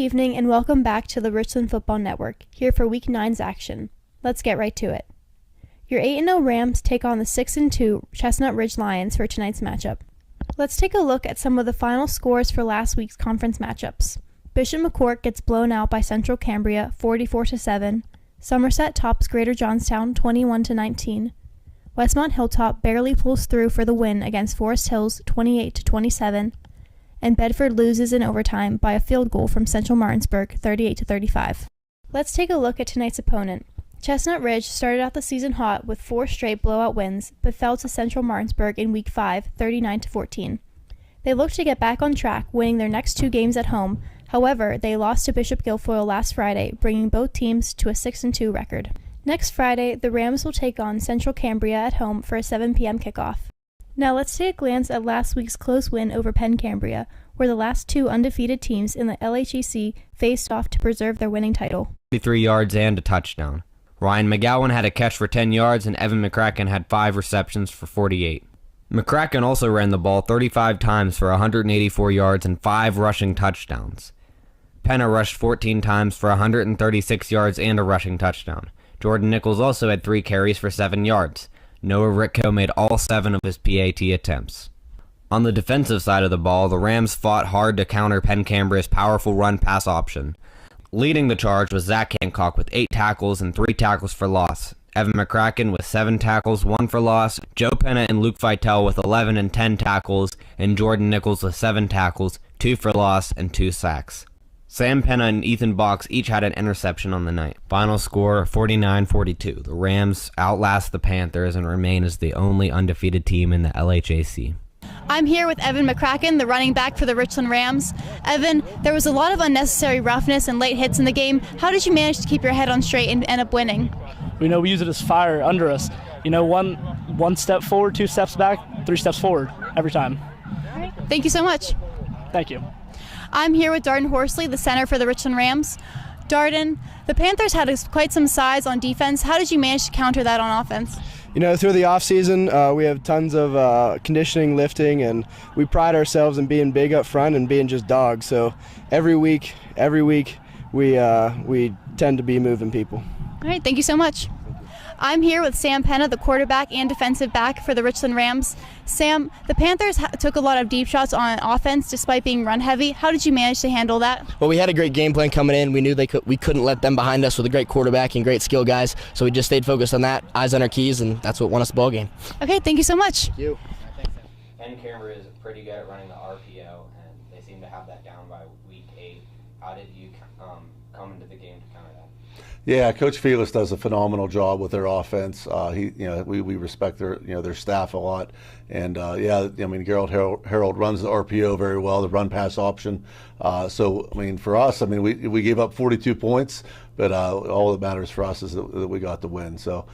evening and welcome back to the Richland Football Network, here for Week 9's action. Let's get right to it. Your 8-0 Rams take on the 6-2 Chestnut Ridge Lions for tonight's matchup. Let's take a look at some of the final scores for last week's conference matchups. Bishop McCourt gets blown out by Central Cambria 44-7. Somerset tops Greater Johnstown 21-19. Westmont Hilltop barely pulls through for the win against Forest Hills 28-27. And Bedford loses in overtime by a field goal from Central Martinsburg 38-35. Let's take a look at tonight's opponent. Chestnut Ridge started out the season hot with 4 straight blowout wins, but fell to Central Martinsburg in Week 5, 39-14. They look to get back on track, winning their next 2 games at home. However, they lost to Bishop Guilfoyle last Friday, bringing both teams to a 6-2 record. Next Friday, the Rams will take on Central Cambria at home for a 7 p.m. kickoff. Now let's take a glance at last week's close win over Penn Cambria, where the last 2 undefeated teams in the LHEC faced off to preserve their winning title. 53 yards and a touchdown. Ryan McGowan had a catch for 10 yards and Evan McCracken had 5 receptions for 48. McCracken also ran the ball 35 times for 184 yards and 5 rushing touchdowns. Penna rushed 14 times for 136 yards and a rushing touchdown. Jordan Nichols also had 3 carries for 7 yards. Noah Ritko made all 7 of his PAT attempts. On the defensive side of the ball, the Rams fought hard to counter Penn Cambria's powerful run-pass option. Leading the charge was Zach Hancock with 8 tackles and 3 tackles for loss. Evan McCracken with 7 tackles, 1 for loss. Joe Penna and Luke Vitale with 11 and 10 tackles, and Jordan Nichols with 7 tackles, 2 for loss, and 2 sacks. Sam Penna and Ethan Box each had an interception on the night. Final score 49-42. The Rams outlast the Panthers and remain as the only undefeated team in the LHAC. I'm here with Evan McCracken, the running back for the Richland Rams. Evan, there was a lot of unnecessary roughness and late hits in the game. How did you manage to keep your head on straight and end up winning? We use it as fire under us. One step forward, 2 steps back, 3 steps forward every time. All right. Thank you so much. Thank you. I'm here with Darden Horsley, the center for the Richland Rams. Darden, the Panthers had quite some size on defense. How did you manage to counter that on offense? Through the off-season, we have tons of conditioning, lifting, and we pride ourselves in being big up front and being just dogs. So every week, we tend to be moving people. All right, thank you so much. I'm here with Sam Penna, the quarterback and defensive back for the Richland Rams. Sam, the Panthers took a lot of deep shots on offense despite being run-heavy. How did you manage to handle that? Well, we had a great game plan coming in. We knew we couldn't let them behind us with a great quarterback and great skill guys, so we just stayed focused on that, eyes on our keys, and that's what won us the ball game. Okay, thank you so much. Thank you. Penn Cambria is pretty good at running the RPO, and they seem to have that down by week 8. How did you come into the game to counter that? Yeah, Coach Felix does a phenomenal job with their offense. We respect their staff a lot, and Gerald Harold runs the RPO very well, the run pass option. For us, we gave up 42 points, but all that matters for us is that we got the win. So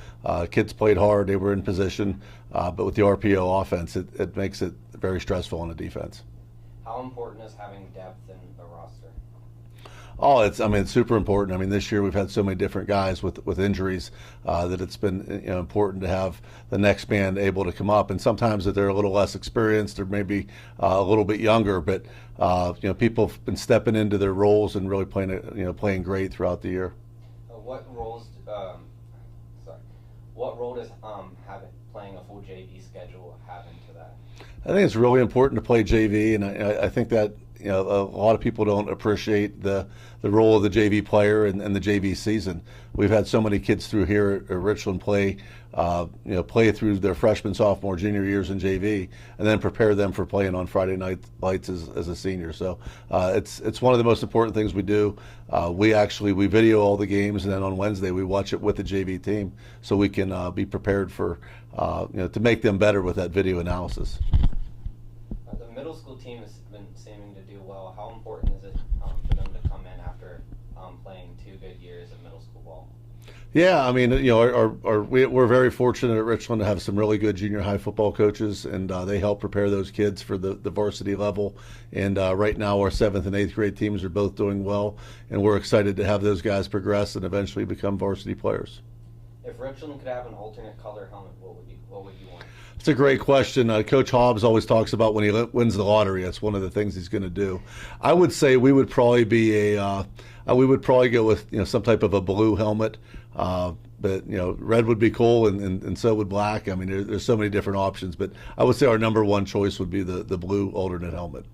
kids played hard, they were in position, but with the RPO offense, it makes it very stressful on the defense. How important is having depth in the roster? Oh, it's super important. This year we've had so many different guys with injuries that it's been important to have the next man able to come up. And sometimes that they're a little less experienced or maybe a little bit younger, but people have been stepping into their roles and really playing great throughout the year. What role does playing a full JV schedule have into that? I think it's really important to play JV, and I think that a lot of people don't appreciate the role of the JV player and the JV season. We've had so many kids through here at Richland play through their freshman, sophomore, junior years in JV, and then prepare them for playing on Friday night lights as a senior. So it's one of the most important things we do. We video all the games, and then on Wednesday we watch it with the JV team, so we can be prepared for to make them better with that video analysis. The middle school team has been seeming to do well. How important is it for them to come in after playing 2 good years of middle school ball? Yeah, we're very fortunate at Richland to have some really good junior high football coaches, and they help prepare those kids for the varsity level. And right now our 7th and 8th grade teams are both doing well, and we're excited to have those guys progress and eventually become varsity players. If Richland could have an alternate color helmet, what would you want? It's a great question. Coach Hobbs always talks about when he wins the lottery. That's one of the things he's going to do. I would say we would probably be we would probably go with some type of a blue helmet. But red would be cool, and so would black. I mean, there's so many different options. But I would say our number one choice would be the blue alternate helmet.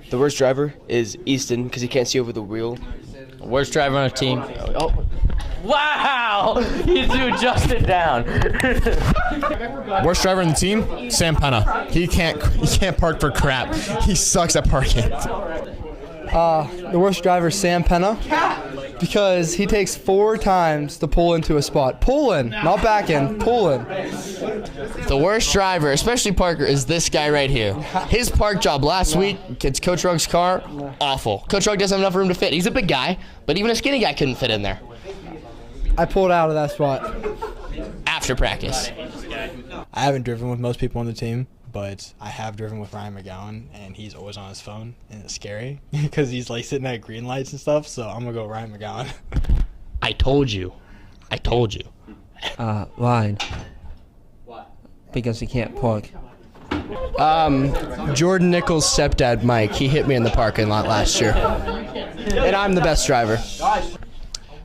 The worst driver is Easton because he can't see over the wheel. Worst driver on the team. Oh. Wow! You two adjusted down. Worst driver on the team, Sam Penna. He can't park for crap. He sucks at parking. The worst driver is Sam Penna because he takes 4 times to pull into a spot. Pull in, not back in, pull in. The worst driver, especially Parker, is this guy right here. His park job last week, it's Coach Rugg's car, awful. Coach Rugg doesn't have enough room to fit. He's a big guy, but even a skinny guy couldn't fit in there. I pulled out of that spot. After practice. I haven't driven with most people on the team, but I have driven with Ryan McGowan, and he's always on his phone, and it's scary because he's like sitting at green lights and stuff, so I'm going to go Ryan McGowan. I told you. Ryan. Why? Because he can't park. Jordan Nichols' stepdad, Mike, he hit me in the parking lot last year. And I'm the best driver.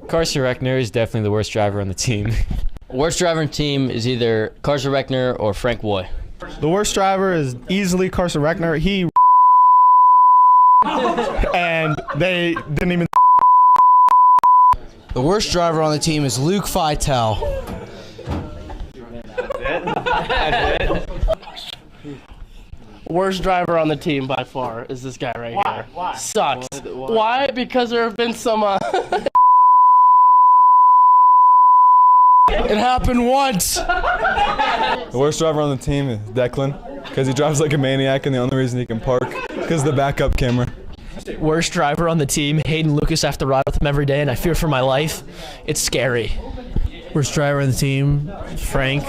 Carson Reckner is definitely the worst driver on the team. Worst driver on the team is either Carson Reckner or Frank Woy. The worst driver is easily Carson Reckner. He and they didn't even. The worst driver on the team is Luke Feitel. Worst driver on the team by far is this guy right here. Why? Sucks. Why? Because there have been some. It happened once. The worst driver on the team is Declan because he drives like a maniac, and the only reason he can park because the backup camera. Worst driver on the team, Hayden Lucas. I have to ride with him every day, and I fear for my life. It's scary. Worst driver on the team, Frank.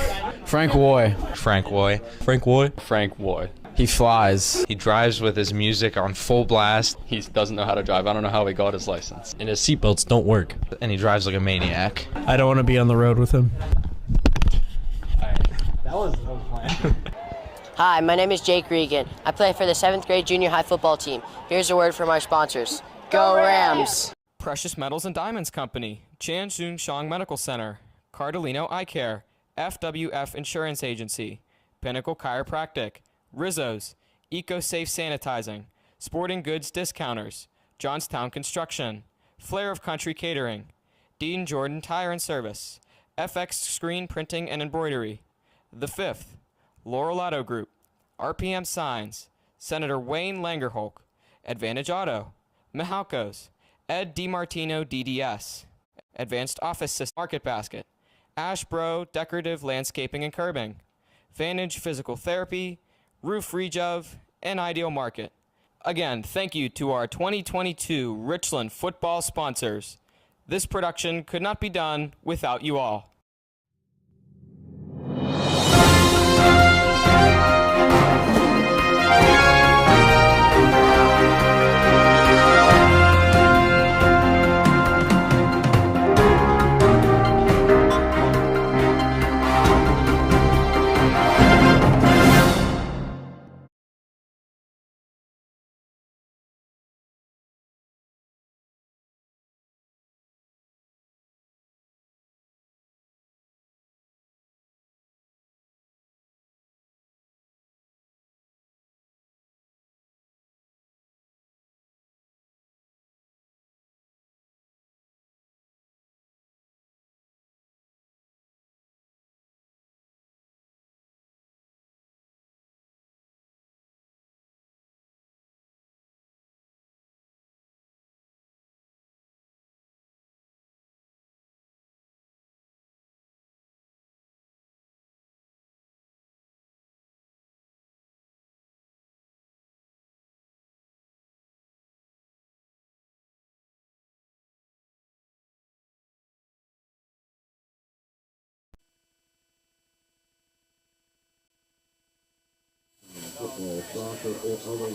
Frank Woy. Frank Woy. Frank Woy. He flies. He drives with his music on full blast. He doesn't know how to drive. I don't know how he got his license. And his seatbelts don't work. And he drives like a maniac. I don't want to be on the road with him. That was planned. Hi, my name is Jake Regan. I play for the 7th grade junior high football team. Here's a word from our sponsors. Go Rams! Precious Metals and Diamonds Company, Chan Soon Shang Medical Center, Cardolino Eye Care, FWF Insurance Agency, Pinnacle Chiropractic, Rizzo's, EcoSafe Sanitizing, Sporting Goods Discounters, Johnstown Construction, Flair of Country Catering, Dean Jordan Tire and Service, FX Screen Printing and Embroidery, The Fifth, Laurel Auto Group, RPM Signs, Senator Wayne Langerholk, Advantage Auto, Mihalco's, Ed DiMartino DDS, Advanced Office System Market Basket, Ashbro Decorative Landscaping and Curbing, Vantage Physical Therapy, Roof Rejov, and Ideal Market. Again, thank you to our 2022 Richland football sponsors. This production could not be done without you all.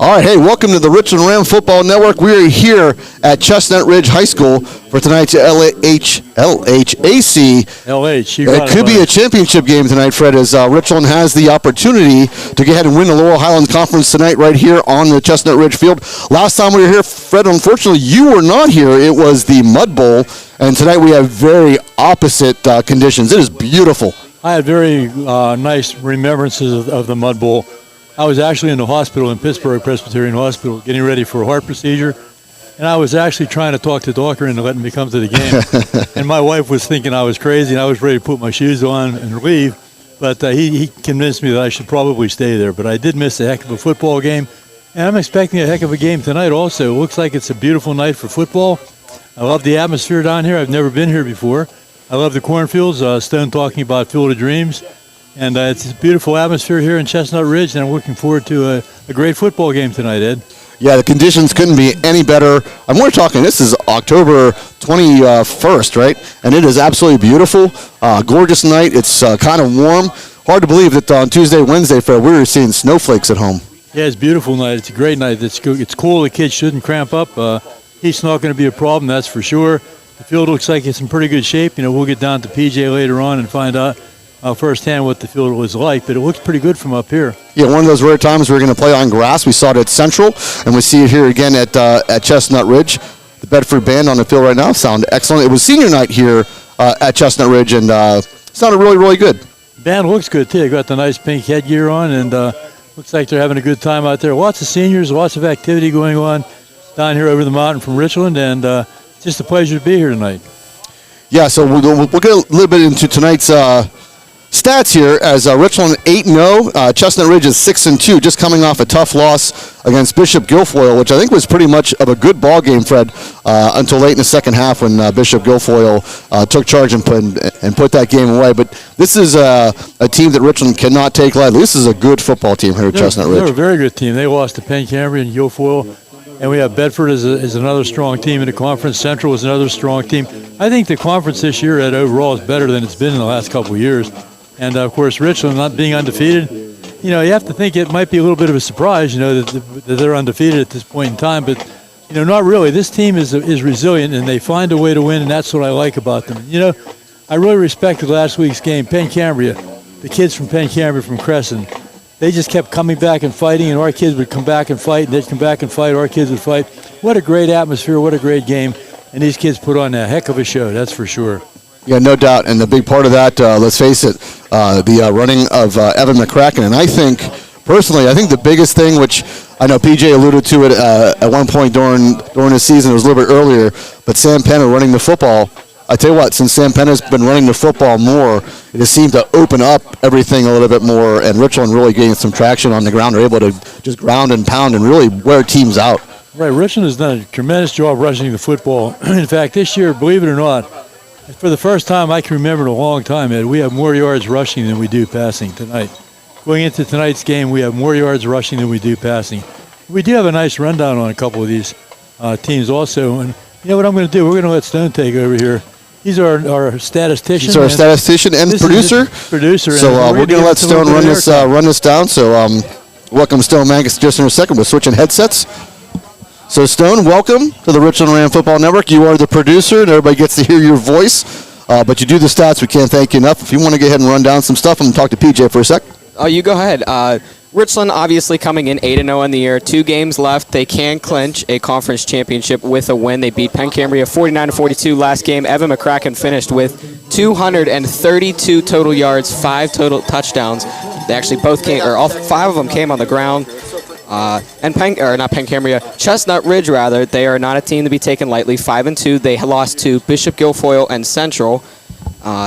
All right, hey, welcome to the Richland Ram Football Network. We are here at Chestnut Ridge High School for tonight's LHAC. It could be a championship game tonight, Fred, as Richland has the opportunity to go ahead and win the Laurel Highlands Conference tonight right here on the Chestnut Ridge field. Last time we were here, Fred, unfortunately, you were not here. It was the Mud Bowl, and tonight we have very opposite conditions. It is beautiful. I had very nice remembrances of the Mud Bowl. I was actually in the hospital in Pittsburgh Presbyterian Hospital getting ready for a heart procedure, and I was actually trying to talk the doctor into letting me come to the game. And my wife was thinking I was crazy, and I was ready to put my shoes on and leave, but he convinced me that I should probably stay there. But I did miss a heck of a football game, and I'm expecting a heck of a game tonight also. It looks like it's a beautiful night for football. I love the atmosphere down here. I've never been here before. I love the cornfields, Stone talking about Field of Dreams. And it's a beautiful atmosphere here in Chestnut Ridge, and I'm looking forward to a great football game tonight, Ed. Yeah, the conditions couldn't be any better. And we're talking, this is October 21st, right? And it is absolutely beautiful. Gorgeous night. It's kind of warm. Hard to believe that on Tuesday, Wednesday, Fred, we were seeing snowflakes at home. Yeah, it's a beautiful night. It's a great night. It's cool. The kids shouldn't cramp up. Heat's not going to be a problem, that's for sure. The field looks like it's in pretty good shape. You know, we'll get down to PJ later on and find out firsthand what the field was like, but it looks pretty good from up here. Yeah, one of those rare times we're going to play on grass. We saw it at Central, and we see it here again at Chestnut Ridge. The Bedford band on the field right now sound excellent. It was senior night here at Chestnut Ridge, and sounded really, really good. The band looks good, too. They got the nice pink headgear on, and looks like they're having a good time out there. Lots of seniors, lots of activity going on down here over the mountain from Richland, and just a pleasure to be here tonight. Yeah, so we'll get a little bit into tonight's stats here as Richland 8-0, Chestnut Ridge is 6-2, just coming off a tough loss against Bishop Guilfoyle, which I think was pretty much of a good ball game, Fred, until late in the second half when Bishop Guilfoyle took charge and put that game away. But this is a team that Richland cannot take lightly. This is a good football team here at Chestnut Ridge. They're a very good team. They lost to Penn Cambria and Guilfoyle, and we have Bedford as another strong team in the conference. Central is another strong team. I think the conference this year at overall is better than it's been in the last couple of years. And, of course, Richland not being undefeated, you know, you have to think it might be a little bit of a surprise, you know, that they're undefeated at this point in time. But, you know, not really. This team is resilient, and they find a way to win, and that's what I like about them. You know, I really respected last week's game. Penn Cambria, the kids from Penn Cambria from Crescent, they just kept coming back and fighting, and our kids would come back and fight, and they'd come back and fight, our kids would fight. What a great atmosphere, what a great game. And these kids put on a heck of a show, that's for sure. Yeah, no doubt. And the big part of that, let's face it, the running of Evan McCracken. And I think, personally, the biggest thing, which I know PJ alluded to it at one point during the season, it was a little bit earlier, but Sam Penna running the football. I tell you what, since Sam Penna's been running the football more, it has seemed to open up everything a little bit more, and Richland really getting some traction on the ground. They're able to just ground and pound and really wear teams out. Right, Richland has done a tremendous job rushing the football. In fact, this year, believe it or not, for the first time I can remember in a long time, Ed, we have more yards rushing than we do passing tonight. Going into tonight's game, we have more yards rushing than we do passing. We do have a nice rundown on a couple of these teams also. And you know what I'm going to do? We're going to let Stone take over here. He's our statistician. He's our statistician and producer. So we're going to let Stone run this down. So welcome Stone Mangus just in a second. We're switching headsets. So, Stone, welcome to the Richland Ram Football Network. You are the producer, and everybody gets to hear your voice. But you do the stats. We can't thank you enough. If you want to go ahead and run down some stuff, I'm going to talk to PJ for a sec. Oh, you go ahead. Richland obviously coming in 8-0 in the year. 2 games left. They can clinch a conference championship with a win. They beat Penn Cambria 49-42 last game. Evan McCracken finished with 232 total yards, 5 total touchdowns. They actually both came, or all 5 of them came on the ground. And Chestnut Ridge, rather, they are not a team to be taken lightly. 5-2. They lost to Bishop Guilfoyle and Central.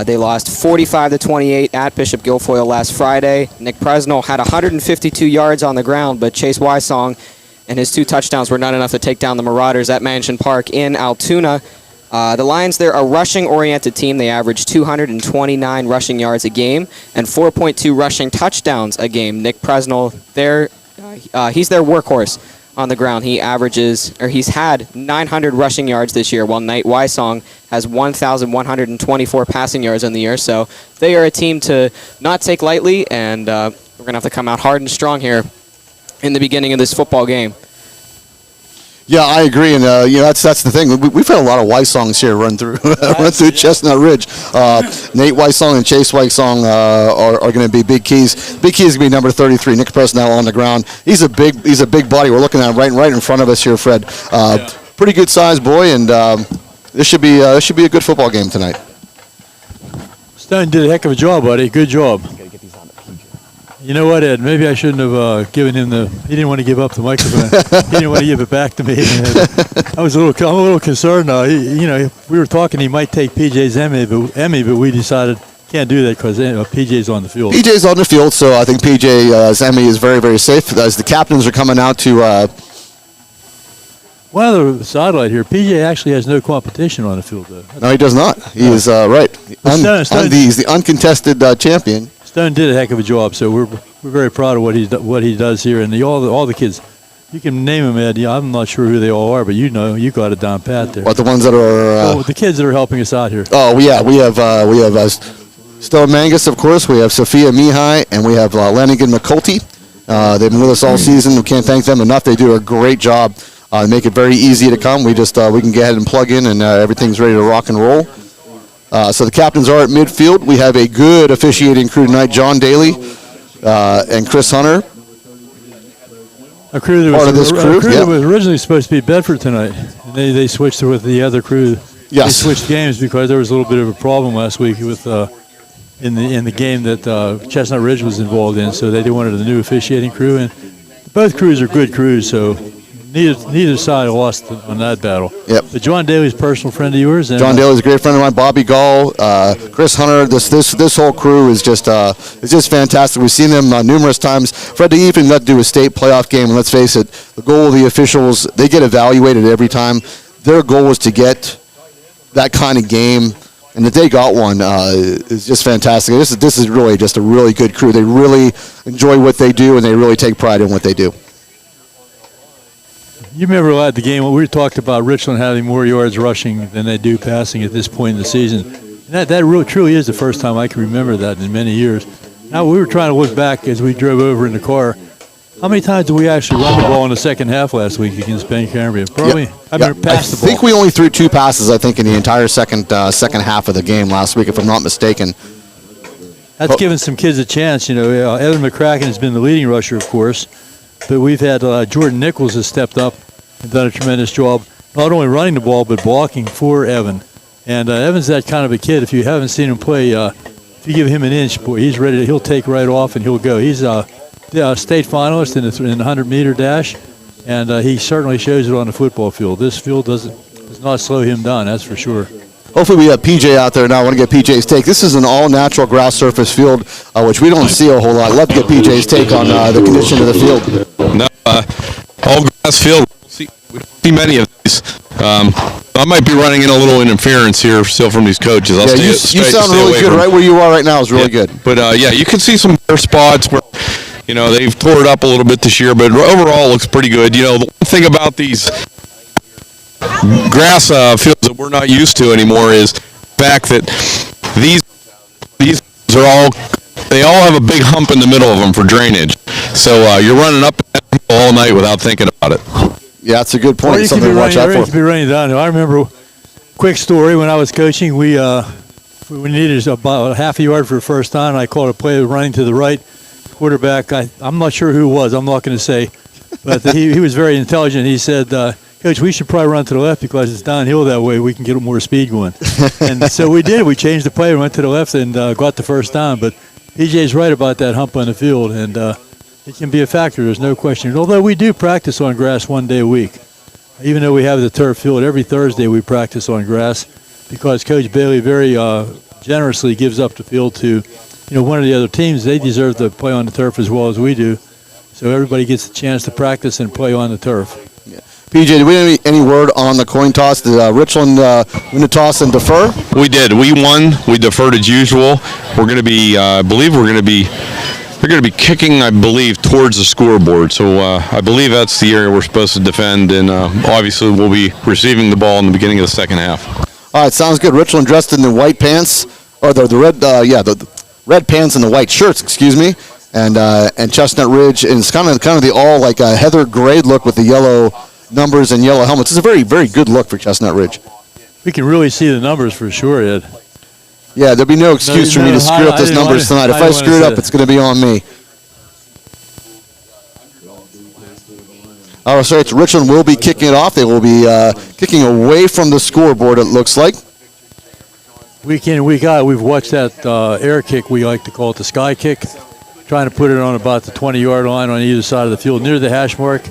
They lost 45-28 at Bishop Guilfoyle last Friday. Nick Presnell had 152 yards on the ground, but Chase Wysong and his 2 touchdowns were not enough to take down the Marauders at Mansion Park in Altoona. The Lions, they're a rushing-oriented team. They average 229 rushing yards a game and 4.2 rushing touchdowns a game. Nick Presnell, he's their workhorse on the ground. He's had 900 rushing yards this year, while Nate Wysong has 1,124 passing yards in the year. So they are a team to not take lightly, and we're going to have to come out hard and strong here in the beginning of this football game. Yeah, I agree, and that's the thing. We've had a lot of Wysongs here run through Chestnut Ridge. Nate Wysong and Chase Wysong are going to be big keys. Big keys going to be number 33, Nick Presnell on the ground. He's a big body. We're looking at him right in front of us here, Fred. Pretty good sized boy, and this should be a good football game tonight. Stone did a heck of a job, buddy. Good job. You know what, Ed? Maybe I shouldn't have given him he didn't want to give up the microphone. He didn't want to give it back to me. I'm a little concerned now. We were talking he might take PJ's Emmy, but we decided can't do that because PJ's on the field. PJ's on the field, so I think PJ's Emmy is very, very safe. As the captains are coming out to... One other sidelight here, PJ actually has no competition on the field, though. No, he does not. He is right. He's the uncontested champion. Stone did a heck of a job, so we're very proud of what he does here, and all the kids. You can name them, Ed. I'm not sure who they all are, but you got it down pat there. What, the ones that are? The kids that are helping us out here. Oh yeah, we have Stella Mangus, of course. We have Sophia Mihai, and we have Lanigan McCulty. They've been with us all season. We can't thank them enough. They do a great job. Make it very easy to come. We can go ahead and plug in, and everything's ready to rock and roll. So the captains are at midfield. We have a good officiating crew tonight. John Daly and Chris Hunter. A crew that was originally supposed to be Bedford tonight. And they switched with the other crew. Yes. They switched games because there was a little bit of a problem last week with in the game that Chestnut Ridge was involved in. So they wanted a new officiating crew, and both crews are good crews. So neither side lost on that battle. Yep. But John Daly's a personal friend of yours. And John Daly's a great friend of mine. Bobby Gall, Chris Hunter. This whole crew is just fantastic. We've seen them numerous times. Fred, they even got to do a state playoff game. And let's face it, the goal of the officials, they get evaluated every time. Their goal is to get that kind of game, and that they got one is just fantastic. This is really just a really good crew. They really enjoy what they do, and they really take pride in what they do. You remember the game when we talked about Richland having more yards rushing than they do passing at this point in the season. And that really, truly is the first time I can remember that in many years. Now, we were trying to look back as we drove over in the car. How many times did we actually run the ball in the second half last week against Ben Cambria? Probably. I think we only threw 2 passes, I think, in the entire second half of the game last week, if I'm not mistaken. That's given some kids a chance. Evan McCracken has been the leading rusher, of course. But we've had Jordan Nichols has stepped up and done a tremendous job, not only running the ball, but blocking for Evan. And Evan's that kind of a kid. If you haven't seen him play, if you give him an inch, boy, he's ready. He'll take right off and he'll go. He's a state finalist in the 100-meter dash, and he certainly shows it on the football field. This field does not slow him down, that's for sure. Hopefully we have PJ out there now. I want to get PJ's take. This is an all-natural grass surface field, which we don't see a whole lot. I'd love to get PJ's take on the condition of the field. No, all grass field. We don't see many of these. I might be running in a little interference here still from these coaches. You sound really good. Right where you are right now is really good. But, you can see some bare spots where, they've tore it up a little bit this year, but overall it looks pretty good. The one thing about these grass fields that we're not used to anymore is the fact that these are all have a big hump in the middle of them for drainage. So you're running up and down all night without thinking about it. Yeah, that's a good point. You Something to watch out for. You could be running down. I remember, quick story, when I was coaching, we needed about half a yard for the first time, and I called a play running to the right. Quarterback, I'm not sure who it was. I'm not going to say. But he was very intelligent. He said, Coach, we should probably run to the left because it's downhill that way. We can get more speed going. And so we did. We changed the play. We went to the left and got the first down. But PJ's right about that hump on the field, and it can be a factor. There's no question. Although we do practice on grass 1 day a week. Even though we have the turf field, every Thursday we practice on grass because Coach Bailey very generously gives up the field to one of the other teams. They deserve to play on the turf as well as we do. So everybody gets a chance to practice and play on the turf. Yeah. PJ, did we have any word on the coin toss? Did Richland win the toss and defer? We did. We won. We deferred as usual. We're going to be, they're going to be kicking, I believe, towards the scoreboard. So I believe that's the area we're supposed to defend, and obviously we'll be receiving the ball in the beginning of the second half. All right, sounds good. Richland dressed in the white pants, or the red, the red pants and the white shirts, excuse me. and Chestnut Ridge, and it's kind of the all like a heather gray look with the yellow numbers and yellow helmets. It's a very, very good look for Chestnut Ridge. We can really see the numbers for sure, Ed. Yeah, there'll be no excuse for me to screw up those numbers tonight. If I screw it up, it's going to be on me. Oh, sorry, Richland will be kicking it off. They will be kicking away from the scoreboard, it looks like. Week in, week out, we've watched that air kick, we like to call it the sky kick, trying to put it on about the 20-yard line on either side of the field, near the hash mark.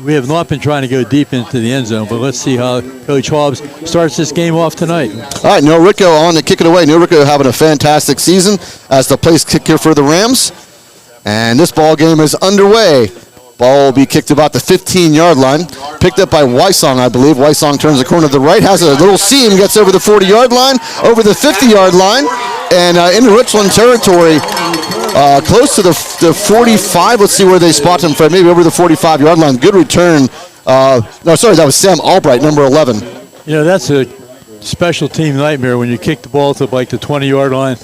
We have not been trying to go deep into the end zone, but let's see how Coach Hobbs starts this game off tonight. All right, Neil Rico on to kick it away. Neil Rico having a fantastic season as the place kick here for the Rams. And this ball game is underway. Ball will be kicked about the 15-yard line. Picked up by Wysong, I believe. Wysong turns the corner to the right, has a little seam, gets over the 40-yard line, over the 50-yard line, and into Richland territory. Close to the 45. Let's see where they spot him, Fred. Maybe over the 45-yard line. Good return. No, sorry, that was Sam Albright, number 11. You know, that's a special team nightmare when you kick the ball to like the 20-yard line.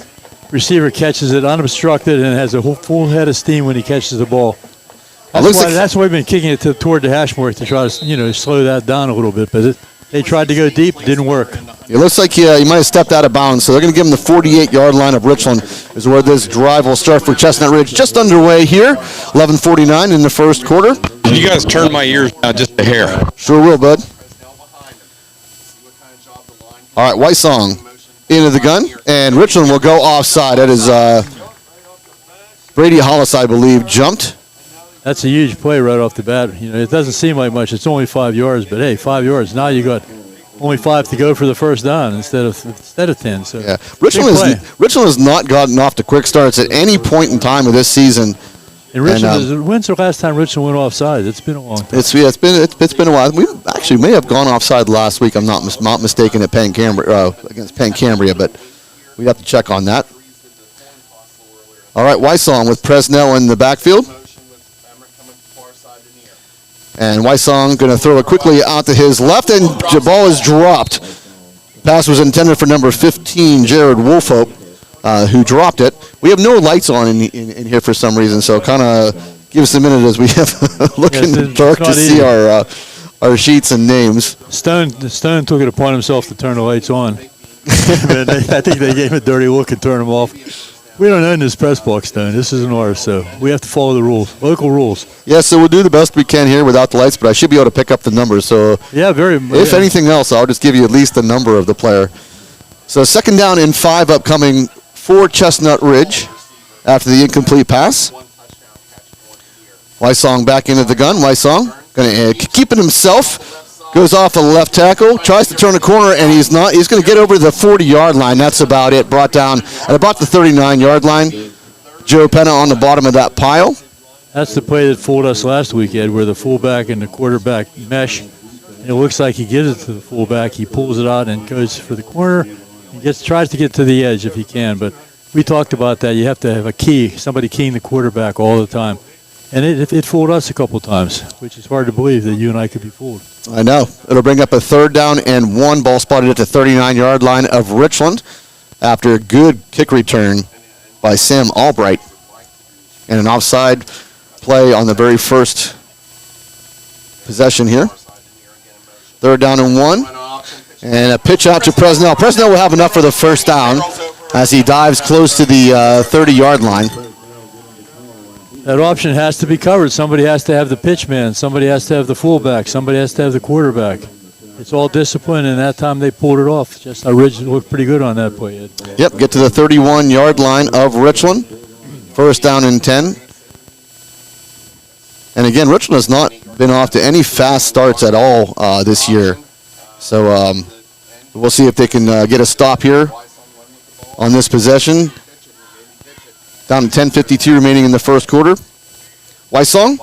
Receiver catches it unobstructed and has a whole full head of steam when he catches the ball. That's why we've been kicking it toward the hash mark to try to slow that down a little bit. But they tried to go deep, it didn't work. It looks like he might have stepped out of bounds, so they're going to give him the 48-yard line of Richland is where this drive will start for Chestnut Ridge. Just underway here, 11:49 in the first quarter. You guys turn my ears down just a hair. Sure will, bud. All right, Wysong into the gun, and Richland will go offside. That is Brady Hollis, I believe, jumped. That's a huge play right off the bat. You know, it doesn't seem like much. It's only 5 yards, but hey, 5 yards. Now you got only 5 to go for the first down instead of 10. So yeah, Richland has not gotten off to quick starts at any point in time of this season. And Richland, when's the last time Richland went offside? It's been a long time. It's been a while. We actually may have gone offside last week. I'm not mistaken at against Penn Cambria, but we have to check on that. All right, Wysong with Presnell in the backfield. And Wysong going to throw it quickly out to his left, and the ball is dropped. Pass was intended for number 15, Jared Wolfhope, who dropped it. We have no lights on in here for some reason, so kind of give us a minute as we have look in the dark to see our sheets and names. Stone took it upon himself to turn the lights on. I think they gave him a dirty look and turned them off. We don't own this press box, Stone. This isn't ours, so we have to follow the rules, local rules. Yeah, so we'll do the best we can here without the lights, but I should be able to pick up the numbers. So yeah, if anything else, I'll just give you at least the number of the player. So 2nd down and 5 upcoming for Chestnut Ridge after the incomplete pass. Wysong back into the gun. Wysong going to keep it himself. Goes off a left tackle, tries to turn a corner, and he's not. He's going to get over the 40-yard line. That's about it. Brought down at about the 39-yard line. Joe Penna on the bottom of that pile. That's the play that fooled us last week, Ed, where the fullback and the quarterback mesh. It looks like he gives it to the fullback. He pulls it out and goes for the corner. He tries to get to the edge if he can, but we talked about that. You have to have a key, somebody keying the quarterback all the time. And it fooled us a couple times, which is hard to believe that you and I could be fooled. I know. It'll bring up a 3rd down and 1. Ball spotted at the 39-yard line of Richland after a good kick return by Sam Albright. And an offside play on the very first possession here. 3rd down and 1. And a pitch out to Presnell. Presnell will have enough for the first down as he dives close to the 30-yard line. That option has to be covered. Somebody has to have the pitch man. Somebody has to have the fullback. Somebody has to have the quarterback. It's all discipline, and that time they pulled it off. Just Ridge looked pretty good on that play, Ed. Yep, get to the 31-yard line of Richland. 1st down and 10. And again, Richland has not been off to any fast starts at all this year. So we'll see if they can get a stop here on this possession. Down to 10:52 remaining in the first quarter. Wysong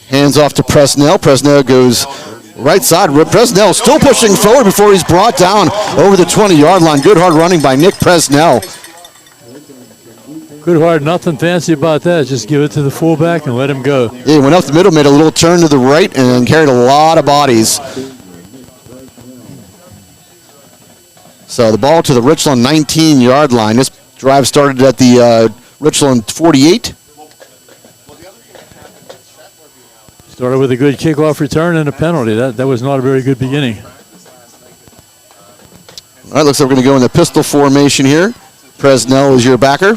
hands off to Presnell. Presnell goes right side. Presnell still pushing forward before he's brought down over the 20-yard line. Good hard running by Nick Presnell. Good hard, nothing fancy about that. Just give it to the fullback and let him go. Yeah, he went up the middle, made a little turn to the right, and carried a lot of bodies. So the ball to the Richland 19-yard line. This drive started at the Richland 48. Started with a good kickoff return and a penalty. That was not a very good beginning. All right, looks like we're going to go in the pistol formation here. Presnell is your backer.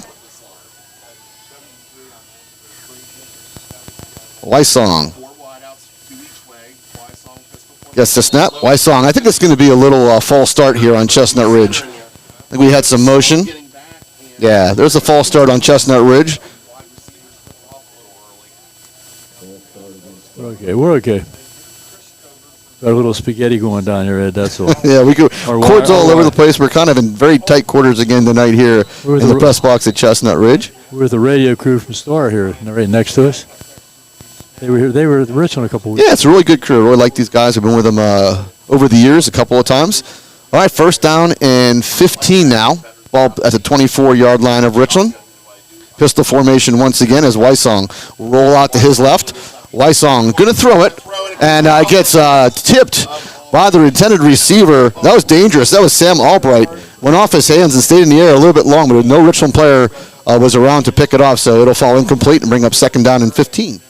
Wysong. Yes, Chestnut. Wysong. I think it's going to be a little false start here on Chestnut Ridge. I think we had some motion. Yeah, there's a false start on Chestnut Ridge. We're okay. Got a little spaghetti going down here, Ed, that's all. Yeah, we go. Cords all over the place. We're kind of in very tight quarters again tonight here in the press box at Chestnut Ridge. We're with the radio crew from Star here, right next to us. They were here. They were at Richland a couple weeks. Yeah, it's a really good crew. I really like these guys. I've been with them over the years a couple of times. All right, first down and 15 now. Ball at the 24-yard line of Richland. Pistol formation once again as Wysong will roll out to his left. Wysong going to throw it, and gets tipped by the intended receiver. That was dangerous. That was Sam Albright. Went off his hands and stayed in the air a little bit long, but no Richland player was around to pick it off, so it'll fall incomplete and bring up second down and 15.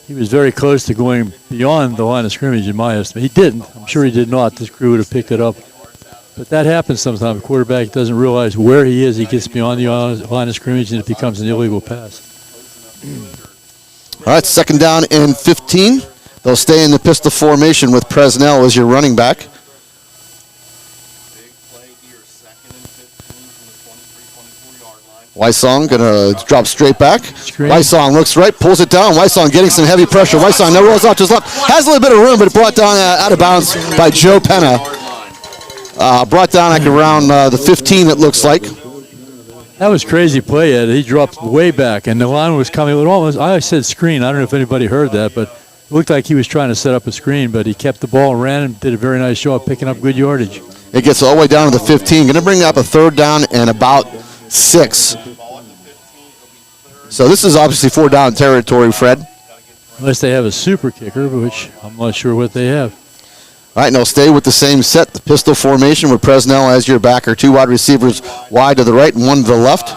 He was very close to going beyond the line of scrimmage, in my estimate. He didn't. I'm sure he did not. This crew would have picked it up. But that happens sometimes. The quarterback doesn't realize where he is. He gets beyond the line of scrimmage, and it becomes an illegal pass. All right, second down and 15. They'll stay in the pistol formation with Presnell as your running back. Wysong going to drop straight back. Wysong looks right, pulls it down. Wysong getting some heavy pressure. Wysong now rolls out to his left. Has a little bit of room, but brought down out of bounds by Joe Penna. Brought down like around the 15, it looks like. That was crazy play, Ed. He dropped way back, and the line was coming. I said screen. I don't know if anybody heard that, but it looked like he was trying to set up a screen, but he kept the ball and ran and did a very nice job picking up good yardage. It gets all the way down to the 15. Going to bring up a third down and about 6. So this is obviously 4-down territory, Fred. Unless they have a super kicker, which I'm not sure what they have. All right, and they'll stay with the same set, the pistol formation with Presnell as your backer. 2 wide receivers wide to the right and 1 to the left.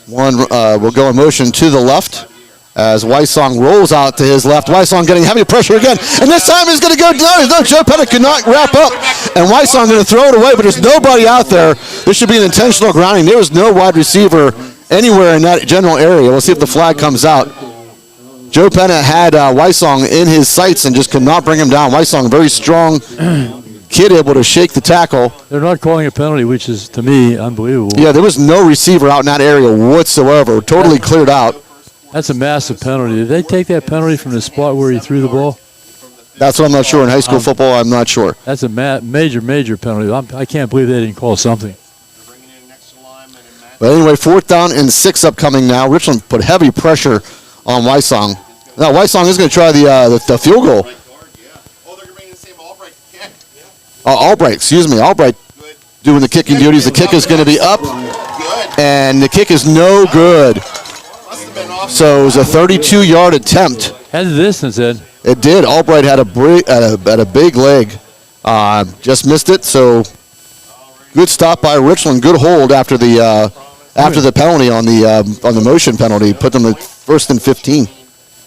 One will go in motion to the left as Wysong rolls out to his left. Wysong getting heavy pressure again, and this time he's going to go down. No, Joe Pettit could not wrap up, and Wysong going to throw it away, but there's nobody out there. This should be an intentional grounding. There was no wide receiver anywhere in that general area. We'll see if the flag comes out. Joe Penna had Wysong in his sights and just could not bring him down. Wysong, very strong kid, able to shake the tackle. They're not calling a penalty, which is, to me, unbelievable. Yeah, there was no receiver out in that area whatsoever. Totally cleared out. That's a massive penalty. Did they take that penalty from the spot where he threw the ball? That's what I'm not sure. In high school football, I'm not sure. That's a major, major penalty. I can't believe they didn't call something. But anyway, 4th down and 6 upcoming now. Richland put heavy pressure on Wysong. Now Wysong is going to try the field goal. Albright, Albright doing the kicking duties. The kick is going to be up, and the kick is no good. So it was a 32-yard attempt. Had the distance, Ed. It did. Albright had a big leg. Just missed it. So good stop by Richland. Good hold after the penalty on the motion penalty. Put them at 1st and 15.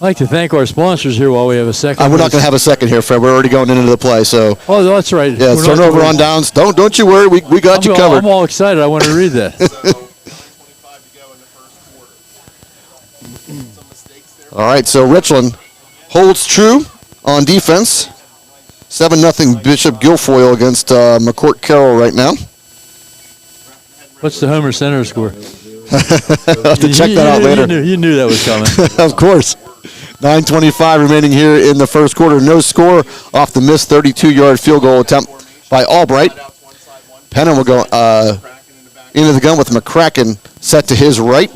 I'd like to thank our sponsors here while we have a second. We're not going to have a second here, Fred. We're already going into the play. So. Oh, that's right. Yeah, turnover on downs. Don't you worry. We got you covered. I'm all excited. I want to read that. All right, so Richland holds true on defense. 7-0 Bishop Guilfoyle against McCourt Carroll right now. What's the Homer Center score? I'll have to check that out later. You knew that was coming. Of course. 9:25 remaining here in the first quarter. No score off the missed 32-yard field goal attempt by Albright. Penna will go into the gun with McCracken set to his right.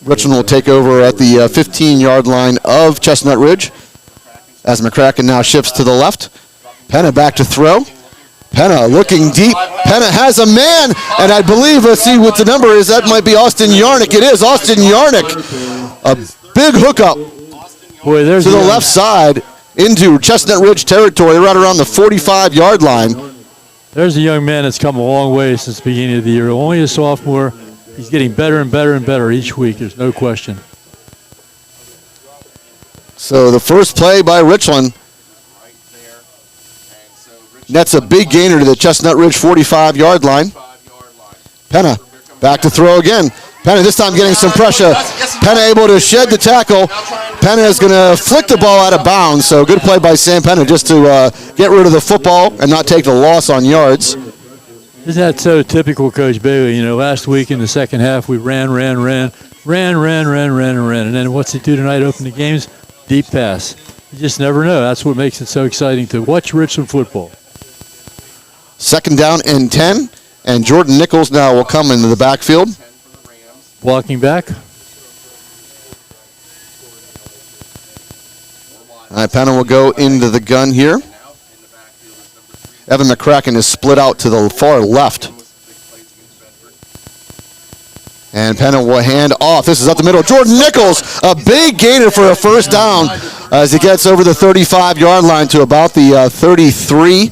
Richland will take over at the 15-yard line of Chestnut Ridge as McCracken now shifts to the left. Penna back to throw. Penna looking deep. Penna has a man, and I believe, let's see what the number is. That might be Austin Yarnick. It is Austin Yarnick. A big hookup to the left side into Chestnut Ridge territory, right around the 45-yard line. There's a young man that's come a long way since the beginning of the year. Only a sophomore. He's getting better and better and better each week. There's no question. So the first play by Richland. Nets a big gainer to the Chestnut Ridge 45-yard line. Penna back to throw again. Penna this time getting some pressure. Penna able to shed the tackle. Penna is going to flick the ball out of bounds. So good play by Sam Penna just to get rid of the football and not take the loss on yards. Isn't that so typical, Coach Bailey? You know, last week in the second half, we ran. And then what's he do tonight, open the games? Deep pass. You just never know. That's what makes it so exciting to watch Richland football. Second down and 10. And Jordan Nichols now will come into the backfield. Walking back. All right, Penna will go into the gun here. Evan McCracken is split out to the far left. And Penna will hand off. This is up the middle. Jordan Nichols, a big gainer for a first down as he gets over the 35-yard line to about the 33.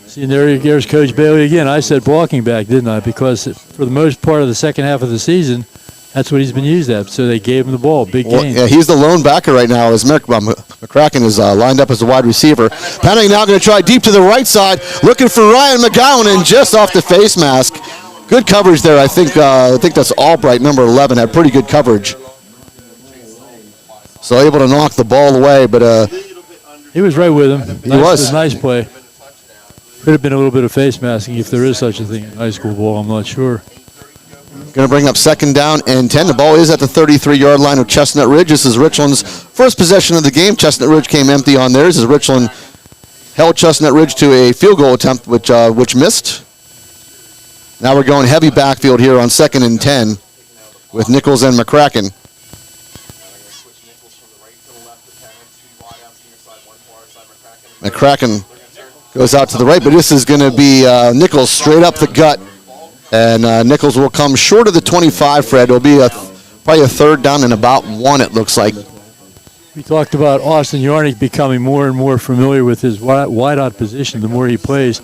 See, there's Coach Bailey again. I said walking back, didn't I? Because for the most part of the second half of the season, that's what he's been used at. So they gave him the ball. Big game. Yeah, he's the lone backer right now as McCracken is lined up as a wide receiver. Penna now going to try deep to the right side, looking for Ryan McGowan, and just off the face mask. Good coverage there. I think that's Albright, number 11, had pretty good coverage. So able to knock the ball away, but he was right with him. He was. Nice play. Could have been a little bit of face masking if there is such a thing in high school ball. I'm not sure. Going to bring up second down and 10. The ball is at the 33-yard line of Chestnut Ridge. This is Richland's first possession of the game. Chestnut Ridge came empty on theirs as Richland held Chestnut Ridge to a field goal attempt, which missed. Now we're going heavy backfield here on second and 10 with Nichols and McCracken. McCracken goes out to the right, but this is going to be Nichols straight up the gut. And Nichols will come short of the 25, Fred. It'll be probably a third down and about 1, it looks like. We talked about Austin Yarnick becoming more and more familiar with his wideout position. The more he plays,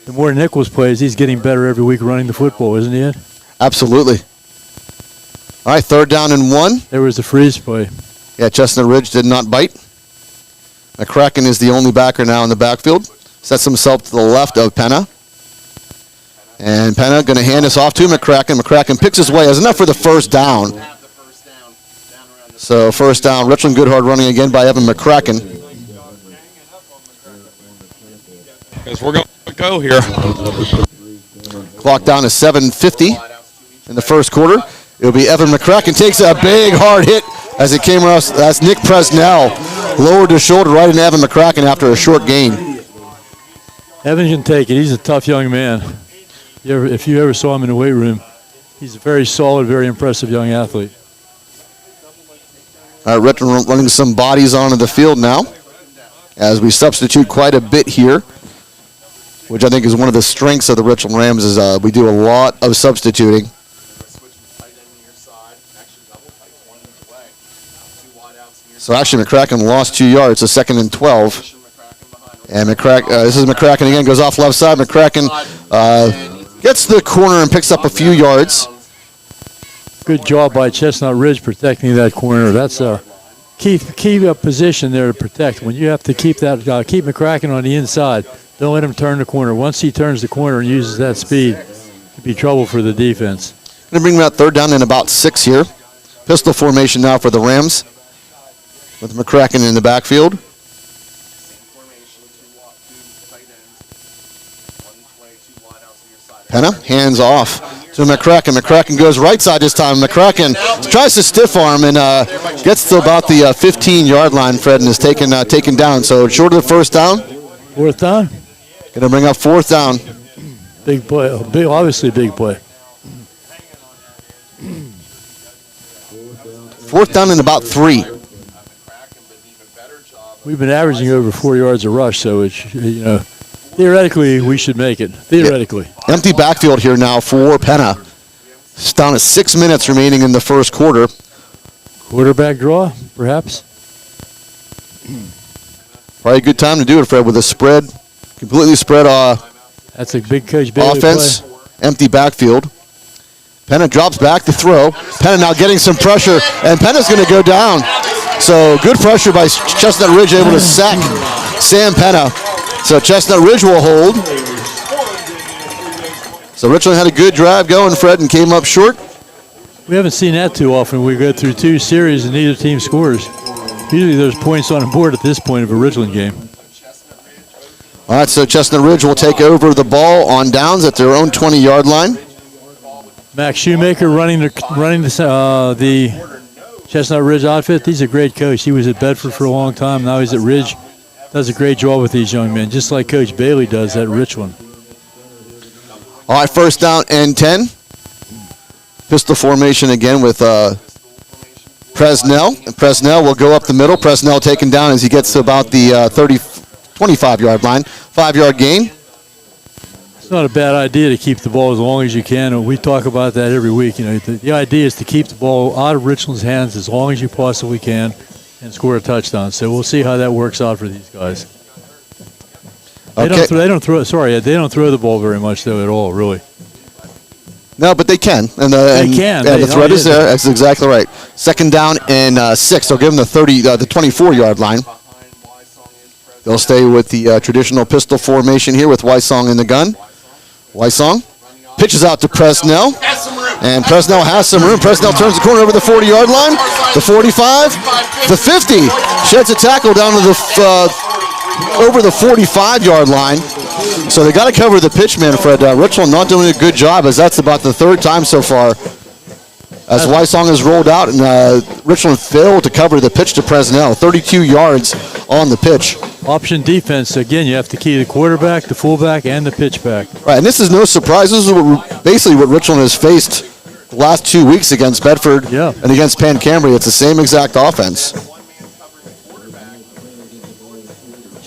the more Nichols plays, he's getting better every week running the football, isn't he, Ed? Absolutely. All right, third down and 1. There was the freeze play. Yeah, Chestnut Ridge did not bite. McCracken is the only backer now in the backfield. Sets himself to the left of Penna. And Penna going to hand this off to McCracken. McCracken picks his way. Has enough for the first down. So first down. Richland good hard running again by Evan McCracken. As we're going to go here. Clock down to 7:50 in the first quarter. It'll be Evan McCracken takes a big hard hit as it came around. That's Nick Presnell. Lowered his shoulder right into Evan McCracken after a short gain. Evan can take it. He's a tough young man. If you ever saw him in the weight room, he's a very solid, very impressive young athlete. Richland running some bodies onto the field now as we substitute quite a bit here, which I think is one of the strengths of the Richland Rams is we do a lot of substituting. So actually McCracken lost 2 yards, so second and 12. And this is McCracken again, goes off left side. McCracken gets to the corner and picks up a few yards. Good job by Chestnut Ridge protecting that corner. That's a key position there to protect. When you have to keep McCracken on the inside, don't let him turn the corner. Once he turns the corner and uses that speed, it could be trouble for the defense. Going to bring that third down in about 6 here. Pistol formation now for the Rams with McCracken in the backfield. Penna hands off to McCracken. McCracken goes right side this time. McCracken tries to stiff arm and gets to about the 15-yard line, Fred, and is taken down. So short of the first down. Fourth down. Going to bring up fourth down. Big play. Obviously big play. Fourth down and about 3. We've been averaging over 4 yards a rush, so it's, theoretically we should make it. Theoretically. Yeah. Empty backfield here now for Penna. It's down to 6 minutes remaining in the first quarter. Quarterback draw, perhaps. Probably a good time to do it, Fred, with a spread, completely spread that's a big Coach Bailey offense, play. Empty backfield. Penna drops back to throw. Penna now getting some pressure, and Penna's going to go down. So good pressure by Chestnut Ridge, able to sack Sam Penna. So Chestnut Ridge will hold. So Richland had a good drive going, Fred, and came up short. We haven't seen that too often. We go through 2 series and neither team scores. Usually there's points on the board at this point of a Richland game. All right, so Chestnut Ridge will take over the ball on downs at their own 20-yard line. Max Shoemaker running the Chestnut Ridge outfit. He's a great coach. He was at Bedford for a long time. Now he's at Ridge. Does a great job with these young men, just like Coach Bailey does at Richland. All right, first down and 10. Pistol formation again with Presnell. And Presnell will go up the middle. Presnell taken down as he gets to about the 25-yard line. 5-yard gain. It's not a bad idea to keep the ball as long as you can. We talk about that every week. You know, the idea is to keep the ball out of Richland's hands as long as you possibly can and score a touchdown. So we'll see how that works out for these guys. They don't throw the ball very much though at all, really. No, but they can. And they can. Yeah, the threat is there. That's exactly right. Second down and 6. They'll give them the 24-yard line. They'll stay with the traditional pistol formation here with Wysong in the gun. Wysong pitches out to Presnell. And Presnell has some room. Presnell turns the corner over the 40-yard line. The 45. The 50. Sheds a tackle down to the over the 45-yard line. So they got to cover the pitch, man, Fred. Richland not doing a good job, as that's about the 3rd time so far as Wysong has rolled out, and Richland failed to cover the pitch to Presnell. 32 yards on the pitch. Option defense, again, you have to key the quarterback, the fullback, and the pitch back. Right, and this is no surprise. This is basically what Richland has faced the last 2 weeks against Bedford and against Pan-Cambria. It's the same exact offense.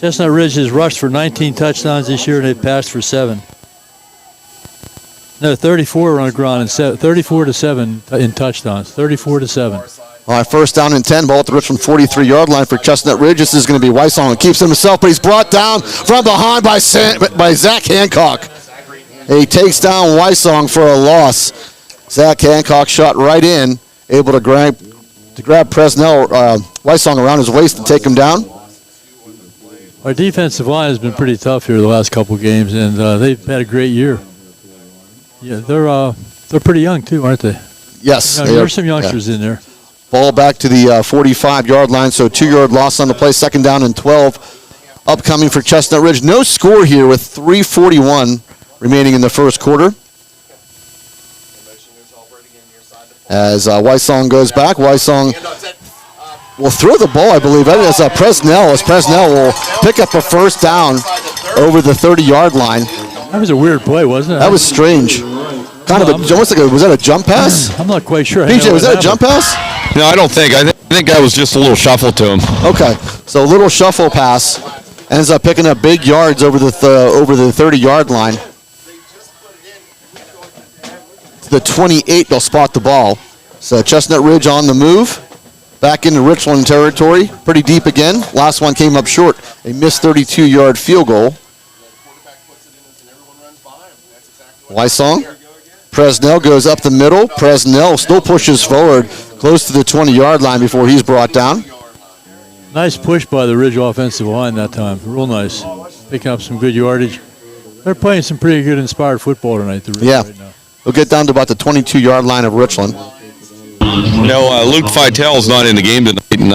Chestnut Ridge has rushed for 19 touchdowns this year, and they've passed for 7. No, 34 on the ground and 34-7 in touchdowns. 34-7. All right, first down and 10. Ball at the Richland 43-yard line for Chestnut Ridge. This is going to be Wysong who keeps himself, but he's brought down from behind by Zach Hancock. He takes down Wysong for a loss. Zach Hancock shot right in, able to grab Presnell, Wysong around his waist and take him down. Our defensive line has been pretty tough here the last couple games, and they've had a great year. Yeah, they're pretty young too, aren't they? Yes. There's some youngsters in there. Ball back to the 45-yard line, so 2-yard loss on the play. Second down and 12 upcoming for Chestnut Ridge. No score here with 3:41 remaining in the first quarter. As Wysong goes back, Wysong will throw the ball, I believe. That is Presnell, as Presnell will pick up a first down over the 30-yard line. That was a weird play, wasn't it? That was strange. Kind of almost like was that a jump pass? I'm not quite sure. PJ, was that a jump pass? No, I don't think. I think that was just a little shuffle to him. Okay, so a little shuffle pass ends up picking up big yards over the 30-yard line. To the 28, they'll spot the ball. So Chestnut Ridge on the move. Back into Richland territory. Pretty deep again. Last one came up short. A missed 32-yard field goal. Wysong. Presnell goes up the middle. Presnell still pushes forward close to the 20-yard line before he's brought down. Nice push by the Ridge offensive line that time. Real nice. Picking up some good yardage. They're playing some pretty good inspired football tonight. The Ridge right now. We'll get down to about the 22-yard line of Richland. No, Luke Feitel's not in the game tonight, and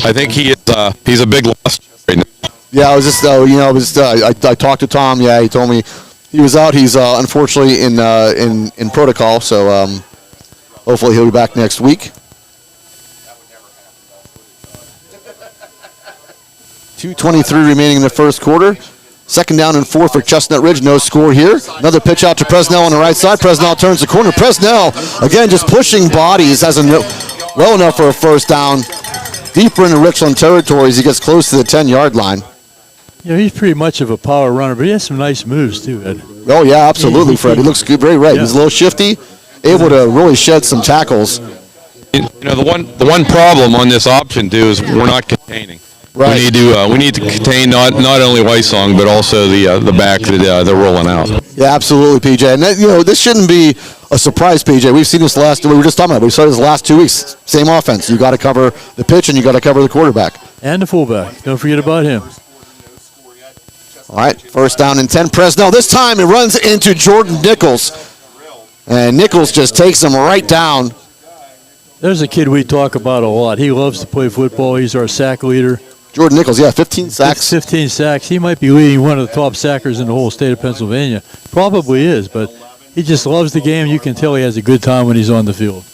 I think he's a big loss right now. Yeah, I was just, I talked to Tom. Yeah, he told me he was out. He's unfortunately in protocol, so hopefully he'll be back next week. 2:23 remaining in the first quarter. Second down and 4 for Chestnut Ridge. No score here. Another pitch out to Presnell on the right side. Presnell turns the corner. Presnell, again, just pushing bodies. Hasn't well enough for a first down. Deeper into Richland territory as he gets close to the 10-yard line. Yeah, he's pretty much of a power runner, but he has some nice moves too, Ed. Oh, yeah, absolutely, Fred. He looks good, very right. Yeah. He's a little shifty, able to really shed some tackles. You know, the one problem on this option, too, is we're not containing. Right. We need to contain not only Weissong but also the back that they're rolling out. Yeah, absolutely, PJ. And this shouldn't be a surprise, PJ. We've seen this we were just talking about it. We saw this last 2 weeks. Same offense. You got to cover the pitch and you got to cover the quarterback. And the fullback. Don't forget about him. All right, first down and 10. Presnell. This time it runs into Jordan Nichols. And Nichols just takes him right down. There's a kid we talk about a lot. He loves to play football. He's our sack leader. Jordan Nichols, 15 sacks. 15 sacks. He might be leading one of the top sackers in the whole state of Pennsylvania. Probably is, but he just loves the game. You can tell he has a good time when he's on the field.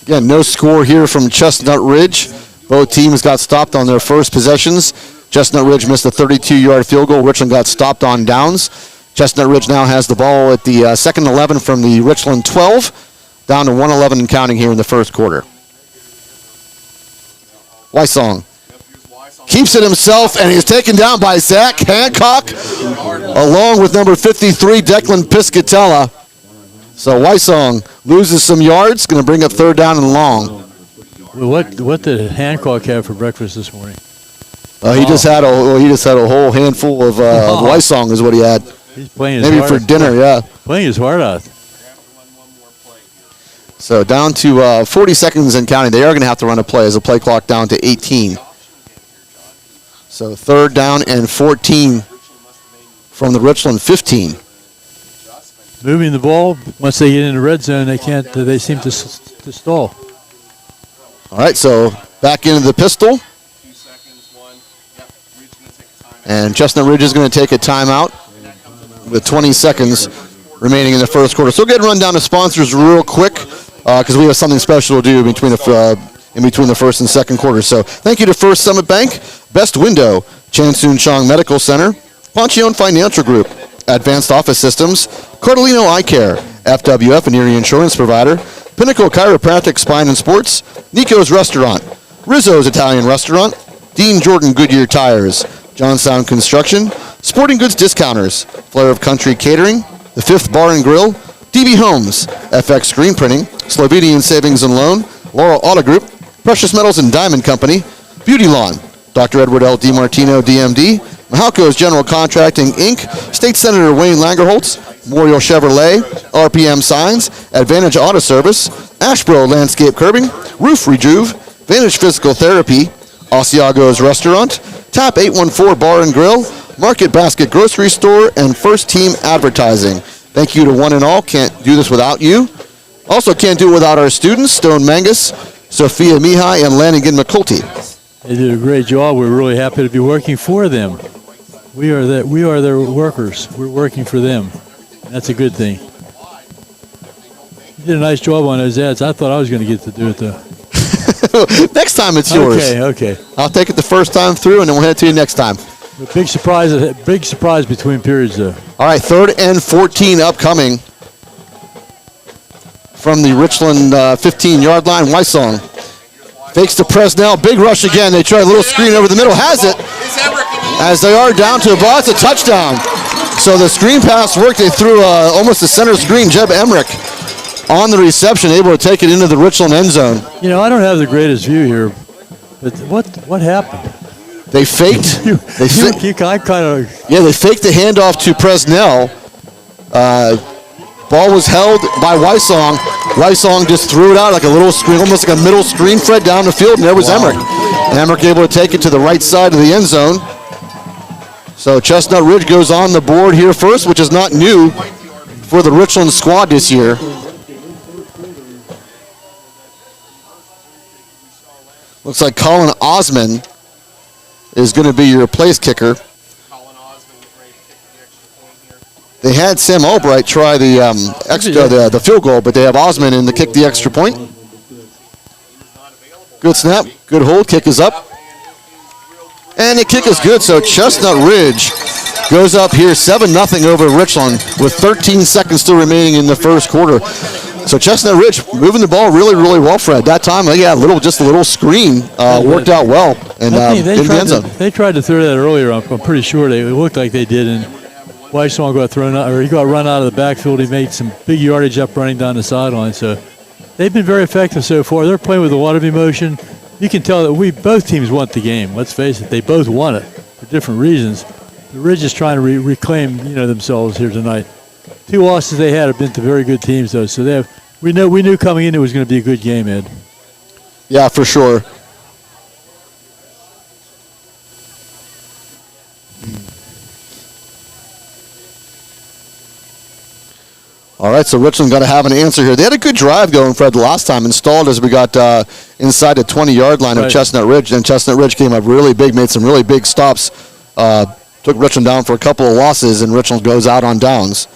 Again, no score here from Chestnut Ridge. Both teams got stopped on their first possessions. Chestnut Ridge missed a 32-yard field goal. Richland got stopped on downs. Chestnut Ridge now has the ball at the second 11 from the Richland 12, down to 1:11 and counting here in the first quarter. Weissong keeps it himself, and he's taken down by Zach Hancock, along with number 53, Declan Piscatella. So Weissong loses some yards, going to bring up third down and long. Well, what did Hancock have for breakfast this morning? He just had a whole handful of Weissong is what he had. He's playing his maybe heart for dinner, yeah. Playing his heart out. So down to 40 seconds and counting. They are going to have to run a play as the play clock down to 18. So third down and 14 from the Richland 15. Moving the ball, once they get in the red zone, they seem to stall. All right, so back into the pistol. And Chestnut Ridge is going to take a timeout with 20 seconds remaining in the first quarter. So we'll get a rundown of sponsors real quick because we have something special to do in between the first and second quarter. So thank you to First Summit Bank, Best Window, Chansun Chong Medical Center, Ponchione Financial Group, Advanced Office Systems, Cardolino Eye Care, FWF and Erie Insurance Provider, Pinnacle Chiropractic Spine and Sports, Nico's Restaurant, Rizzo's Italian Restaurant, Dean Jordan Goodyear Tires, Johnstown Construction, Sporting Goods Discounters, Flair of Country Catering, The Fifth Bar and Grill, DB Homes, FX Screen Printing, Slovenian Savings and Loan, Laurel Auto Group, Precious Metals and Diamond Company, Beauty Lawn, Dr. Edward L. DiMartino, DMD, Mahalco's General Contracting, Inc., State Senator Wayne Langerholtz, Memorial Chevrolet, RPM Signs, Advantage Auto Service, Ashbro Landscape Curbing, Roof Rejuve, Vantage Physical Therapy, Asiago's Restaurant, Tap 814 Bar and Grill, Market Basket Grocery Store, and First Team Advertising. Thank you to one and all. Can't do this without you. Also can't do it without our students, Stone Mangus, Sophia Mihai, and Lanigan McCulty. They did a great job. We're really happy to be working for them. We are their workers. We're working for them. That's a good thing. You did a nice job on those ads. I thought I was going to get to do it, though. Next time it's yours. Okay. I'll take it the first time through, and then we'll head to you next time. A big surprise between periods, though. All right, third and 14 upcoming from the Richland 15-yard line. Weissong fakes to Presnell. Big rush again. They try a little screen over the middle. Has it. As they are down to a ball. It's a touchdown. So the screen pass worked. They threw almost a center screen. Jeb Emmerich on the reception, able to take it into the Richland end zone. You know, I don't have the greatest view here, but what happened? They faked. They faked the handoff to Presnell. Ball was held by Weissong. Weissong just threw it out like a little screen, almost like a middle screen Fred down the field, and there was Emmerich. Emmerich able to take it to the right side of the end zone. So Chestnut Ridge goes on the board here first, which is not new for the Richland squad this year. Looks like Colin Osman is going to be your place kicker. They had Sam Albright try the field goal, but they have Osman in to kick the extra point. Good snap, good hold, kick is up. And the kick is good, so Chestnut Ridge goes up here 7-0 over Richland with 13 seconds still remaining in the first quarter. So Chestnut Ridge moving the ball really, really well, Fred. That time, just a little screen worked out well and in the end zone. They tried to throw that earlier. I'm pretty sure it looked like they did, and Weissong got thrown out, or he got run out of the backfield. He made some big yardage up running down the sideline. So they've been very effective so far. They're playing with a lot of emotion. you can tell that both teams want the game. Let's face it, they both want it for different reasons. The Ridge is trying to reclaim, themselves here tonight. 2 losses they had have been to very good teams, though. So we knew coming in it was going to be a good game, Ed. Yeah, for sure. All right, so Richland got to have an answer here. They had a good drive going, Fred, the last time, installed as we got inside the 20-yard line of Chestnut Ridge. And Chestnut Ridge came up really big, made some really big stops, took Richland down for a couple of losses, and Richland goes out on downs.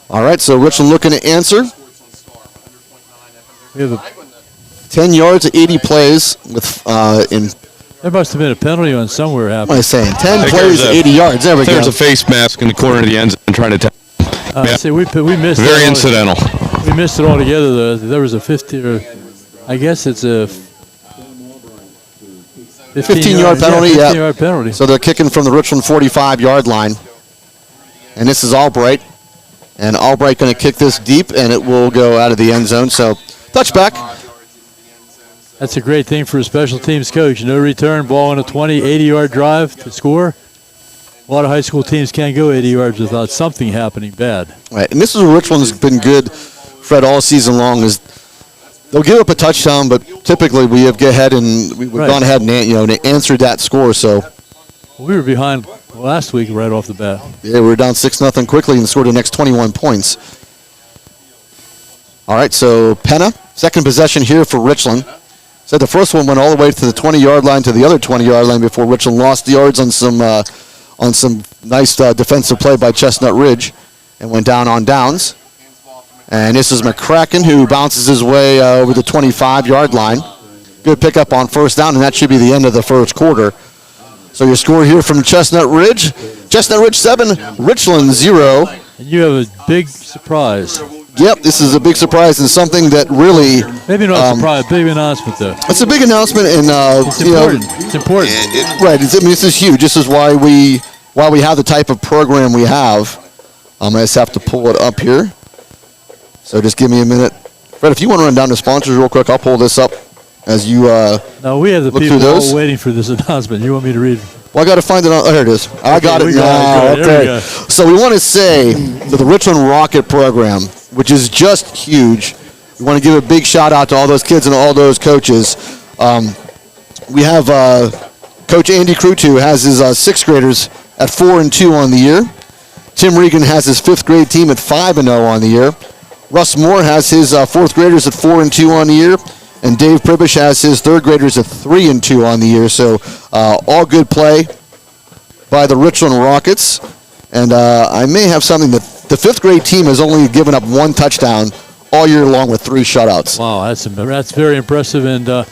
All right, so Richland looking to answer. We have 10 yards, 80 plays with in. There must have been a penalty on somewhere happening. What am I saying? 10 plays, 80 yards. There we go. There's a face mask in the corner of the end zone trying to tell. See, we missed Very incidental. We missed it altogether, though. There was a 50, or I guess it's a 15-yard penalty. Yeah, 15-yard penalty. So they're kicking from the Richland 45-yard line. And this is Albright. And Albright going to kick this deep, and it will go out of the end zone. So touchback. That's a great thing for a special teams coach. No return, ball on a 20, 80-yard drive to score. A lot of high school teams can't go 80 yards without something happening bad. Right, and this is where Richland's been good, Fred, all season long. Is they'll give up a touchdown, but typically we have we've gone ahead and answered that score. So we were behind last week right off the bat. Yeah, we were down 6-0 quickly and scored the next 21 points. All right, so Penna, second possession here for Richland. So the first one went all the way to the 20-yard line to the other 20-yard line before Richland lost the yards on some nice defensive play by Chestnut Ridge and went down on downs. And this is McCracken who bounces his way over the 25-yard line. Good pickup on first down, and that should be the end of the first quarter. So your score here from Chestnut Ridge 7, Richland 0. And you have a big surprise. Yep, this is a big surprise and something that really... Maybe not a surprise, big announcement, though. It's a big announcement, and it's important. It's important. Right, this is huge. This is why we have the type of program we have. I just have to pull it up here. So just give me a minute. Fred, if you want to run down the sponsors real quick, I'll pull this up as you No, we have the people all waiting for this announcement. You want me to read? Well, I got to find it. Oh, here it is. I got it now. Okay. So we want to say that the Richland Rocket program, which is just huge, we want to give a big shout out to all those kids and all those coaches. We have Coach Andy Krutu has his 6th graders at 4-2 on the year. Tim Regan has his 5th grade team at 5-0 on the year. Russ Moore has his 4th graders at 4-2 on the year. And Dave Pribish has his 3rd graders at 3-2 on the year. So all good play by the Richland Rockets. And I may have something that the 5th grade team has only given up 1 touchdown all year long with 3 shutouts. Wow, that's very impressive. And, a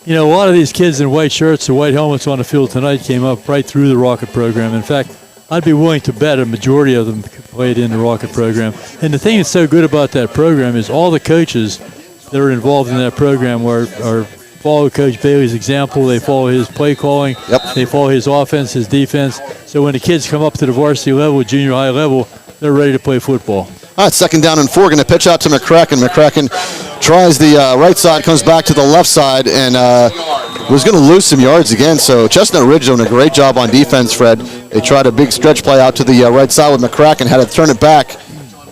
lot of these kids in white shirts or white helmets on the field tonight came up right through the Rocket program. In fact, I'd be willing to bet a majority of them played in the Rocket program. And the thing that's so good about that program is all the coaches that are involved in that program are follow Coach Bailey's example. They follow his play calling. Yep. They follow his offense, his defense. So when the kids come up to the varsity level, junior high level, they're ready to play football. All right, 2nd down and 4. Going to pitch out to McCracken. McCracken tries the right side, comes back to the left side, and was going to lose some yards again. So Chestnut Ridge doing a great job on defense, Fred. They tried a big stretch play out to the right side with McCracken, had to turn it back,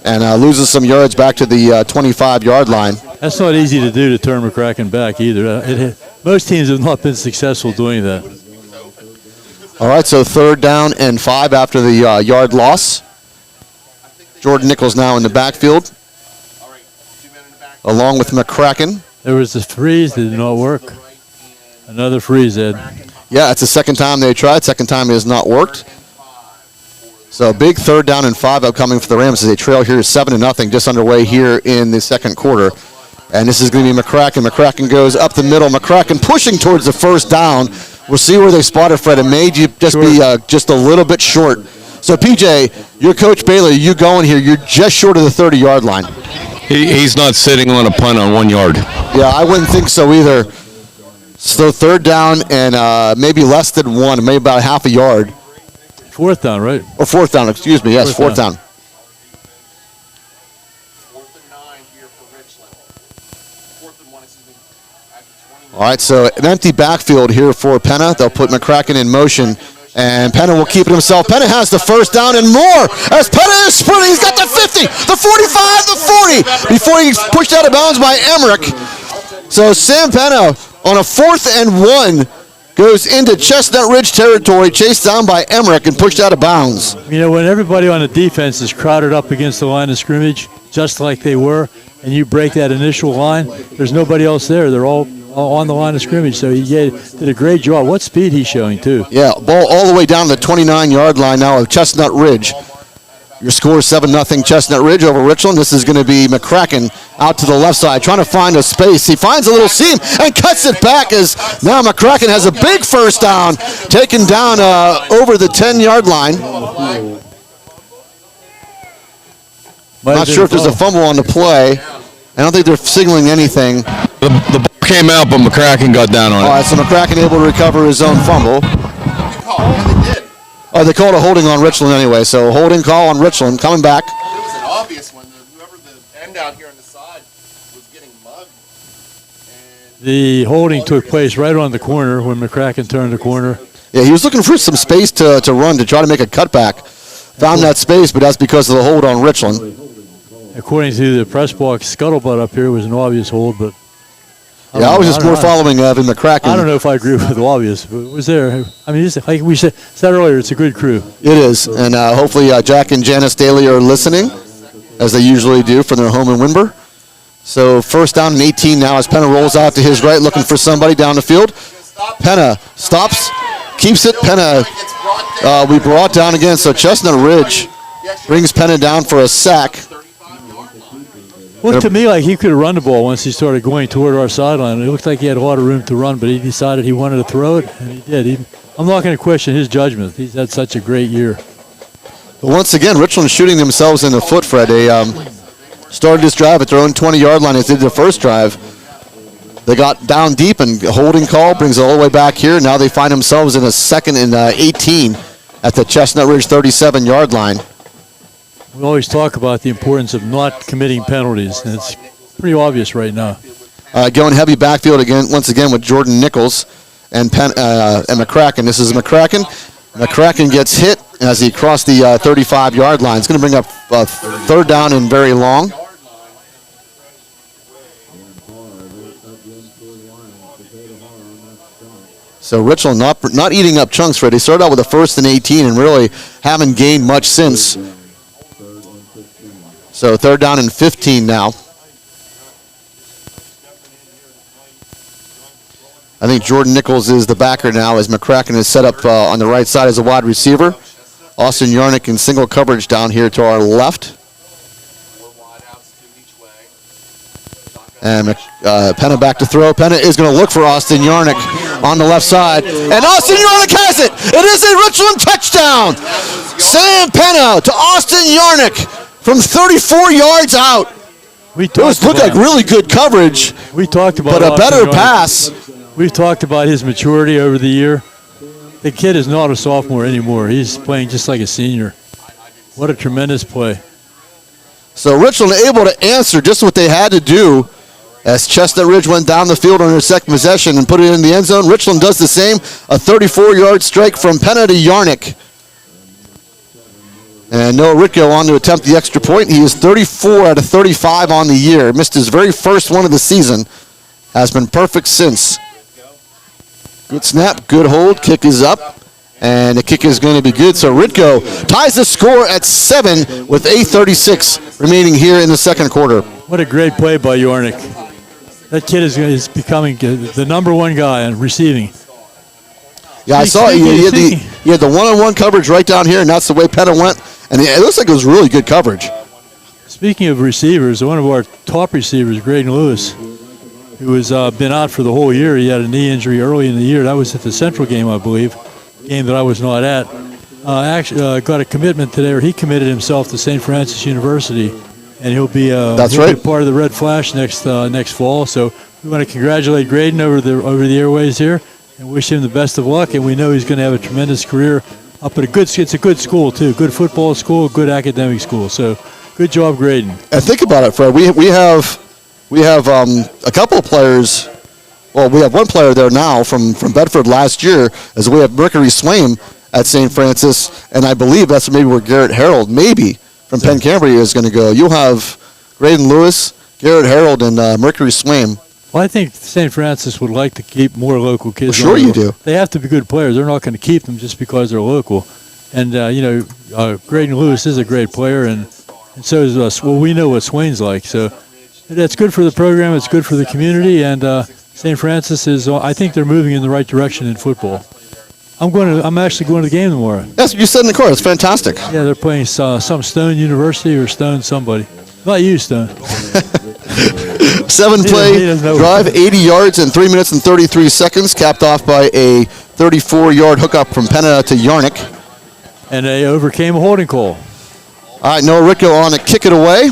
and loses some yards back to the 25-yard line. That's not easy to do, to turn McCracken back either. Most teams have not been successful doing that. All right, so 3rd down and 5 after the yard loss. Jordan Nichols now in the backfield, along with McCracken. There was a freeze that did not work. Another freeze, Ed. Yeah, it's the 2nd time they tried. 2nd time it has not worked. So a big 3rd down and 5 upcoming for the Rams as they trail here 7-0, just underway here in the 2nd quarter. And this is going to be McCracken. McCracken goes up the middle. McCracken pushing towards the 1st down. We'll see where they spot it, Fred. It may just be just a little bit short. So, PJ, you're Coach Bailey. You going here. You're just short of the 30-yard line. He's not sitting on a punt on 1 yard. Yeah, I wouldn't think so either. So 3rd down and maybe less than 1, maybe about half a yard. 4th down, right? Or 4th down, excuse me. Yes, 4th down. All right, so an empty backfield here for Penna. They'll put McCracken in motion, and Penna will keep it himself. Penna has the first down and more as Penna is sprinting. He's got the 50, the 45, the 40 before he's pushed out of bounds by Emmerich. So Sam Penna on a 4th and 1 goes into Chestnut Ridge territory, chased down by Emmerich and pushed out of bounds. You know, when everybody on the defense is crowded up against the line of scrimmage, just like they were, and you break that initial line, there's nobody else there. They're all on the line of scrimmage, so he did a great job. What speed he's showing, too. Yeah, ball all the way down to the 29-yard line now of Chestnut Ridge. Your score is 7-0 Chestnut Ridge over Richland. This is going to be McCracken out to the left side, trying to find a space. He finds a little seam and cuts it back as now McCracken has a big first down, taken down over the 10-yard line. Not sure if there's a fumble on the play. I don't think they're signaling anything. The ball came out, but McCracken got down on it. All right, so McCracken able to recover his own fumble. Oh, they called a holding on Richland anyway, so holding call on Richland coming back. It was an obvious one. Whoever the end out here on the side was getting mugged. The holding took place right on the corner when McCracken turned the corner. Yeah, he was looking for some space to run to try to make a cutback. Found that space, but that's because of the hold on Richland. According to the press box scuttlebutt up here, it was an obvious hold, but I was just more following Evan McCracken. I don't know if I agree with the obvious, but it was there. I mean, like we said earlier, it's a good crew. It is, and hopefully Jack and Janice Daly are listening, as they usually do from their home in Wimber. So first down and 18 now as Penna rolls out to his right, looking for somebody down the field. Penna stops, keeps it. Penna we brought down again, so Chestnut Ridge brings Penna down for a sack. Looked to me like he could have run the ball once he started going toward our sideline. It looked like he had a lot of room to run, but he decided he wanted to throw it, and he did. I'm not going to question his judgment. He's had such a great year. But once again, Richland shooting themselves in the foot, Fred. They started this drive at their own 20-yard line as they did the first drive. They got down deep, and holding call brings it all the way back here. Now they find themselves in a 2nd and 18 at the Chestnut Ridge 37-yard line. We always talk about the importance of not committing penalties, and it's pretty obvious right now. Going heavy backfield again, once again with Jordan Nichols and McCracken. This is McCracken. McCracken gets hit as he crossed the 35-yard line. It's going to bring up 3rd down and very long. So Richland not eating up chunks, Fred. They started out with a 1st and 18 and really haven't gained much since. So 3rd down and 15 now. I think Jordan Nichols is the backer now as McCracken is set up on the right side as a wide receiver. Austin Yarnick in single coverage down here to our left. And Penna back to throw. Penna is going to look for Austin Yarnick on the left side. And Austin Yarnick has it. It is a Richland touchdown. Sam Penna to Austin Yarnick from 34 yards out. It looked like really good coverage. We talked about but a better pass. We've talked about his maturity over the year. The kid is not a sophomore anymore. He's playing just like a senior. What a tremendous play. So Richland able to answer just what they had to do as Chestnut Ridge went down the field on their second possession and put it in the end zone. Richland does the same. A 34-yard strike from Penna to Yarnick. And Noah Ritko on to attempt the extra point. He is 34 out of 35 on the year. Missed his very first one of the season. Has been perfect since. Good snap, good hold. Kick is up. And the kick is going to be good. So Ritko ties the score at 7 with 8:36 remaining here in the second quarter. What a great play by Yarnick. That kid is becoming the number one guy on receiving. Yeah, I saw he had the one-on-one coverage right down here, and that's the way Penna went. And it looks like it was really good coverage. Speaking of receivers, one of our top receivers, Graydon Lewis, who has been out for the whole year. He had a knee injury early in the year. That was at the Central game, I believe, game that I was not at. Actually, got a commitment today, or he committed himself to St. Francis University, and he'll be part of the Red Flash next fall. So we want to congratulate Graydon over the airways here and wish him the best of luck. And we know he's going to have a tremendous career up at it's a good school too, good football school, good academic school. So good job, Graydon. And think about it, Fred. We have a couple of players Well, we have one player there now from Bedford last year, as we have Mercury Swaim at St. Francis, and I believe that's maybe where Garrett Harold, maybe, from Penn Cambria is going to go. You'll have Graydon Lewis, Garrett Harold, and Mercury Swaim. Well, I think St. Francis would like to keep more local kids. Well, sure you do. They have to be good players. They're not going to keep them just because they're local. And, Graydon Lewis is a great player, and so is us. Well, we know what Swain's like. So that's good for the program. It's good for the community. And St. Francis is, I think they're moving in the right direction in football. I'm actually going to the game tomorrow. Yes, you said in the car. It's fantastic. Yeah, they're playing some Stone University or Stone somebody. Not you, Stone. 7-play drive, 80 yards in 3 minutes and 33 seconds, capped off by a 34-yard hookup from Penna to Yarnick. And they overcame a holding call. All right, Noah Ricco on to kick it away.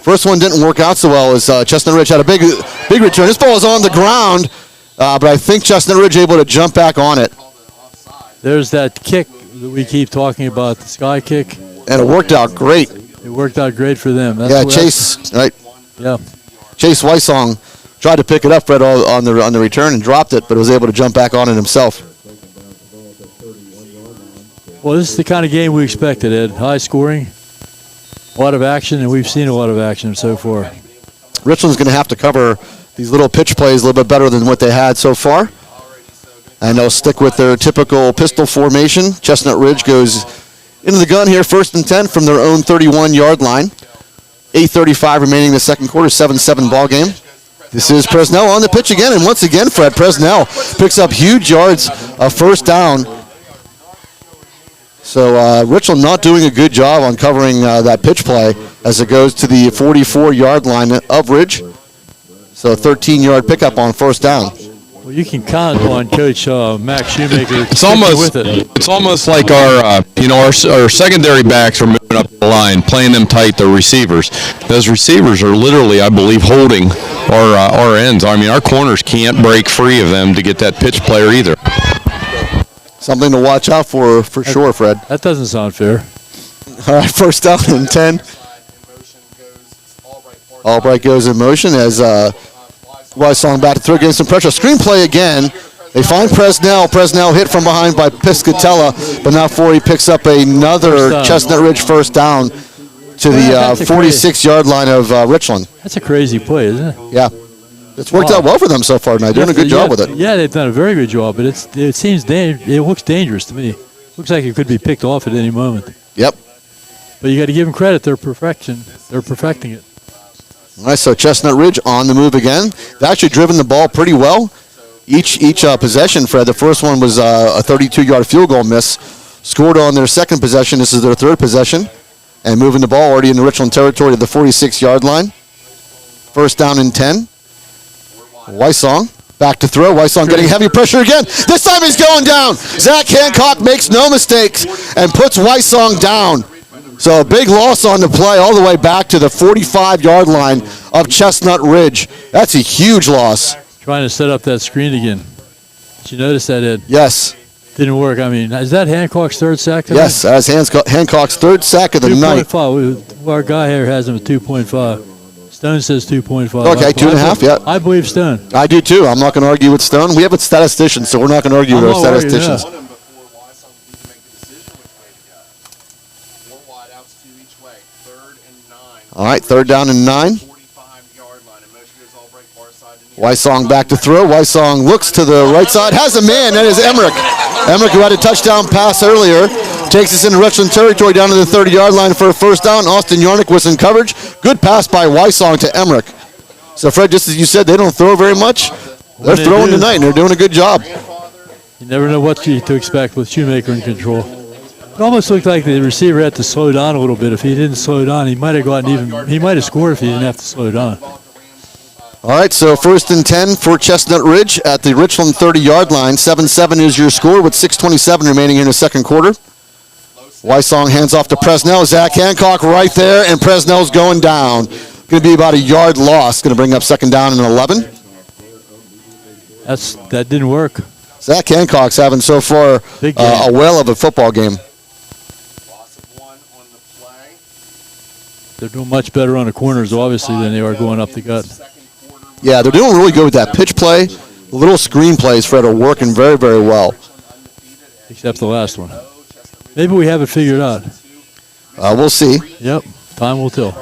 First one didn't work out so well as Chestnut Ridge had a big return. This ball is on the ground, but I think Chestnut Ridge able to jump back on it. There's that kick that we keep talking about, the sky kick. And it worked out great. It worked out great for them. Chase, right? Yeah. Chase Weissong tried to pick it up, Fred, on the return and dropped it, but was able to jump back on it himself. Well, this is the kind of game we expected, Ed. High scoring, a lot of action, and we've seen a lot of action so far. Richland's going to have to cover these little pitch plays a little bit better than what they had so far. And they'll stick with their typical pistol formation. Chestnut Ridge goes into the gun here, 1st and 10 from their own 31-yard line. 8:35 remaining in the second quarter, 7-7 ball game. This is Presnell on the pitch again, and once again, Fred, Presnell picks up huge yards of first down. So Richland not doing a good job on covering that pitch play as it goes to the 44-yard line of Ridge. So a 13-yard pickup on first down. Well, you can count on Coach Max Shoemaker. It's almost like our secondary backs are moving up the line, playing them tight. The receivers, those receivers are literally, I believe, holding our ends. I mean, our corners can't break free of them to get that pitch player either. Something to watch out for sure, Fred. That doesn't sound fair. All right, first down and 10. Albright goes in motion as Weissong back to throw, getting some pressure. Screenplay again. They find Presnell. Presnell hit from behind by Piscatella, but now Forey picks up another Chestnut Ridge first down to the 46-yard line of Richland. That's a crazy play, isn't it? Yeah. It's worked out well for them so far tonight. Doing a good job with it. Yeah, they've done a very good job, but it looks dangerous to me. Looks like it could be picked off at any moment. Yep. But you got to give them credit. They're perfecting it. All right, so Chestnut Ridge on the move again. They've actually driven the ball pretty well. Each possession, Fred. The first one was a 32-yard field goal miss. Scored on their second possession. This is their third possession. And moving the ball already in the Richland territory to the 46-yard line. First down and 10. Weissong back to throw. Weissong getting heavy pressure again. This time he's going down. Zach Hancock makes no mistakes and puts Weissong down. So a big loss on the play all the way back to the 45-yard line of Chestnut Ridge. That's a huge loss. Trying to set up that screen again. Did you notice that, Ed? Yes. Didn't work. I mean, is that Hancock's third sack tonight? Yes, that's Hancock's third sack of the night. 2.5. Our guy here has him at 2.5. Stone says 2.5. Okay, 2.5, yeah. I believe Stone. I do too. I'm not going to argue with Stone. We have a statistician, so we're not going to argue with our statisticians. All right, third down and 9. Weissong back to throw. Weissong looks to the right side, has a man. That is Emmerich. Emmerich, who had a touchdown pass earlier, takes us into Richland territory down to the 30-yard line for a first down. Austin Yarnick was in coverage. Good pass by Weissong to Emmerich. So, Fred, just as you said, they don't throw very much. They're throwing tonight, and they're doing a good job. You never know what to expect with Shoemaker in control. It almost looked like the receiver had to slow down a little bit. If he didn't slow down, he might have scored if he didn't have to slow down. All right, so first and 10 for Chestnut Ridge at the Richland 30-yard line. 7-7 is your score with 6:27 remaining in the second quarter. Weissong hands off to Presnell. Zach Hancock right there, and Presnell's going down. Going to be about a yard loss. Going to bring up second down and 11. That didn't work. Zach Hancock's having so far a whale of a football game. They're doing much better on the corners, obviously, than they are going up the gut. Yeah, they're doing really good with that pitch play. little screenplays, Fred, are working very, very well. Except the last one. Maybe we have it figured out. We'll see. Yep, time will tell.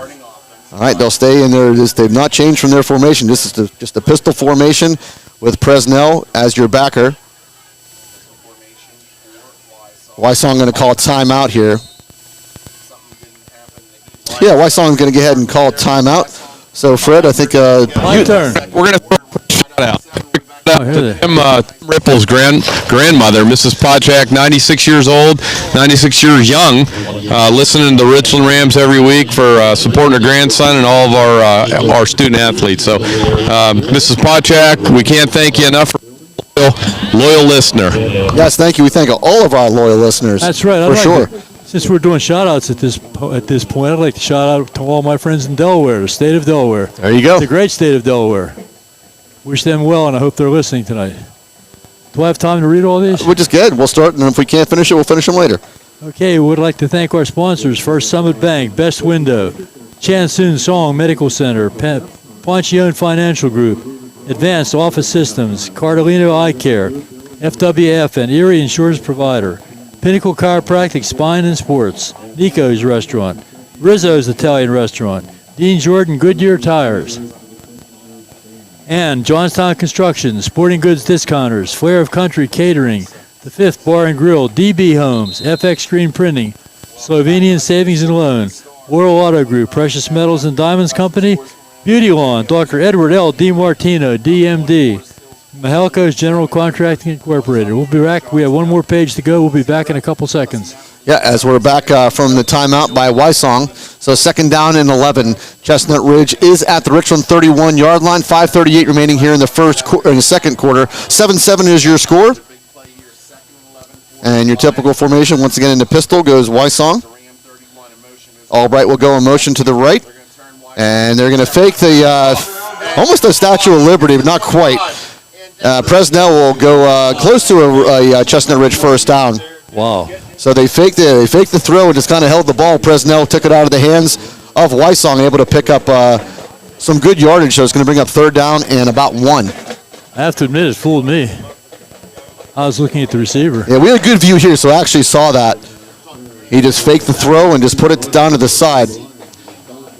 All right, they'll stay in there. They've not changed from their formation. This is just a pistol formation with Presnell as your backer. Wysong going to call a timeout here. Yeah, Wysong's going to go ahead and call a timeout. So, Fred, I think my turn. We're going to throw a shout out. Tim Ripple's grandmother, Mrs. Podchak, 96 years old, 96 years young, listening to the Richland Rams every week for supporting her grandson and all of our student athletes. So, Mrs. Podchak, we can't thank you enough for loyal listener. Yes, thank you. We thank all of our loyal listeners. That's right. For sure. Since we're doing shout-outs at this point, I'd like to shout out to all my friends in Delaware, the state of Delaware. There you go. The great state of Delaware. Wish them well, and I hope they're listening tonight. Do I have time to read all these? We're just good. We'll start, and if we can't finish it, we'll finish them later. Okay, we would like to thank our sponsors, First Summit Bank, Best Window, Chansoon Song Medical Center, Poncione Financial Group, Advanced Office Systems, Cardolino Eye Care, FWF, and Erie Insurance Provider, Pinnacle Chiropractic Spine and Sports, Nico's Restaurant, Rizzo's Italian Restaurant, Dean Jordan Goodyear Tires, and Johnstown Construction, Sporting Goods Discounters, Flair of Country Catering, The Fifth Bar and Grill, DB Homes, FX Screen Printing, Slovenian Savings and Loan, World Auto Group, Precious Metals and Diamonds Company, Beauty Lawn, Dr. Edward L. DiMartino, DMD, Mahalco's General Contracting Incorporated. We'll be back. We have one more page to go. We'll be back in a couple seconds. Yeah, as we're back from the timeout by Wysong. So 2nd down and 11. Chestnut Ridge is at the Richland 31-yard line. 5:38 remaining here in the second quarter. 7-7 is your score. And your typical formation, once again in the pistol, goes Wysong. Albright will go in motion to the right. And they're going to fake the almost a Statue of Liberty, but not quite. Presnell will go close to a Chestnut Ridge first down. Wow. So they faked the throw and just kind of held the ball. Presnell took it out of the hands of Wysong, able to pick up some good yardage. So it's going to bring up 3rd down and about 1. I have to admit, it fooled me. I was looking at the receiver. Yeah, we had a good view here, so I actually saw that. He just faked the throw and just put it down to the side.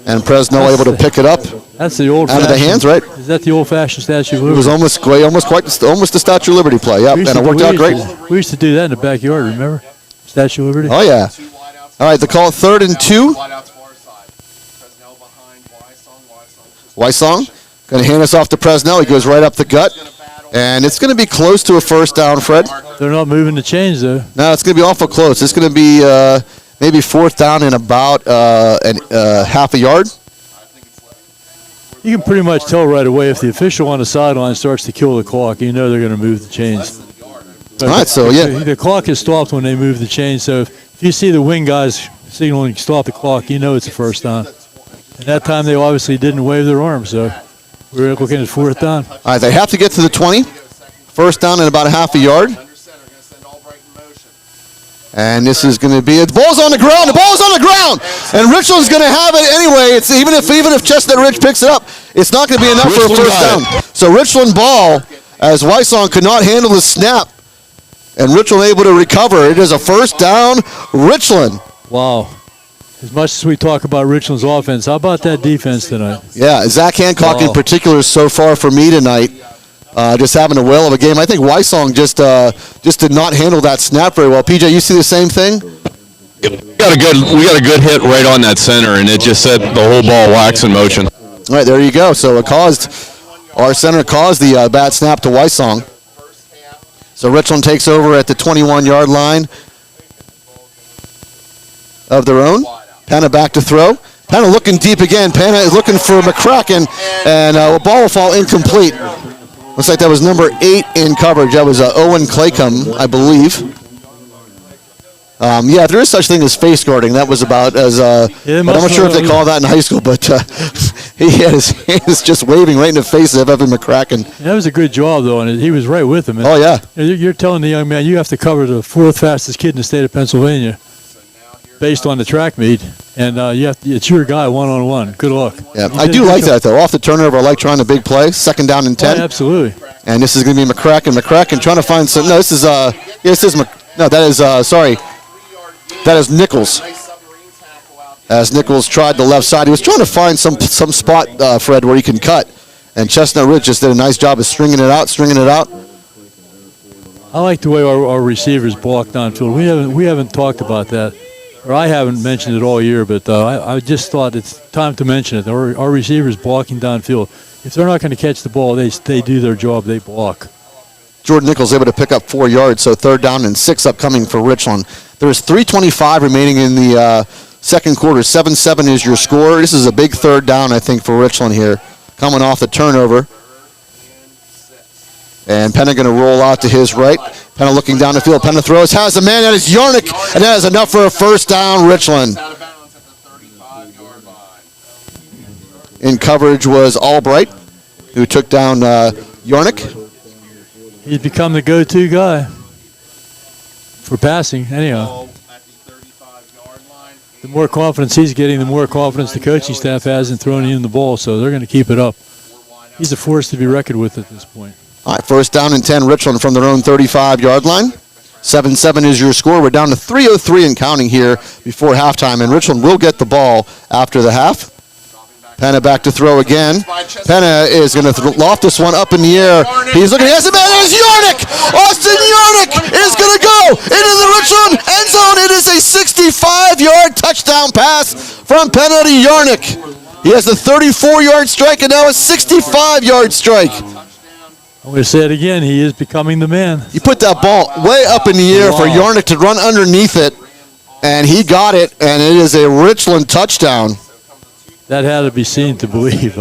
And Presnell able to pick it up. That's the old out of the hands, right? Is that the old-fashioned Statue of Liberty? It was almost the Statue of Liberty play. Yep, and it worked out great. We used to do that in the backyard. Remember, Statue of Liberty? Oh yeah. All right, the call 3rd and 2. Wysong going to hand us off to Presnell. He goes right up the gut, and it's going to be close to a first down. Fred. They're not moving the chains though. No, it's going to be awful close. It's going to be maybe 4th down and about half a yard. You can pretty much tell right away if the official on the sideline starts to kill the clock. You know they're going to move the chains. All right, so yeah. The clock is stopped when they move the chains. So if you see the wing guys signaling stop the clock, you know it's a first down. And that time they obviously didn't wave their arms, so we were looking at 4th down. All right, they have to get to the 20. First down and about a half a yard. And this is going to be the ball's on the ground. The ball's on the ground, and Richland's going to have it anyway. It's even if Chestnut Ridge picks it up, it's not going to be enough for a first down. So Richland ball, as Wysong could not handle the snap, and Richland able to recover. It is a first down, Richland. Wow. As much as we talk about Richland's offense, how about that defense tonight? Yeah, Zach Hancock in particular is so far for me tonight. Just having a whale of a game. I think Wysong just did not handle that snap very well. PJ, you see the same thing? We got a good hit right on that center, and it just set the whole ball wax in motion. All right, there you go. So our center caused the bad snap to Wysong. So Richland takes over at the 21-yard line of their own. Panna back to throw. Panna looking deep again. Panna is looking for McCracken, and the ball will fall incomplete. Looks like that was number 8 in coverage. That was Owen Claycomb, I believe. Yeah, there is such thing as face guarding. That was about as, but I'm not sure if they call that in high school, but he had his hands just waving right in the face of Evan McCracken. That was a good job, though, and he was right with him. Oh, yeah. You're telling the young man you have to cover the 4th fastest kid in the state of Pennsylvania. based on the track meet, and it's your guy one-on-one. Good luck. Yeah, I do like that, though. Off the turnover, I like trying the big play. 2nd down and 10. Oh, absolutely. And this is going to be McCracken. McCracken trying to find some. No, this is that is Nichols. As Nichols tried the left side, he was trying to find some spot, Fred, where he can cut. And Chestnut Ridge just did a nice job of stringing it out. I like the way our receivers block downfield. We haven't talked about that, or I haven't mentioned it all year, but I just thought it's time to mention it. Our receivers blocking downfield. If they're not going to catch the ball, they do their job. They block. Jordan Nichols able to pick up 4 yards, so 3rd down and 6 upcoming for Richland. There's 3:25 remaining in the second quarter. 7-7 is your score. This is a big 3rd down, I think, for Richland here, coming off the turnover. And Penna going to roll out to his right. Penna looking down the field. Penna throws, has a man, that is Yarnick, and that is enough for a 1st down, Richland. In coverage was Albright, who took down Yarnick. He's become the go-to guy for passing, anyhow. The more confidence he's getting, the more confidence the coaching staff has in throwing him the ball, so they're going to keep it up. He's a force to be reckoned with at this point. All right, 1st down and 10, Richland from their own 35-yard line. 7-7 is your score. We're down to 3:03 and counting here before halftime, and Richland will get the ball after the half. Penna back to throw again. Penna is going to loft this one up in the air. He's looking, yes, man, there's Yarnick! Austin Yarnick is going to go into the Richland end zone. It is a 65-yard touchdown pass from Penna to Yarnick. He has a 34-yard strike and now a 65-yard strike. I'm going to say it again. He is becoming the man. You put that ball way up in the air for Yarnick to run underneath it, and he got it, and it is a Richland touchdown. That had to be seen to believe.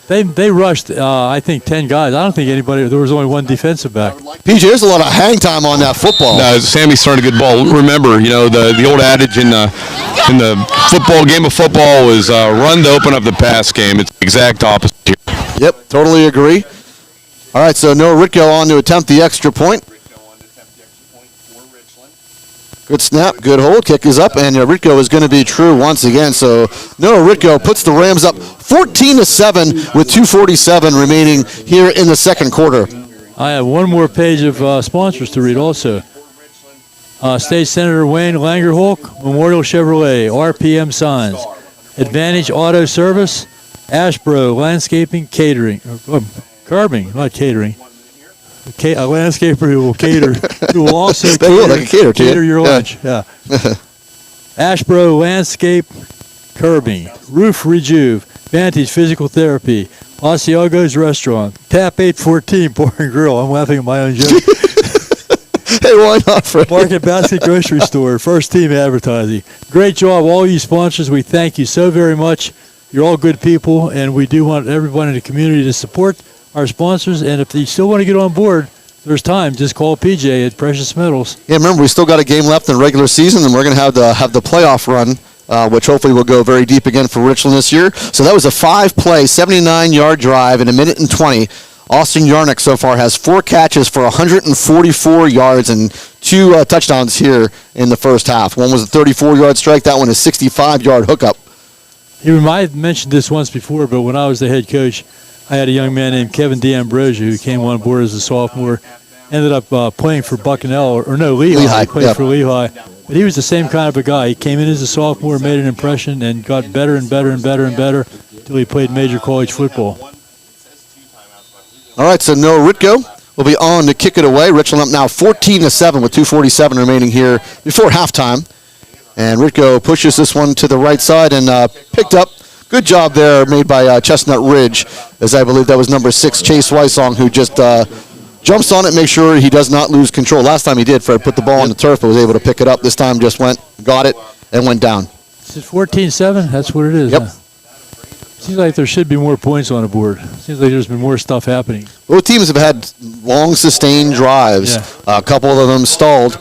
They rushed, I think, 10 guys. I don't think there was only one defensive back. PJ, there's a lot of hang time on that football. No, Sammy's throwing a good ball. Remember, the old adage in the football game of football is run to open up the pass game. It's the exact opposite here. Yep, totally agree. All right, so Noah Ritko on to attempt the extra point. Good snap, good hold, kick is up, and Ritko is going to be true once again. So Noah Ritko puts the Rams up 14-7 with 2:47 remaining here in the second quarter. I have one more page of sponsors to read also. State Senator Wayne Langerholk, Memorial Chevrolet, RPM Signs, Advantage Auto Service, Ashbro Landscaping Catering, Carving, not catering. A landscaper who will cater, who will also cater your lunch. Yeah. Ashbro Landscape Curbing, Roof Rejuve, Vantage Physical Therapy, Asiago's Restaurant, Tap 814 Bar and Grill. I'm laughing at my own joke. Hey, why not, Fred? Market Basket Grocery Store, First Team Advertising. Great job, all you sponsors. We thank you so very much. You're all good people, and we do want everyone in the community to support our sponsors, and if you still want to get on board, there's time. Just call PJ at Precious Metals. Yeah, remember, we still got a game left in regular season, and we're going to have the playoff run, which hopefully will go very deep again for Richland this year. So that was a 5-play, 79-yard drive in 1:20. Austin Yarnick so far has 4 catches for 144 yards and 2 touchdowns here in the first half. One was a 34-yard strike. That one is a 65-yard hookup. You might have mentioned this once before, but when I was the head coach, I had a young man named Kevin D'Ambrosio who came on board as a sophomore, ended up playing for Bucknell, Lehigh. He played for Lehigh. But he was the same kind of a guy. He came in as a sophomore, made an impression, and got better and better and better and better until he played major college football. All right, so Noah Ritko will be on to kick it away. Richland up now 14-7 with 2:47 remaining here before halftime. And Ritko pushes this one to the right side and picked up. Good job there made by Chestnut Ridge, as I believe that was number 6, Chase Weissong, who just jumps on it, make sure he does not lose control. Last time he did, Fred put the ball on the turf, but was able to pick it up. This time just got it, and went down. Is it 14-7? That's what it is. Yep. Huh? Seems like there should be more points on the board. Seems like there's been more stuff happening. Both teams have had long, sustained drives. Yeah. A couple of them stalled.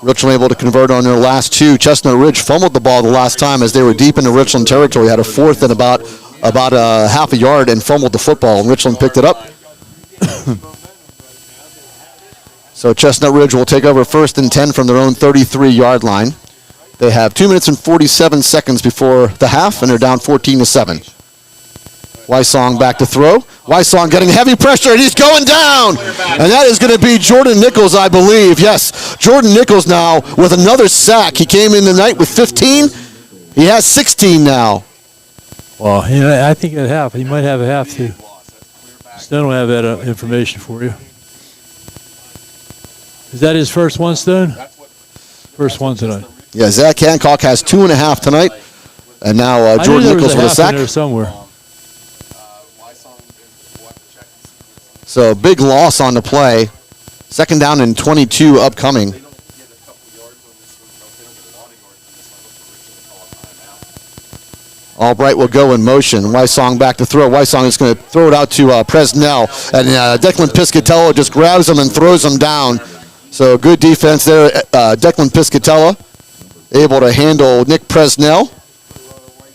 Richland able to convert on their last 2. Chestnut Ridge fumbled the ball the last time as they were deep into Richland territory. Had a 4th and about a half a yard and fumbled the football, and Richland picked it up. So Chestnut Ridge will take over 1st and 10 from their own 33-yard line. They have 2 minutes and 47 seconds before the half, and they're down 14-7. Wysong back to throw. Wysong getting heavy pressure, and he's going down. And that is going to be Jordan Nichols, I believe. Yes, Jordan Nichols now with another sack. He came in tonight with 15. He has 16 now. Well, I think at half, he might have a half too. Stone will have that information for you. Is that his first one, Stone? First one tonight. Yeah, Zach Hancock has 2.5 tonight. And now Jordan Nichols with a sack. There somewhere. So big loss on the play. Second down and 22 upcoming. Albright will go in motion. Wysong back to throw. Wysong is going to throw it out to Presnell. And Declan Piscatella just grabs him and throws him down. So good defense there. Declan Piscatella able to handle Nick Presnell.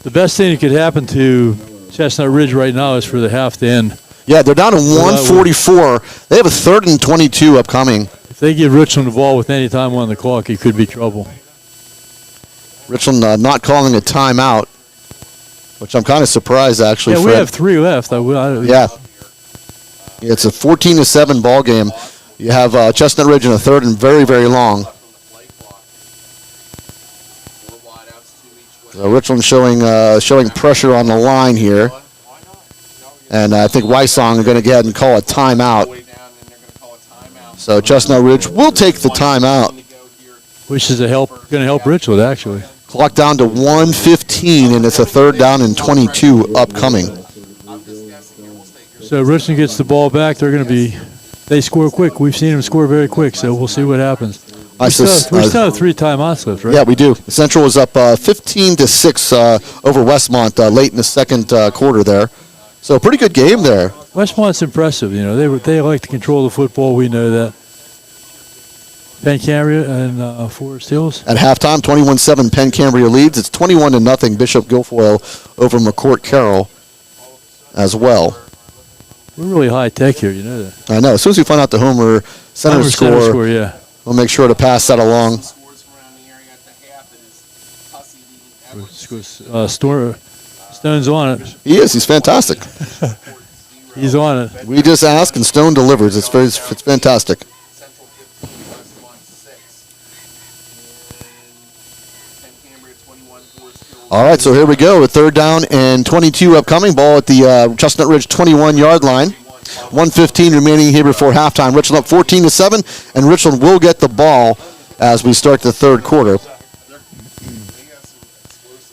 The best thing that could happen to Chestnut Ridge right now is for the half to end. Yeah, they're down to 144. They have a 3rd and 22 upcoming. If they give Richland the ball with any time on the clock, it could be trouble. Richland not calling a timeout, which I'm kind of surprised, actually. Yeah, Fred. we have 3 left. Yeah, it's a 14-7 ball game. You have Chestnut Ridge in a 3rd and very, very long. So Richland showing pressure on the line here. And I think Wysong are going to go ahead and call a timeout. So Chestnut Ridge will take the timeout. Which is going to help Richland, actually. Clock down to 1:15, and it's a 3rd down and 22 upcoming. So Richland gets the ball back. They score quick. We've seen them score very quick, so we'll see what happens. We still have 3 timeouts left, right? Yeah, we do. Central is up 15-6 over Westmont late in the second quarter there. So a pretty good game there. Westmont's impressive. They like to control the football. We know that. Penn Cambria and Forest Hills. At halftime, 21-7 Penn Cambria leads. It's 21-0 Bishop Guilfoyle over McCourt Carroll as well. We're really high tech here, you know that. I know. As soon as we find out the Homer Center score, yeah. We'll make sure to pass that along. Stone's on it. He is. He's fantastic. He's on it. We just ask and Stone delivers. It's fantastic. All right, so here we go. A 3rd down and 22 upcoming. Ball at the Chestnut Ridge 21-yard line. 1:15 remaining here before halftime. Richland up 14-7, and Richland will get the ball as we start the 3rd quarter.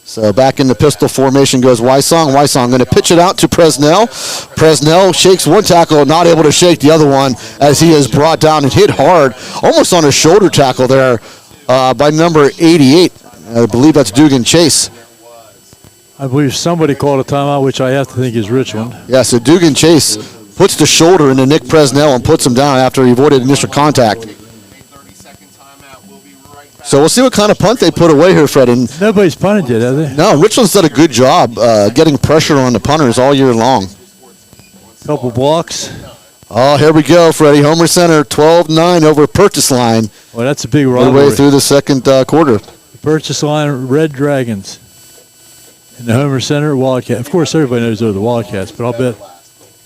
So back in the pistol formation goes Wysong. Wysong going to pitch it out to Presnell. Presnell shakes one tackle, not able to shake the other one as he is brought down and hit hard, almost on a shoulder tackle there by number 88. I believe that's Dugan Chase. I believe somebody called a timeout, which I have to think is Richland. Yeah, so Dugan Chase puts the shoulder into Nick Presnell and puts him down after he avoided initial contact. So we'll see what kind of punt they put away here, Fred. And nobody's punted yet, have they? No, Richland's done a good job getting pressure on the punters all year long. Couple blocks. Oh, here we go, Freddie. Homer Center, 12-9 over Purchase Line. Well, that's a big rivalry. Midway through the second quarter. The Purchase Line, Red Dragons. In the Homer Center, Wildcat. Of course, everybody knows they're the Wildcats, but I'll bet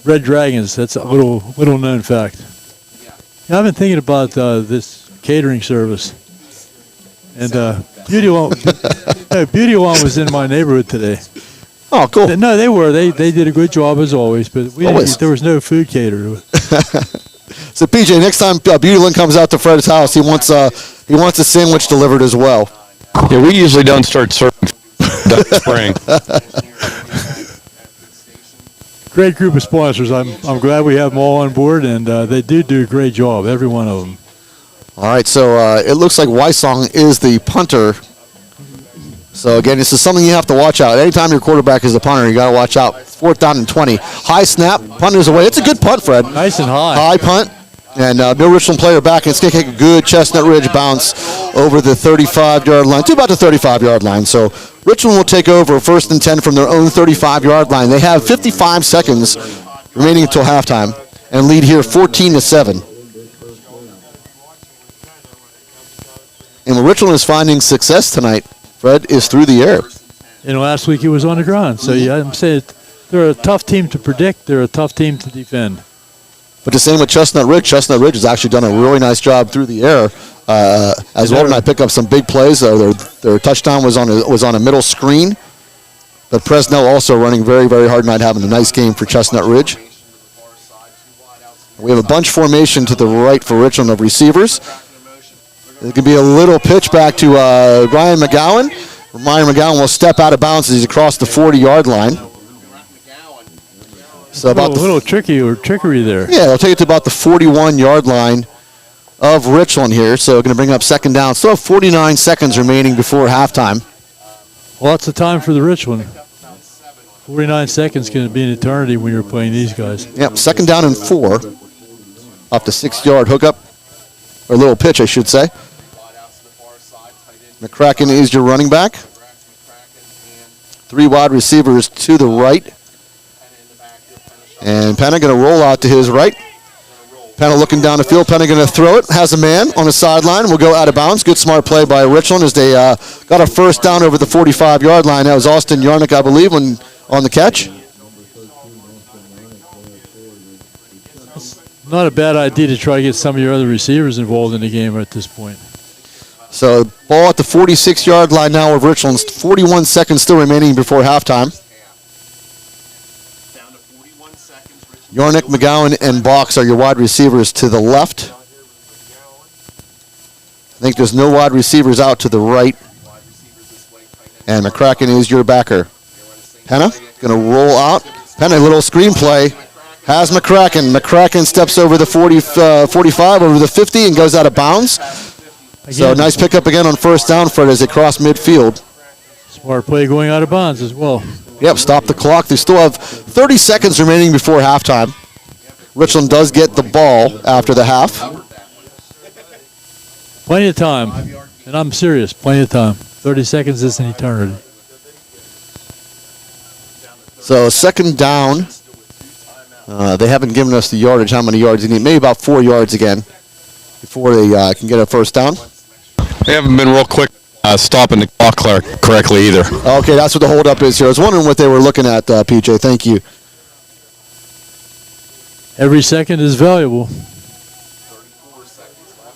Red Dragons, that's a little known fact. I've been thinking about this catering service. And Beauty One was in my neighborhood today. Oh, cool. No, they were. They did a good job as always, but there was no food catered. So PJ, next time Beauty One comes out to Fred's house, he wants a sandwich delivered as well. Yeah, we usually don't start serving that spring. Great group of sponsors. I'm glad we have them all on board, and they do a great job, every one of them. All right, so it looks like Wysong is the punter. So, again, this is something you have to watch out. Anytime your quarterback is the punter, you got to watch out. 4th down and 20. High snap, punter's away. It's a good punt, Fred. Nice and high. High punt. And Bill Richland player back, and it's going to take a good Chestnut Ridge bounce over the 35-yard line, to about the 35-yard line. So Richland will take over 1st and 10 from their own 35-yard line. They have 55 seconds remaining until halftime and lead here 14-7. And Richland is finding success tonight Fred is through the air. And last week it was on the ground. So yeah, I'm saying they're a tough team to predict. They're a tough team to defend. But the same with Chestnut Ridge. Chestnut Ridge has actually done a really nice job through the air as well. And I pick up some big plays. Their touchdown was on a middle screen. But Presnell also running very, very hard tonight, having a nice game for Chestnut Ridge. We have a bunch formation to the right for Richland of receivers. It could be a little pitch back to Ryan McGowan. Ryan McGowan will step out of bounds as he's across the 40-yard line. So about a little trickery there. Yeah, they'll take it to about the 41-yard line of Richland here. So going to bring up second down. Still have 49 seconds remaining before halftime. Lots of time for the Richland. 49 seconds can be an eternity when you're playing these guys. Yep, second down and 4. Off the 6-yard hookup. Or little pitch, I should say. McCracken is your running back. 3 wide receivers to the right. And Penna going to roll out to his right. Penna looking down the field. Penna going to throw it. Has a man on the sideline. Will go out of bounds. Good smart play by Richland as they got a first down over the 45-yard line. That was Austin Yarnick, I believe, on the catch. Not a bad idea to try to get some of your other receivers involved in the game at this point. So ball at the 46-yard line now of Richland's. 41 seconds still remaining before halftime. Yarnick, McGowan, and Box are your wide receivers to the left. I think there's no wide receivers out to the right. And McCracken is your backer. Penna going to roll out. Penna, a little screen play. Has McCracken. McCracken steps over the 45, over the 50, and goes out of bounds. So nice pickup again on first down, Fred, as they cross midfield. Smart play going out of bounds as well. Yep, stop the clock. They still have 30 seconds remaining before halftime. Richland does get the ball after the half. Plenty of time. And I'm serious, plenty of time. 30 seconds is an eternity. So second down. They haven't given us the yardage, how many yards they need. Maybe about 4 yards again before they can get a first down. They haven't been real quick stopping the clock correctly either. Okay, that's what the holdup is here. I was wondering what they were looking at, PJ. Thank you. Every second is valuable.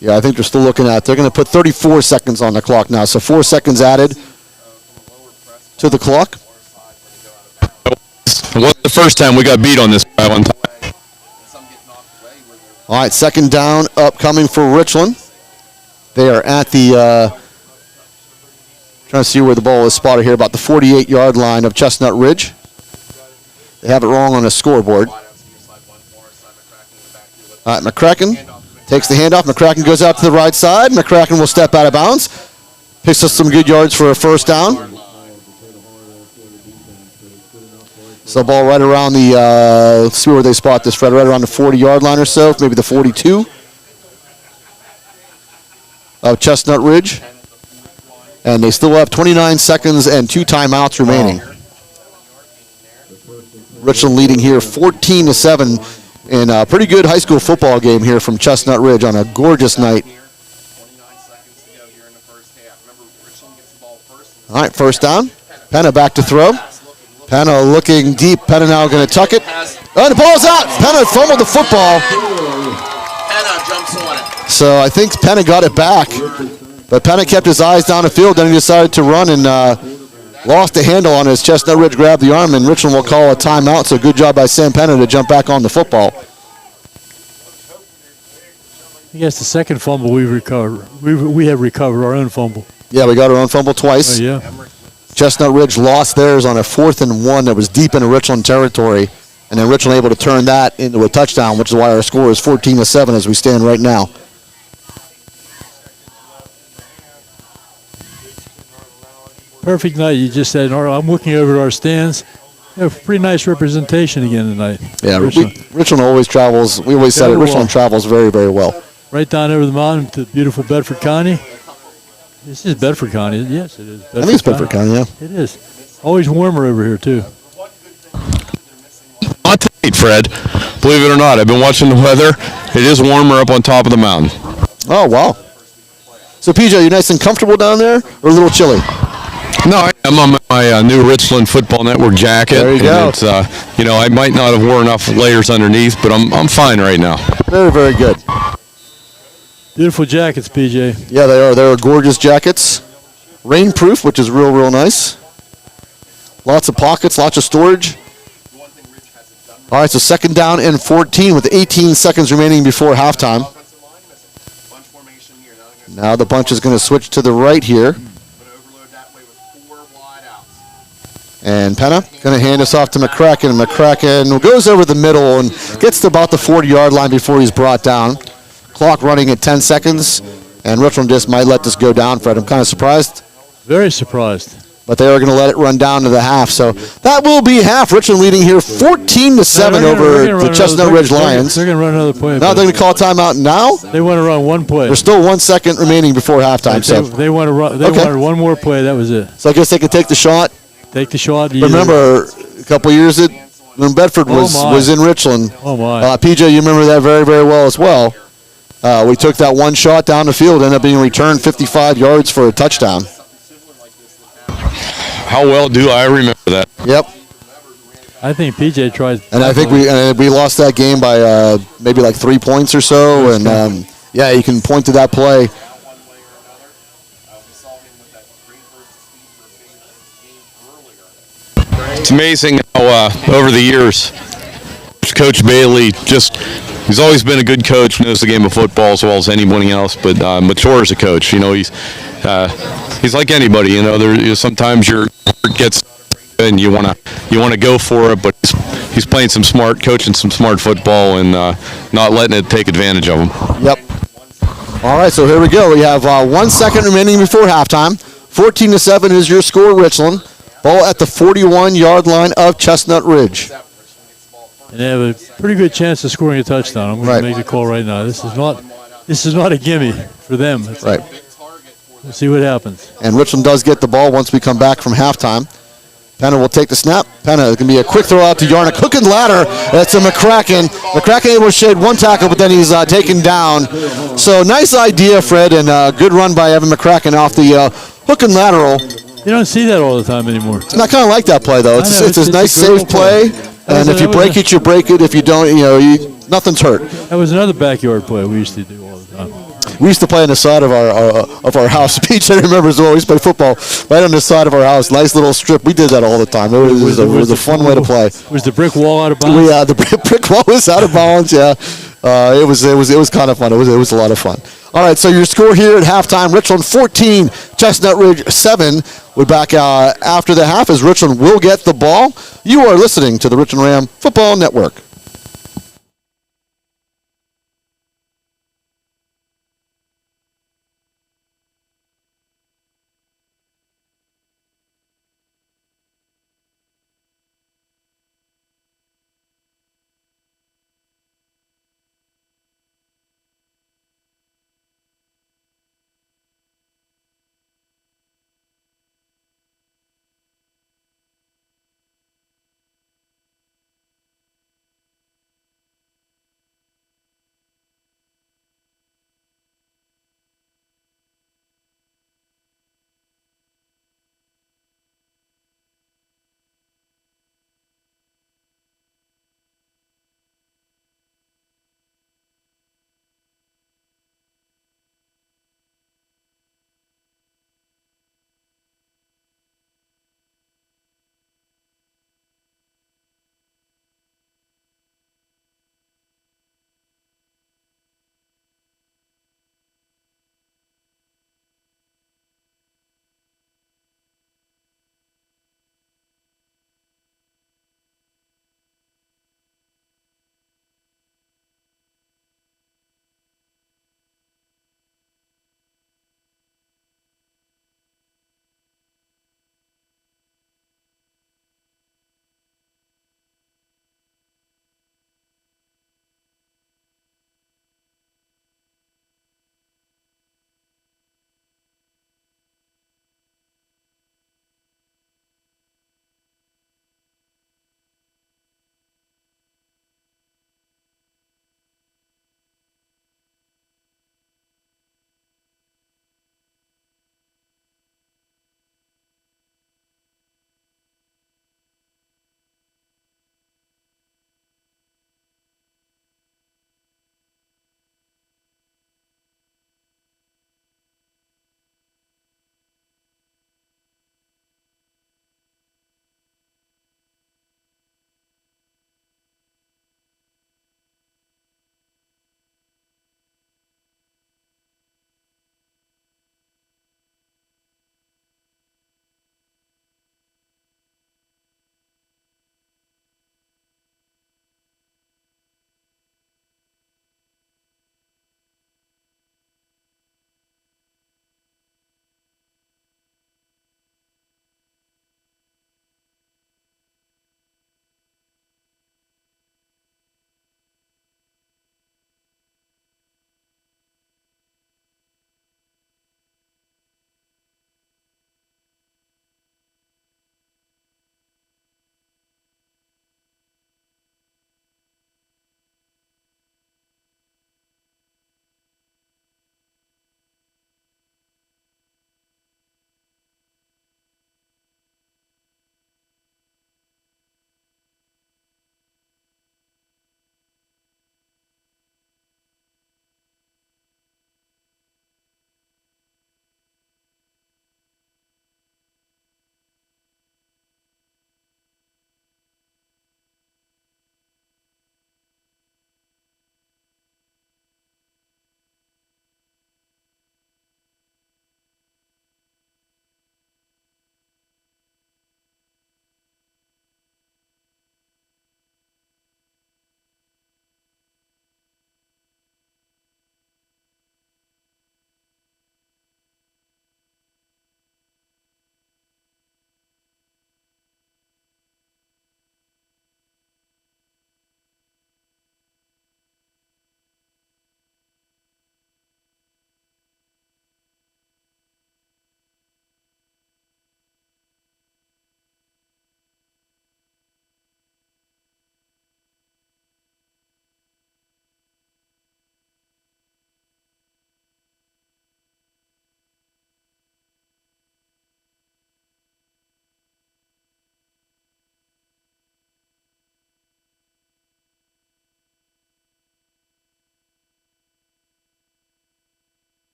Yeah, I think they're still looking at. They're going to put 34 seconds on the clock now. So 4 seconds added to the clock. It wasn't the first time we got beat on this by one time. All right, second down upcoming for Richland. They are at the, trying to see where the ball is spotted here, about the 48-yard line of Chestnut Ridge. They have it wrong on the scoreboard. All right, McCracken takes the handoff. McCracken goes out to the right side. McCracken will step out of bounds. Picks up some good yards for a first down. So ball right around the, let's see where they spot this, Fred, right around the 40-yard line or so, maybe the 42 of Chestnut Ridge. And they still have 29 seconds and 2 timeouts remaining. Richland leading here 14-7 in a pretty good high school football game here from Chestnut Ridge on a gorgeous night. All right, first down. Penna back to throw. Penna looking deep. Penna now going to tuck it. And the ball's out. Penna fumbled the football. Penna jumps on it. So I think Penna got it back. But Penna kept his eyes down the field. Then he decided to run and lost the handle on his. Chestnut Ridge grabbed the arm, and Richland will call a timeout. So good job by Sam Penna to jump back on the football. I guess the second fumble we recovered. We have recovered our own fumble. Yeah, we got our own fumble twice. Oh, yeah. Chestnut Ridge lost theirs on a 4th and 1 that was deep into Richland territory. And then Richland able to turn that into a touchdown, which is why our score is 14-7 as we stand right now. Perfect night, you just said. I'm looking over at our stands. We have pretty nice representation again tonight. Yeah, Richland always travels. We always said it. Richland travels very, very well. Right down over the mountain to beautiful Bedford County. This is Bedford County. Yes, it is. I think it's Bedford County, yeah. It is. Always warmer over here, too. Not tonight, Fred. Believe it or not, I've been watching the weather. It is warmer up on top of the mountain. Oh, wow. So, PJ, you nice and comfortable down there or a little chilly? No, I'm on my new Richland Football Network jacket. There you go. It's, I might not have worn enough layers underneath, but I'm fine right now. Very, very good. Beautiful jackets, PJ. Yeah, they are. They're gorgeous jackets. Rainproof, which is real, real nice. Lots of pockets, lots of storage. All right, so second down and 14 with 18 seconds remaining before halftime. Now the bunch is going to switch to the right here. And Penna going to hand us off to McCracken. McCracken goes over the middle and gets to about the 40-yard line before he's brought down. Clock running at 10 seconds, and Richland just might let this go down, Fred. I'm kind of surprised. Very surprised. But they are going to let it run down to the half. So that will be half. Richland leading here 14-7 over the Chestnut Ridge Lions. They're going to run another play. Now they're going to call timeout now? They want to run one play. There's still 1 second remaining before halftime. Right, So they want to run. They wanted one more play. That was it. So I guess they can take the shot. Take the shot. Remember, a couple years when Bedford was in Richland. Oh, my. PJ, you remember that very, very well as well. We took that one shot down the field, ended up being returned 55 yards for a touchdown. How well do I remember that? Yep. I think PJ tried. And I think we lost that game by maybe like 3 points or so. And, you can point to that play. It's amazing how over the years, Coach Bailey he's always been a good coach, knows the game of football as well as anybody else, but mature as a coach. He's like anybody. Sometimes your heart gets and you want to go for it, but he's playing some smart, coaching some smart football, and not letting it take advantage of him. Yep. All right, so here we go. We have 1 second remaining before halftime. 14-7 is your score, Richland. Ball at the 41-yard line of Chestnut Ridge. And they have a pretty good chance of scoring a touchdown. I'm going to make the call right now. This is not a gimme for them. Right. We'll see what happens. And Richland does get the ball once we come back from halftime. Penna will take the snap. Penna, it can be a quick throw out to Yarnick. Hook and ladder. That's a McCracken. McCracken able to shade one tackle, but then he's taken down. So nice idea, Fred, and good run by Evan McCracken off the hook and lateral. You don't see that all the time anymore. I kind of like that play, though. It's a nice, safe play. And if you break it, you break it. If you don't, nothing's hurt. That was another backyard play we used to do all the time. We used to play on the side of our house. PJ remembers well. We used to play football right on the side of our house. Nice little strip. We did that all the time. It was a fun way to play. Was the brick wall out of bounds? The brick wall was out of bounds. Yeah, it was kind of fun. It was a lot of fun. All right, so your score here at halftime: Richland 14, Chestnut Ridge 7. We're back after the half as Richland will get the ball. You are listening to the Richland Ram Football Network.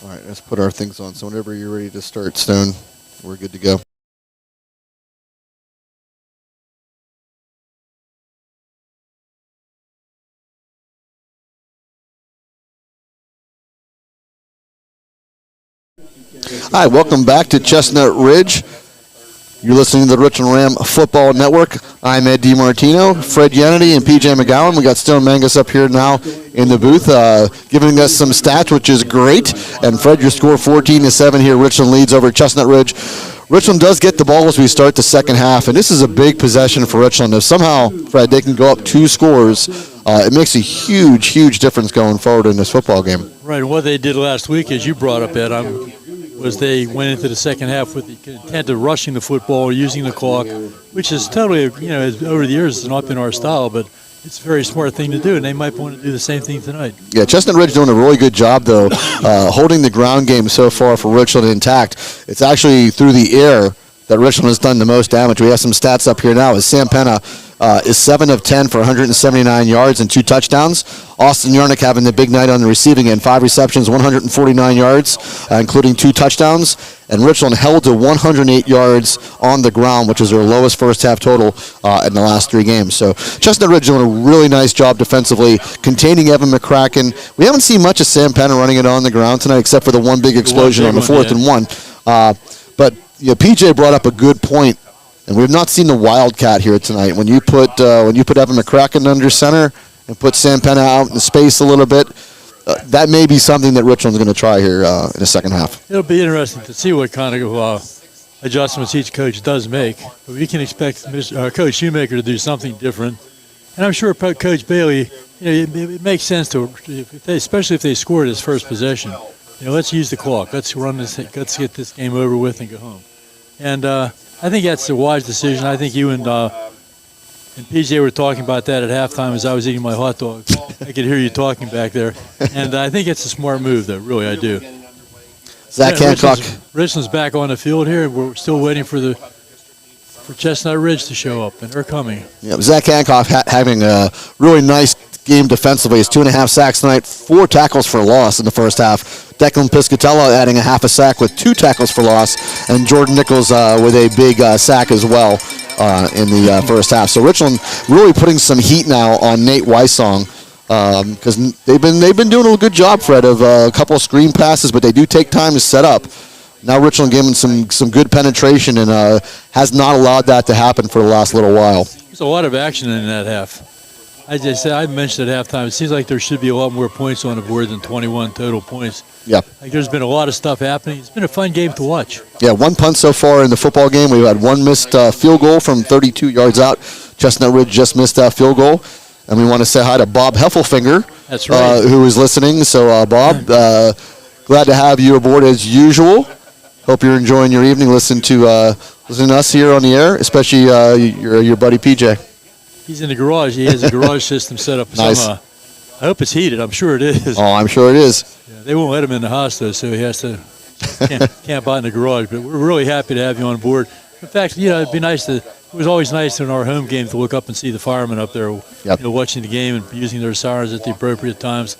All right, let's put our things on. So whenever you're ready to start, Stone, we're good to go. Hi, welcome back to Chestnut Ridge. You're listening to the Richland Ram Football Network. I'm Ed DiMartino, Fred Yannity, and PJ McGowan. We got Stone Mangus up here now in the booth, giving us some stats, which is great. And Fred, your score 14-7 here. Richland leads over Chestnut Ridge. Richland does get the ball as we start the second half, and this is a big possession for Richland. If somehow, Fred, they can go up 2 scores, it makes a huge, huge difference going forward in this football game. Right, and what they did last week, as you brought up, Ed, was they went into the second half with the intent of rushing the football, using the clock, which is totally, over the years, it's not been our style, but it's a very smart thing to do, and they might want to do the same thing tonight. Yeah, Chestnut Ridge doing a really good job, though, holding the ground game so far for Richland intact. It's actually through the air that Richland has done the most damage. We have some stats up here now. As Sam Penna is 7 of 10 for 179 yards and 2 touchdowns. Austin Yarnick having the big night on the receiving end, 5 receptions, 149 yards, including 2 touchdowns. And Richland held to 108 yards on the ground, which is their lowest first half total in the last 3 games. So Chestnut Ridge doing a really nice job defensively, containing Evan McCracken. We haven't seen much of Sam Penna running it on the ground tonight, except for the one big explosion on the 4th and 1. But PJ brought up a good point. And we've not seen the Wildcat here tonight. When you put Evan McCracken under center and put Sam Penna out in space a little bit, that may be something that Richland's going to try here in the second half. It'll be interesting to see what kind of adjustments each coach does make. But we can expect Coach Shoemaker to do something different. And I'm sure Coach Bailey, it makes sense to, especially if they scored his first possession. Let's use the clock. Let's run this. Let's get this game over with and go home. And I think that's a wise decision. I think you and PJ were talking about that at halftime as I was eating my hot dog. I could hear you talking back there. And I think it's a smart move, though. Really, I do. Zach Hancock. Richland's back on the field here. We're still waiting for Chestnut Ridge to show up, and they're coming. Yeah, Zach Hancock having a really nice game defensively. It's 2.5 sacks tonight, 4 tackles for loss in the first half. Declan Piscatella adding a half a sack with 2 tackles for loss, and Jordan Nichols with a big sack as well in the first half. So Richland really putting some heat now on Nate Wysong because they've been doing a good job, Fred, of a couple of screen passes, but they do take time to set up. Now Richland giving some good penetration and has not allowed that to happen for the last little while. There's a lot of action in that half. As I said, I mentioned at halftime, it seems like there should be a lot more points on the board than 21 total points. Yeah. There's been a lot of stuff happening. It's been a fun game to watch. Yeah, 1 punt so far in the football game. We've had 1 missed field goal from 32 yards out. Chestnut Ridge just missed that field goal. And we want to say hi to Bob Heffelfinger, that's right, who is listening. So, Bob, glad to have you aboard as usual. Hope you're enjoying your evening. Listen to us here on the air, especially your buddy PJ. He's in the garage. He has a garage system set up. Nice. I hope it's heated. I'm sure it is. Oh, I'm sure it is. Yeah, they won't let him in the house, though, so he has to camp out in the garage. But we're really happy to have you on board. In fact, it'd be nice to. It was always nice in our home game to look up and see the firemen up there, watching the game and using their sirens at the appropriate times.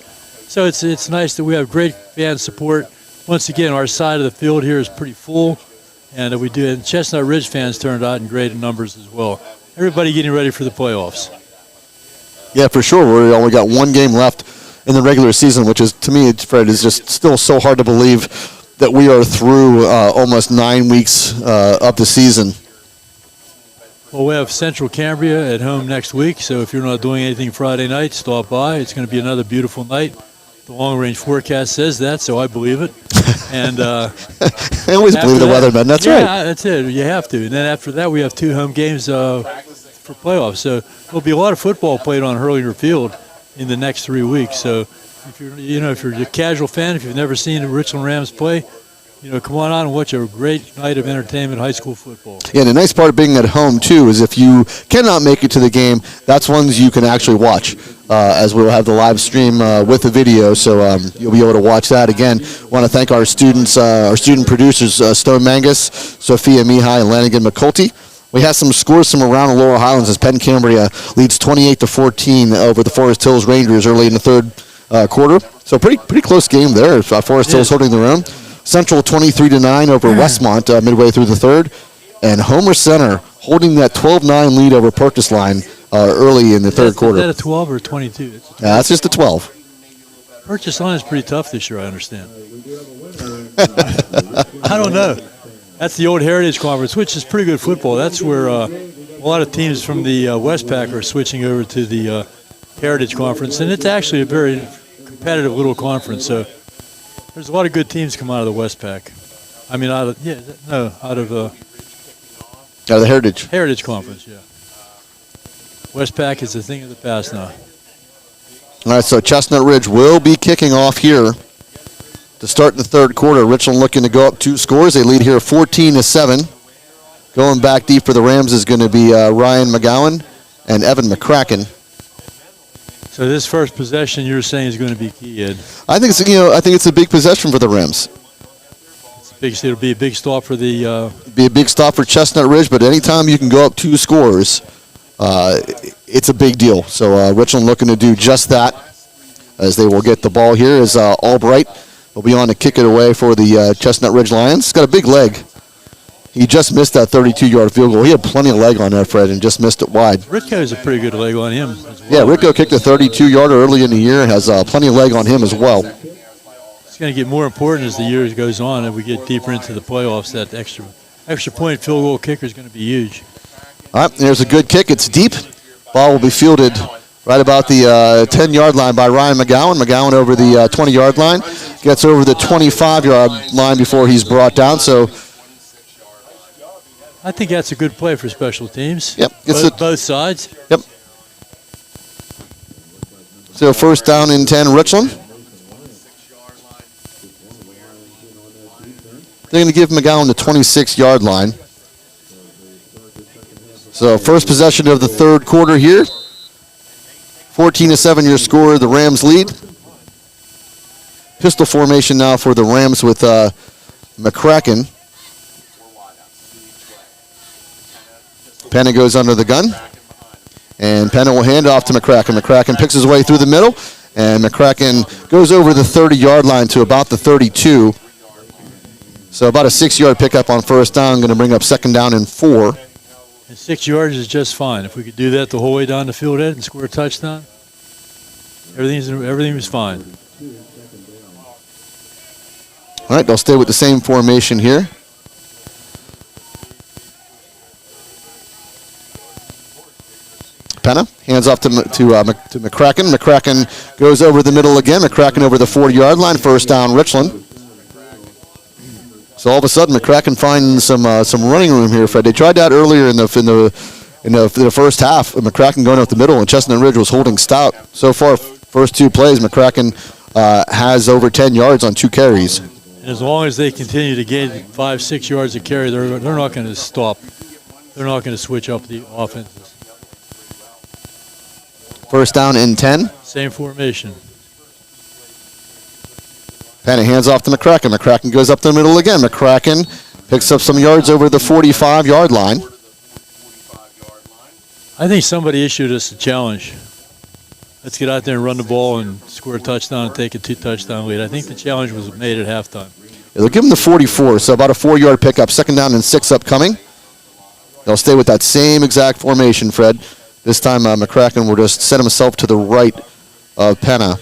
So it's nice that we have great fan support. Once again, our side of the field here is pretty full, and and Chestnut Ridge fans turned out in great numbers as well. Everybody getting ready for the playoffs. Yeah, for sure. We only got 1 game left in the regular season, which is, to me, Fred, is just still so hard to believe that we are through almost 9 weeks of the season. Well, we have Central Cambria at home next week, so if you're not doing anything Friday night, stop by. It's going to be another beautiful night. The long-range forecast says that, so I believe it. And I always believe the weatherman. That's right. Yeah, that's it. You have to. And then after that, we have 2 home games for playoffs. So there'll be a lot of football played on Hurlinger Field in the next 3 weeks. So if you're a casual fan, if you've never seen the Richland Rams play, come on out and watch a great night of entertainment, high school football. Yeah, and the nice part of being at home, too, is if you cannot make it to the game, that's ones you can actually watch, as we'll have the live stream with the video, so you'll be able to watch that. Again, want to thank our students, our student producers, Stone Mangus, Sophia Mihai, and Lanigan McCulty. We have some scores from around the Laurel Highlands as Penn Cambria leads 28-14 over the Forest Hills Rangers early in the third quarter. So pretty close game there. Forest Hill's holding their own. Central 23-9 over Westmont midway through the third. And Homer Center holding that 12-9 lead over Purchase Line early in the third quarter. Is that a 12 or 22? That's just a 12. Purchase Line is pretty tough this year, I understand. I don't know. That's the old Heritage Conference, which is pretty good football. That's where a lot of teams from the Westpac are switching over to the Heritage Conference, and it's actually a very competitive little conference. So there's a lot of good teams come out of the Westpac. I mean, out of the Heritage Conference, yeah. Westpac is a thing of the past now. All right, so Chestnut Ridge will be kicking off here to start the third quarter. Richland looking to go up 2 scores. They lead here 14-7. Going back deep for the Rams is going to be Ryan McGowan and Evan McCracken. So this first possession you're saying is going to be key, Ed. I think it's a big possession for the Rams. It'll be a big stop for the. Be a big stop for Chestnut Ridge, but anytime you can go up 2 scores, it's a big deal. So Richland looking to do just that, as they will get the ball here. As Albright will be on to kick it away for the Chestnut Ridge Lions. He's got a big leg. He just missed that 32-yard field goal. He had plenty of leg on there, Fred, and just missed it wide. Ritko's a pretty good leg on him as well. Yeah, Ritko kicked a 32-yarder early in the year and has plenty of leg on him as well. It's going to get more important as the year goes on and we get deeper into the playoffs. That extra point field goal kicker is going to be huge. All right, there's a good kick. It's deep. Ball will be fielded right about the 10-yard line by Ryan McGowan. McGowan over the 20-yard line. Gets over the 25-yard line before he's brought down. So I think that's a good play for special teams. Yep. Both sides. Yep. So first down and 10, Richland. They're going to give McGowan the 26-yard line. So first possession of the third quarter here. 14-7 your score. The Rams lead. Pistol formation now for the Rams with McCracken. Penna goes under the gun. And Penna will hand off to McCracken. McCracken picks his way through the middle. And McCracken goes over the 30-yard line to about the 32. So about a 6-yard pickup on first down. Going to bring up second down and 4. And 6 yards is just fine. If we could do that the whole way down the field, Ed, and score a touchdown, everything was fine. All right, they'll stay with the same formation here. Penna hands off to McCracken. McCracken goes over the middle again. McCracken over the 40-yard line. First down, Richland. So all of a sudden, McCracken finds some running room here, Fred. They tried that earlier in the first half. McCracken going up the middle, and Chestnut Ridge was holding stout. So far, first 2 plays, McCracken has over 10 yards on 2 carries. And as long as they continue to gain 5-6 yards a carry, they're not going to stop. They're not going to switch up the offenses. First down and 10. Same formation. Penna hands off to McCracken. McCracken goes up the middle again. McCracken picks up some yards over the 45-yard line. I think somebody issued us a challenge. Let's get out there and run the ball and score a touchdown and take a 2-touchdown lead. I think the challenge was made at halftime. Yeah, they'll give him the 44, so about a 4-yard pickup. Second down and 6 upcoming. They'll stay with that same exact formation, Fred. This time McCracken will just set himself to the right of Penna.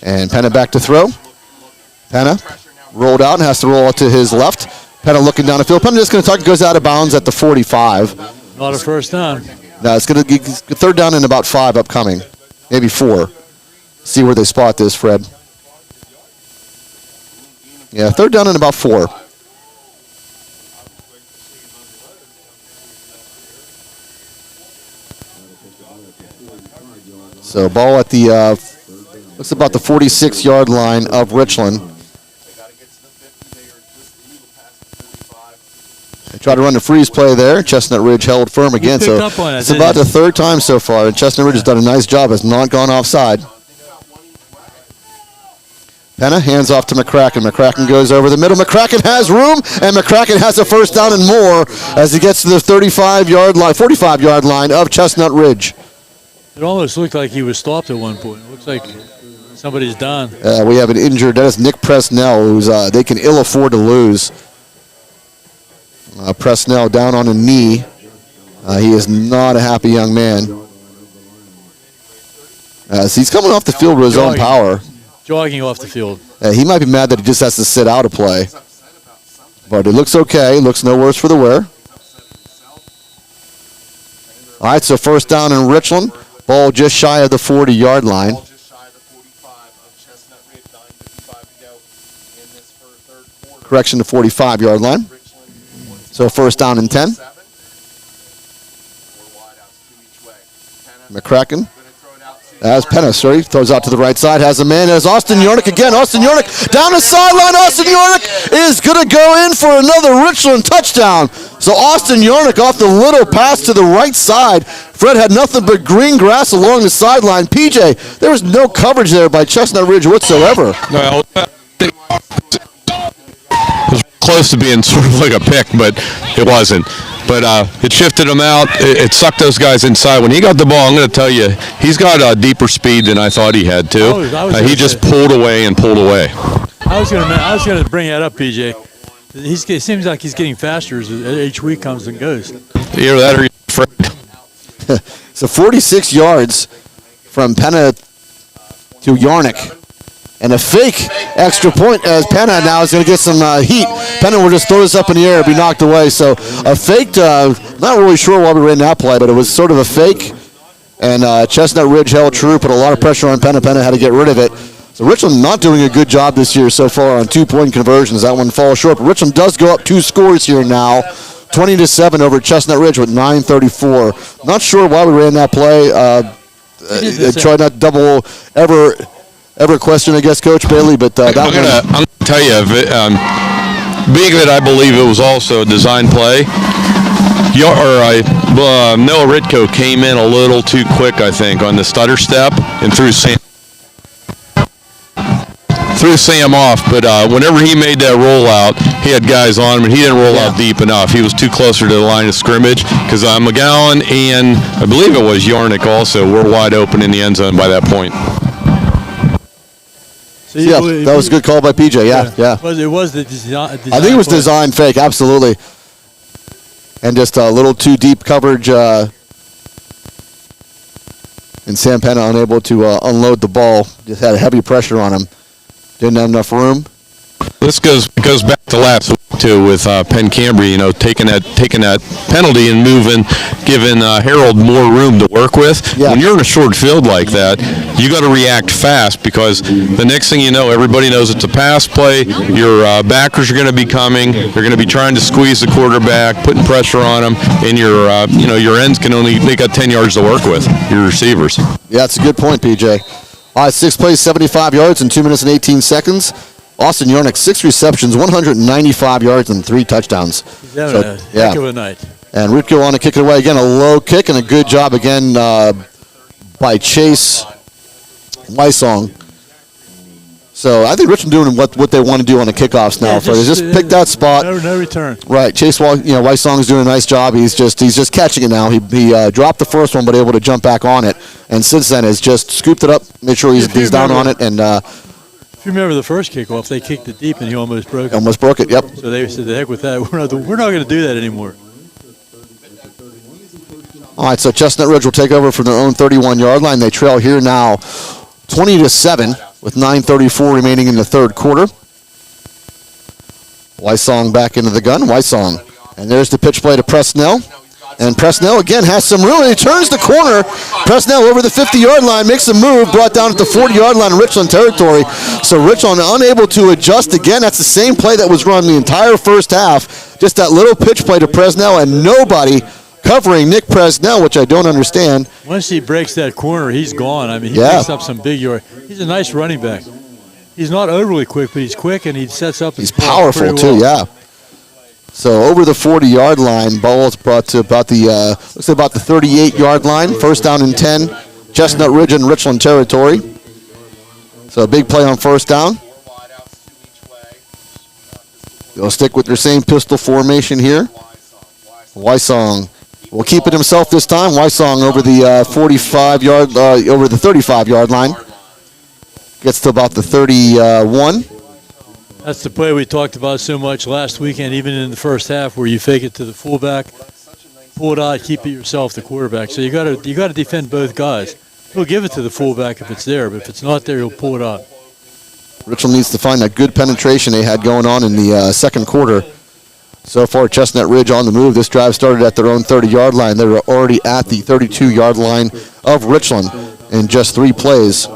And Penna back to throw. Penna rolled out and has to roll out to his left. Penna looking down the field. Penna just going to goes out of bounds at the 45. Not a first down. No, it's going to get third down and about 5 upcoming. Maybe 4. See where they spot this, Fred. Yeah, third down and about 4. So ball at the, looks about the 46-yard line of Richland. They try to run the freeze play there. Chestnut Ridge held firm again. So it's about the 3rd time so far. And Chestnut Ridge has done a nice job. Has not gone offside. Penna hands off to McCracken. McCracken goes over the middle. McCracken has room, and McCracken has a first down and more as he gets to the 45-yard line, 45-yard line of Chestnut Ridge. It almost looked like he was stopped at one point. It looks like somebody's done. We have an injured. That is Nick Presnell, who's they can ill afford to lose. Presnell down on a knee. He is not a happy young man. He's coming off the field with his own power. Jogging off the field. He might be mad that he just has to sit out a play. But it looks okay. Looks no worse for the wear. All right, so first down in Richland. Ball just shy of the 40-yard line. Correction, to 45-yard line. So first down and 10. McCracken. As Penna, sorry, throws out to the right side, has a man, as Austin Yornick again. Austin Yornick down the sideline. Austin Yornick is going to go in for another Richland touchdown. So Austin Yornick off the little pass to the right side. Fred had nothing but green grass along the sideline. PJ, there was no coverage there by Chestnut Ridge whatsoever. Well, it was close to being sort of like a pick, but it wasn't. But it shifted him out. It sucked those guys inside. When he got the ball, I'm going to tell you, he's got deeper speed than I thought he had, too. He just pulled away and pulled away. I was going to bring that up, PJ. It seems like he's getting faster as each week comes and goes. Either that or you're afraid. So 46 yards from Penna to Yarnick. And a fake extra point as Penna now is going to get some heat. Penna will just throw this up in the air and be knocked away. So a faked, not really sure why we ran that play, but it was sort of a fake. And Chestnut Ridge held true, put a lot of pressure on Penna. Penna had to get rid of it. So Richland not doing a good job this year so far on 2-point conversions. That one falls short. But Richland does go up 2 scores here now. 20-7 over Chestnut Ridge with 9:34. Not sure why we ran that play. Try not to double ever question, I guess, Coach Bailey, but I'm going to tell you, being that I believe it was also a design play, Noah Ritko came in a little too quick, I think, on the stutter step and threw Sam off. But whenever he made that rollout, he had guys on him, and he didn't roll out deep enough. He was too closer to the line of scrimmage because McGowan and I believe it was Yarnick also were wide open in the end zone by that point. So that was a good call by PJ. Yeah. It was the design. I think it was design fake, absolutely. And just a little too deep coverage. And Sam Penna unable to unload the ball. Just had heavy pressure on him. Didn't have enough room. This goes back to last week too with Penn Cambry, taking that penalty and giving Harold more room to work with. Yeah. When you're in a short field like that, you got to react fast because the next thing you know, everybody knows it's a pass play. Your backers are going to be coming. They're going to be trying to squeeze the quarterback, putting pressure on them, and your ends they got 10 yards to work with. Your receivers. Yeah, that's a good point, PJ. All right, 6 plays, 75 yards in 2 minutes and 18 seconds. Austin Yarnick, 6 receptions, 195 yards, and 3 touchdowns. He's having a heck of a night. And Ritko on to kick it away again. A low kick and a good job again by Chase Wysong. So I think Richland doing what they want to do on the kickoffs now. Just pick that spot. No return. Right. Chase Wysong is doing a nice job. He's just catching it now. He dropped the first one, but able to jump back on it. And since then has just scooped it up, made sure he's down on it, and. If you remember the first kickoff, they kicked it deep and he almost broke it. Almost broke it, yep. So they said, the heck with that. We're not going to do that anymore. All right, so Chestnut Ridge will take over from their own 31-yard line. They trail here now 20-7 with 9:34 remaining in the third quarter. Wysong back into the gun. Wysong. And there's the pitch play to Presnell. And Presnell again has some room, and he turns the corner. Presnell over the 50-yard line, makes a move, brought down at the 40-yard line in Richland territory. So Richland unable to adjust again. That's the same play that was run the entire first half. Just that little pitch play to Presnell, and nobody covering Nick Presnell, which I don't understand. Once he breaks that corner, he's gone. I mean, he picks up some big yard. He's a nice running back. He's not overly quick, but he's quick, and he sets up. He's powerful, too, yeah. So over the 40-yard line, ball is brought to about the 38-yard line. First down and 10, Chestnut Ridge and Richland territory. So a big play on first down. They'll stick with their same pistol formation here. Wysong will keep it himself this time. Wysong over the 45-yard, over the 35-yard line. Gets to about the 31. That's the play we talked about so much last weekend, even in the first half, where you fake it to the fullback, pull it out, keep it yourself, the quarterback. So you got to defend both guys. He'll give it to the fullback if it's there, but if it's not there, he'll pull it out. Richland needs to find that good penetration they had going on in the second quarter. So far, Chestnut Ridge on the move. This drive started at their own 30-yard line. They were already at the 32-yard line of Richland in just 3 plays.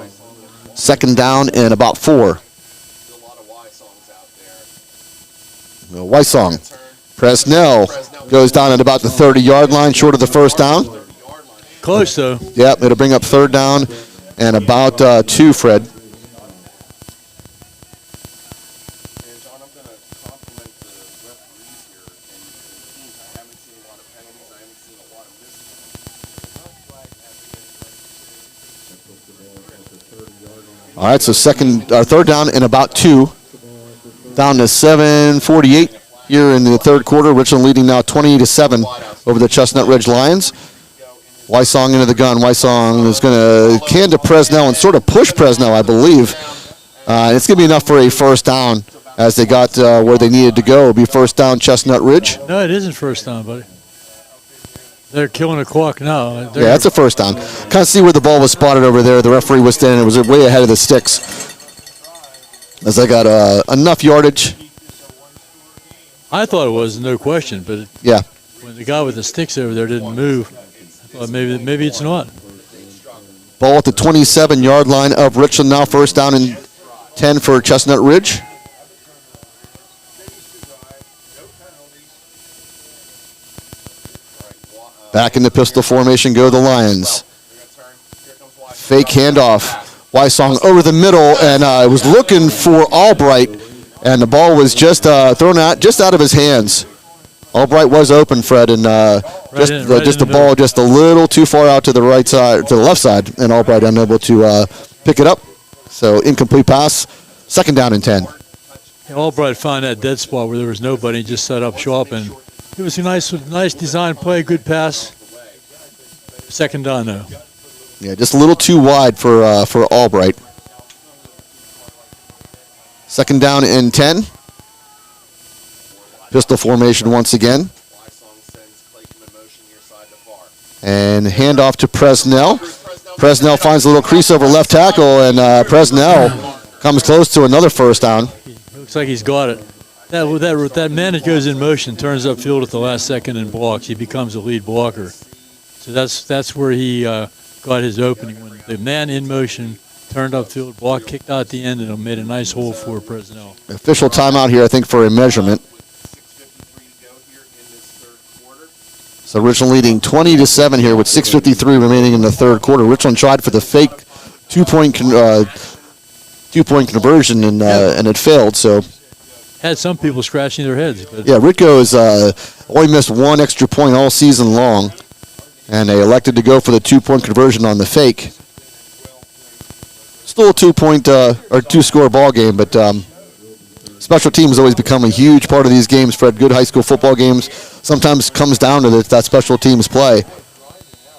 Second down and about 4. Wysong. Presnell goes down at about the 30-yard line, short of the first down. Close, though. Yep, it'll bring up third down and about 2, Fred. All right, so third down and about 2. Down to 7:48 here in the third quarter. Richland leading now 20-7 over the Chestnut Ridge Lions. Wysong into the gun. Wysong is going to can to Presnell and sort of push Presnell, I believe. It's going to be enough for a first down as they got where they needed to go. It'll be first down, Chestnut Ridge. No, it isn't first down, buddy. They're killing the clock now. Yeah, that's a first down. Kind of see where the ball was spotted over there. The referee was standing. It was way ahead of the sticks. As they got enough yardage. I thought it was, no question, but yeah, when the guy with the sticks over there didn't move, I thought maybe it's not. Ball at the 27-yard line of Richland now. First down and 10 for Chestnut Ridge. Back in the pistol formation go the Lions. Fake handoff. Wysong over the middle and was looking for Albright, and the ball was just thrown out just out of his hands. Albright was open, Fred, and just the ball just a little too far out to the right side, to the left side, and Albright unable to pick it up. So incomplete pass. Second down and 10. Yeah, Albright found that dead spot where there was nobody, just set up shop, and it was a nice design play, good pass. Second down though. Yeah, just a little too wide for Albright. Second down and 10. Pistol formation once again. And handoff to Presnell. Presnell finds a little crease over left tackle, and Presnell comes close to another first down. Looks like he's got it. That man that goes in motion turns upfield at the last second and blocks. He becomes a lead blocker. So that's where he got his opening, when the man in motion turned upfield, block kicked out the end, and made a nice hole for Presnell. Official timeout here, I think, for a measurement. So Richland leading 20-7 here with 6:53 remaining in the third quarter. Richland tried for the fake two-point conversion and it failed. So had some people scratching their heads. But yeah, Rico has only missed 1 extra point all season long, and they elected to go for the 2-point conversion on the fake. Still a 2-point or 2-score ball game, but special teams always become a huge part of these games. Fred, good high school football games sometimes comes down to that special teams play.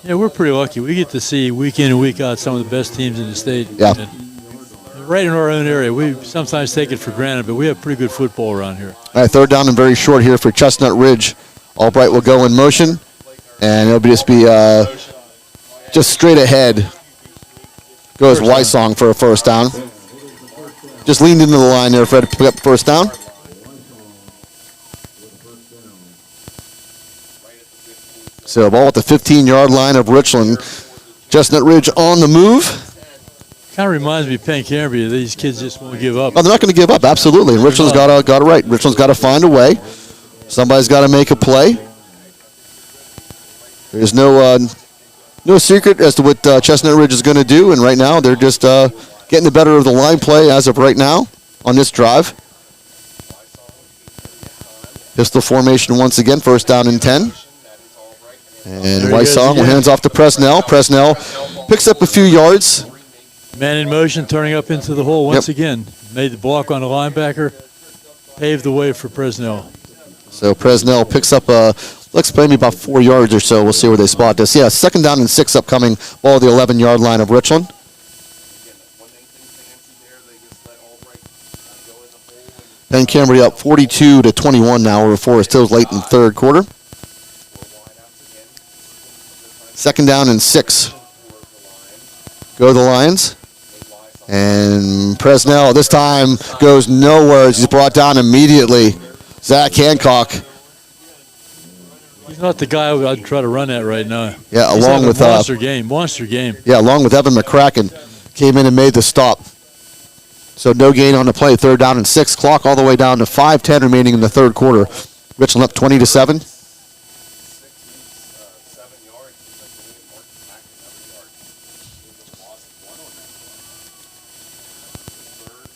Yeah, we're pretty lucky. We get to see week in and week out some of the best teams in the state. Yeah. And right in our own area. We sometimes take it for granted, but we have pretty good football around here. All right, third down and very short here for Chestnut Ridge. Albright will go in motion, and it'll just be just straight ahead. Goes Wysong for a first down. Just leaned into the line there, Fred, to pick up first down. So ball at the 15-yard line of Richland. Chestnut Ridge on the move. Kind of reminds me of Penn Cambria. These kids just won't give up. Oh, they're not going to give up, absolutely. And Richland's got it right. Richland's got to find a way. Somebody's got to make a play. There's no secret as to what Chestnut Ridge is going to do, and right now they're just getting the better of the line play as of right now on this drive. Pistol formation once again, first down and 10. And Wysong hands off to Presnell. Presnell picks up a few yards. Man in motion, turning up into the hole once again. Made the block on the linebacker. paved the way for Presnell. So Presnell picks up looks maybe about 4 yards or so. We'll see where they spot this. Yeah, 2nd down and 6 upcoming, ball at the 11-yard line of Richland. Penn Cambry up 42-21 now over Forest Hills late in the 3rd quarter. 2nd down and 6. Go the Lions. And Presnell this time goes nowhere as he's brought down immediately. Zach Hancock. He's not the guy I'd try to run at right now. Yeah, He's along having with a monster game. Yeah, along with Evan McCracken, came in and made the stop. So no gain on the play. 3rd down and 6. Clock all the way down to 5:10 remaining in the 3rd quarter. Richland up 20-7.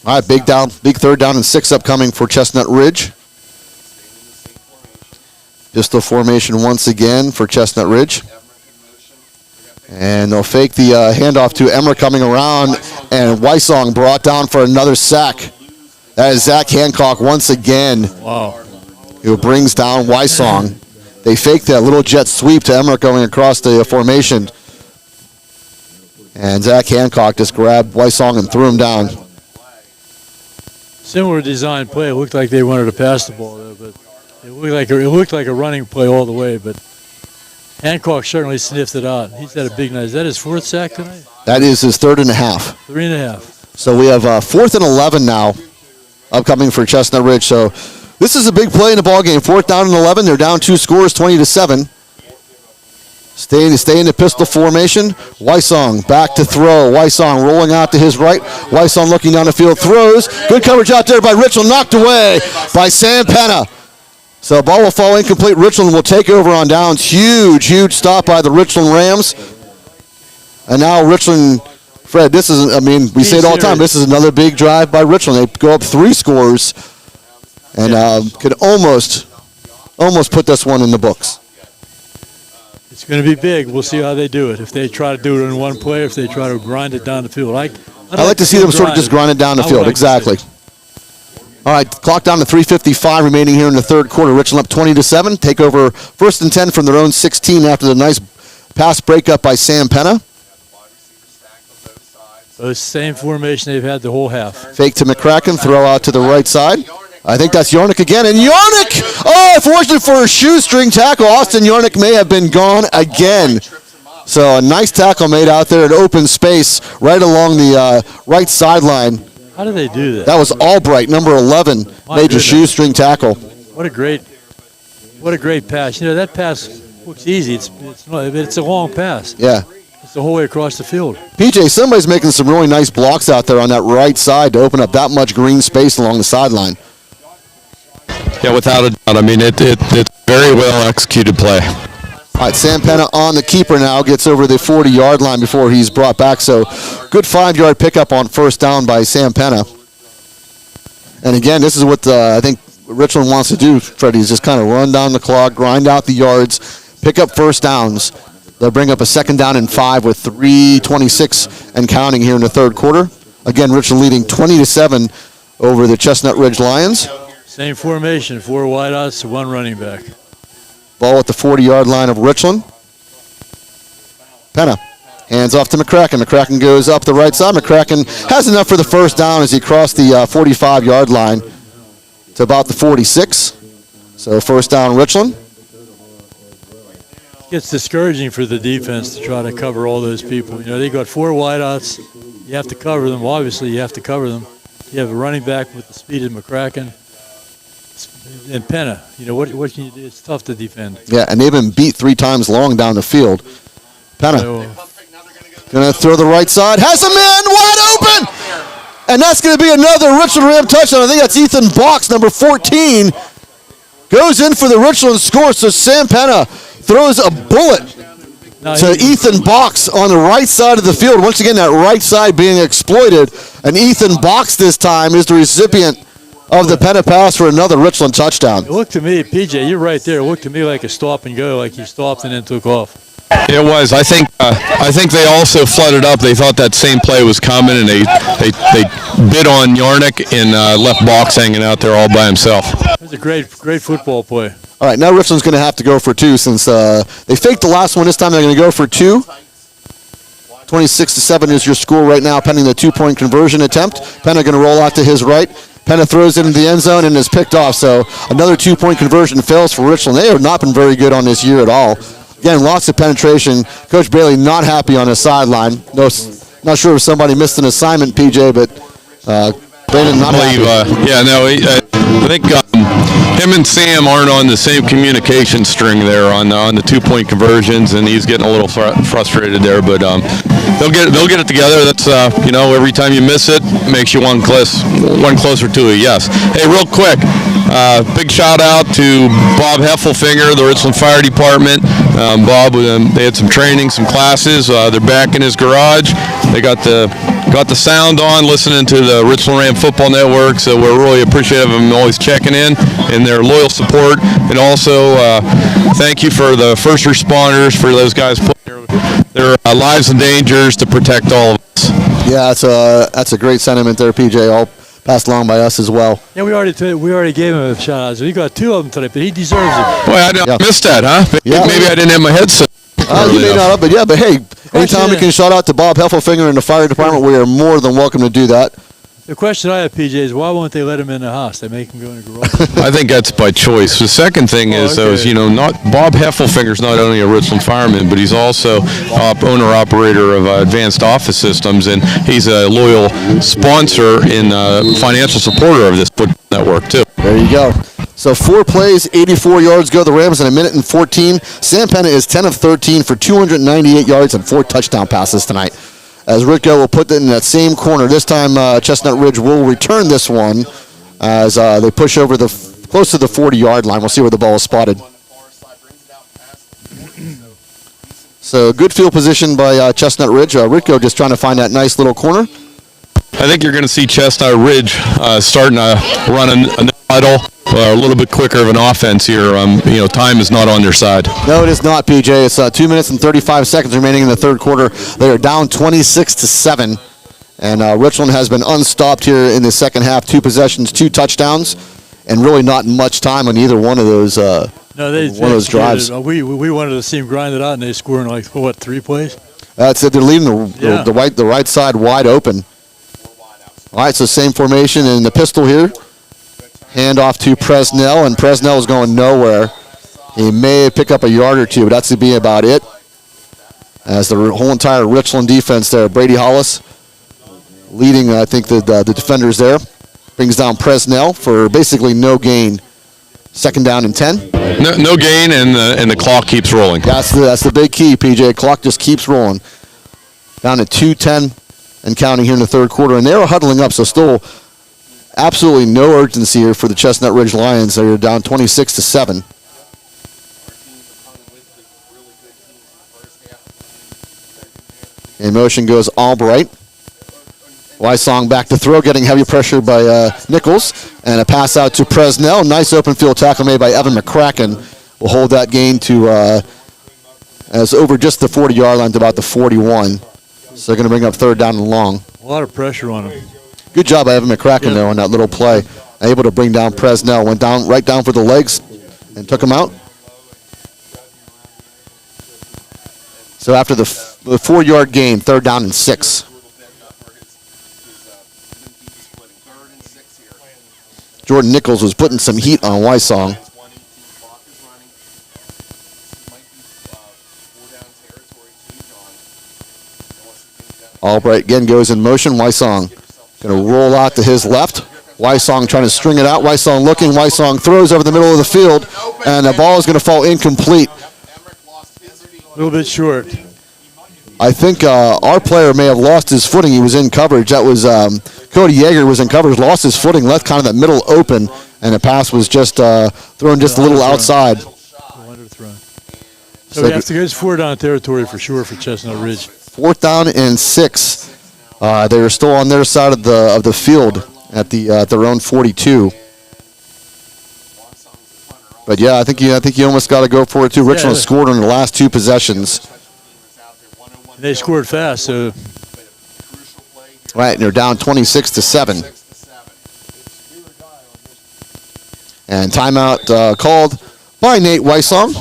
All right, big 3rd down and 6 upcoming for Chestnut Ridge. Pistol formation once again for Chestnut Ridge. And they'll fake the handoff to Emmer coming around, and Wysong brought down for another sack. That is Zach Hancock once again. Wow. Who brings down Wysong. They fake that little jet sweep to Emmer going across the formation. And Zach Hancock just grabbed Wysong and threw him down. Similar design play. It looked like they wanted to pass the ball, though, but it looked like a running play all the way. But Hancock certainly sniffed it out. He's had a big night. Is that his 4th sack tonight? That is his 3rd and a half. 3.5. So we have 4th and 11 now upcoming for Chestnut Ridge. So this is a big play in the ball game. 4th down and 11. They're down 2 scores, 20-7. Stay in the pistol formation. Wysong back to throw. Wysong rolling out to his right. Wysong looking down the field, throws. Good coverage out there by Richland, knocked away by Sam Penna. So ball will fall incomplete. Richland will take over on downs. Huge stop by the Richland Rams. And now Richland, Fred, this is, we say it all the time, this is another big drive by Richland. They go up 3 scores and could almost put this one in the books. It's going to be big. We'll see how they do it. If they try to do it in one play, if they try to grind it down the field. I like to see them sort of just grind it down the field. Exactly. All right, clock down to 3:55 remaining here in the 3rd quarter. Richland up 20-7. Take over 1st and 10 from their own 16 after the nice pass breakup by Sam Penna. The same formation they've had the whole half. Fake to McCracken, throw out to the right side. I think that's Yarnick again, and Yarnick! Oh, unfortunately for a shoestring tackle, Austin Yarnick may have been gone again. So a nice tackle made out there in open space right along the right sideline. How do they do that? That was Albright, number 11, major shoestring tackle. What a great pass. That pass looks easy. It's a long pass. Yeah. It's the whole way across the field. PJ, somebody's making some really nice blocks out there on that right side to open up that much green space along the sideline. Yeah, without a doubt. It's very well executed play. All right, Sam Penna on the keeper now, gets over the 40-yard line before he's brought back. So good 5-yard pickup on 1st down by Sam Penna. And again, this is what I think Richland wants to do, Freddie, is just kind of run down the clock, grind out the yards, pick up 1st downs. They'll bring up a 2nd down and 5 with 3:26 and counting here in the 3rd quarter. Again, Richland leading 20-7 over the Chestnut Ridge Lions. Same formation, 4 wideouts, 1 running back. Ball at the 40-yard line of Richland. Penna hands off to McCracken. McCracken goes up the right side. McCracken has enough for the 1st down as he crossed the 45-yard line to about the 46. So 1st down, Richland. It gets discouraging for the defense to try to cover all those people. They got 4 wideouts. You have to cover them. Obviously, you have to cover them. You have a running back with the speed of McCracken. And Penna, what can you do? It's tough to defend. Yeah, and they've been beat 3 times long down the field. Penna going to throw the right side. Has a man wide open! And that's going to be another Richland Ram touchdown. I think that's Ethan Box, number 14. Goes in for the Richland score, so Sam Penna throws a bullet to Ethan Box on the right side of the field. Once again, that right side being exploited. And Ethan Box this time is the recipient of the Penna pass for another Richland touchdown. It looked to me, PJ, you're right there. It looked to me like a stop and go, like he stopped and then took off. It was. I think they also flooded up. They thought that same play was coming, and they bid on Yarnick and left Box hanging out there all by himself. It was a great football play. All right, now Richland's going to have to go for two since they faked the last one. This time they're going to go for two. 26-7 is your score right now, pending the two-point conversion attempt. Penna going to roll out to his right. Penna throws it into the end zone and is picked off. So another two-point conversion fails for Richland. They have not been very good on this year at all. Again, lots of penetration. Coach Bailey not happy on his sideline. Not sure if somebody missed an assignment, PJ, but Brandon not happy. I think him and Sam aren't on the same communication string there on the two-point conversions, and he's getting a little frustrated there. But they'll get it together. That's every time you miss it, makes you one closer to it. Yes. Hey, real quick, big shout out to Bob Heffelfinger, the Richland Fire Department. Bob, they had some training, some classes. They're back in his garage. They got the sound on, listening to the Richland Ram Football Network. So we're really appreciative of them always checking in and their loyal support. And also, thank you for the first responders, for those guys putting their lives in dangers to protect all of us. Yeah, that's a great sentiment there, PJ. All passed along by us as well. Yeah, we already gave him a shout out. So he got two of them today, but he deserves it. Boy, I missed that, huh? Maybe I didn't have my headset. You may not have, but hey, anytime we can shout out to Bob Heffelfinger in the fire department, we are more than welcome to do that. The question I have, PJ, is why won't they let him in the house? They make him go in the garage. I think that's by choice. The second thing is not Bob Heffelfinger's not only a Richland fireman, but he's also owner-operator of Advanced Office Systems, and he's a loyal sponsor and financial supporter of this football network, too. There you go. So 4 plays, 84 yards go the Rams in a minute and 14. Sam Penna is 10 of 13 for 298 yards and 4 touchdown passes tonight. As Ritko will put it in that same corner. This time Chestnut Ridge will return this one as they push over close to the 40-yard line. We'll see where the ball is spotted. So good field position by Chestnut Ridge. Ritko just trying to find that nice little corner. I think you're going to see Chestnut Ridge starting to run a huddle, a little bit quicker of an offense here. Time is not on their side. No, it is not, PJ. It's 2 minutes and 35 seconds remaining in the third quarter. They are down 26-7, and Richland has been unstopped here in the second half. 2 possessions, 2 touchdowns, and really not much time on either one of those. One of those drives. We wanted to see them grind it out, and they score in 3 plays. That's it. They're leaving the right side wide open. All right, so same formation in the pistol here. Hand off to Presnell, and Presnell is going nowhere. He may pick up a yard or two, but that's to be about it. As the whole entire Richland defense there, Brady Hollis leading, I think, the defenders there. Brings down Presnell for basically no gain. Second down and 10. No gain, and the clock keeps rolling. That's the big key, PJ. Clock just keeps rolling. Down to 2:10 and counting here in the third quarter, and they're huddling up, so still absolutely no urgency here for the Chestnut Ridge Lions. They're down 26-7. In motion goes Albright. Wysong back to throw, getting heavy pressure by Nichols, and a pass out to Presnell. Nice open field tackle made by Evan McCracken. Will hold that gain to as over just the 40-yard line to about the 41. So they're going to bring up third down and long. A lot of pressure on him. Good job by Evan McCracken, though, on that little play. Able to bring down Presnell. Went right down for the legs and took him out. So after the 4-yard gain, third down and 6. Jordan Nichols was putting some heat on Wysong. Albright again goes in motion. Wysong going to roll out to his left. Wysong trying to string it out. Wysong looking. Wysong throws over the middle of the field, and the ball is going to fall incomplete. A little bit short. I think our player may have lost his footing. He was in coverage. That was Cody Yeager was in coverage, lost his footing, left kind of that middle open, and the pass was just thrown just a little outside. So we have to go to 4 down territory for sure for Chestnut Ridge. 4th down and 6. They are still on their side of the field at their own 42. But yeah, I think you almost got to go for it too. Richland scored on the last 2 possessions. They scored fast, so Right, and they're down 26-7. And timeout called by Nate Weissong.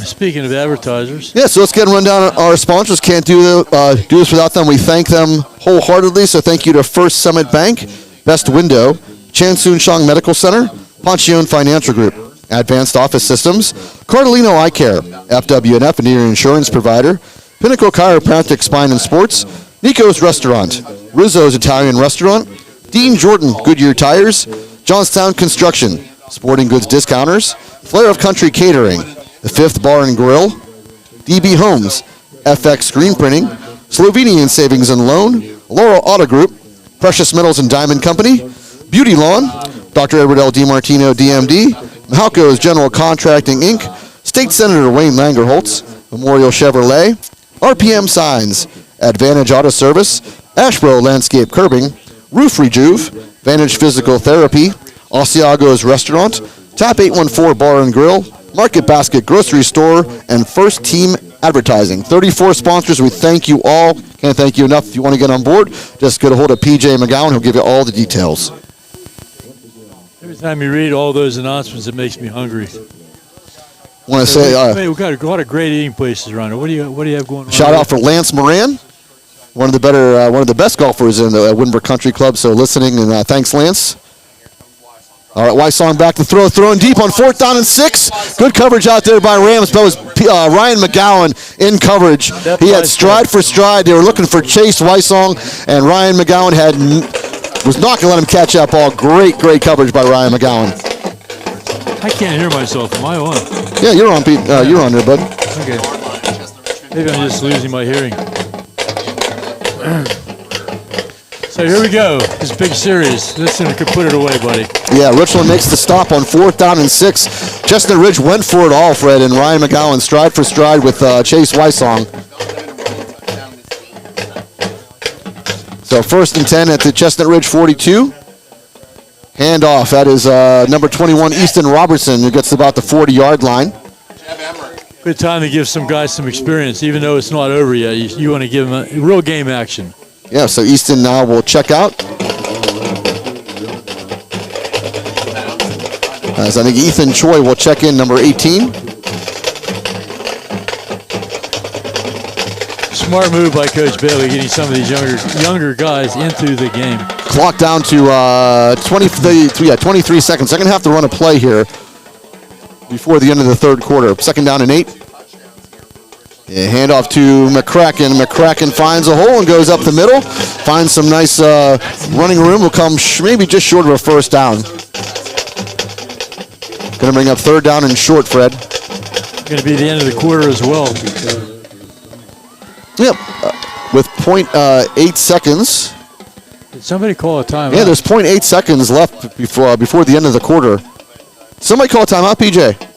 Speaking of advertisers. Yeah, so let's get a rundown of our sponsors. Can't do this without them. We thank them wholeheartedly. So thank you to First Summit Bank, Best Window, Chansun Shang Medical Center, Ponchion Financial Group, Advanced Office Systems, Cardolino Eye Care, FWNF and your insurance provider, Pinnacle Chiropractic Spine and Sports, Nico's Restaurant, Rizzo's Italian Restaurant, Dean Jordan Goodyear Tires, Johnstown Construction, Sporting Goods Discounters, Flair of Country Catering, The Fifth Bar and Grill, DB Homes, FX Screen Printing, Slovenian Savings and Loan, Laurel Auto Group, Precious Metals and Diamond Company, Beauty Lawn, Dr. Edward L. DiMartino, DMD, Mahalco's General Contracting, Inc., State Senator Wayne Langerholtz, Memorial Chevrolet, RPM Signs, Advantage Auto Service, Ashbro Landscape Curbing, Roof Rejuve, Vantage Physical Therapy, Asiago's Restaurant, Tap 814 Bar and Grill, Market Basket Grocery Store, and First Team Advertising. 34 sponsors. We thank you all. Can't thank you enough. If you want to get on board, just get a hold of PJ McGowan. He'll give you all the details. Every time you read all those announcements, it makes me hungry. Want to say we've got a lot of great eating places around here. What do you have going on? Shout out for Lance Moran, one of the best golfers in the Windber Country Club. So listening, and thanks, Lance. All right, Weissong back to throw, throwing deep on 4th down and 6. Good coverage out there by Rams, but it was Ryan McGowan in coverage. He had stride for stride. They were looking for Chase Weissong, and Ryan McGowan was not going to let him catch that ball. Great coverage by Ryan McGowan. I can't hear myself. Am I on? Yeah, you're on, Pete. You're on there, bud. Okay. Maybe I'm just losing my hearing. So here we go. This big series. Listen, could put it away, buddy. Yeah, Richland makes the stop on 4th down and 6. Chestnut Ridge went for it all, Fred, and Ryan McGowan stride for stride with Chase Weissong. So 1st and 10 at the Chestnut Ridge 42. Handoff. That is number 21, Easton Robertson, who gets about the 40-yard line. Good time to give some guys some experience, even though it's not over yet. You want to give them a real game action. Yeah, so Easton now will check out. As I think Ethan Choi will check in, number 18. Smart move by Coach Bailey, getting some of these younger guys into the game. Clock down to 23 seconds. Second half to run a play here before the end of the 3rd quarter. 2nd down and 8. Yeah, handoff to McCracken. McCracken finds a hole and goes up the middle. Finds some nice running room. Will come maybe just short of a 1st down. Going to bring up 3rd down and short, Fred. Going to be the end of the quarter as well. Yep. With 0.8 seconds. Did somebody call a timeout? Yeah, there's 0.8 seconds left before the end of the quarter. Somebody call a timeout, PJ.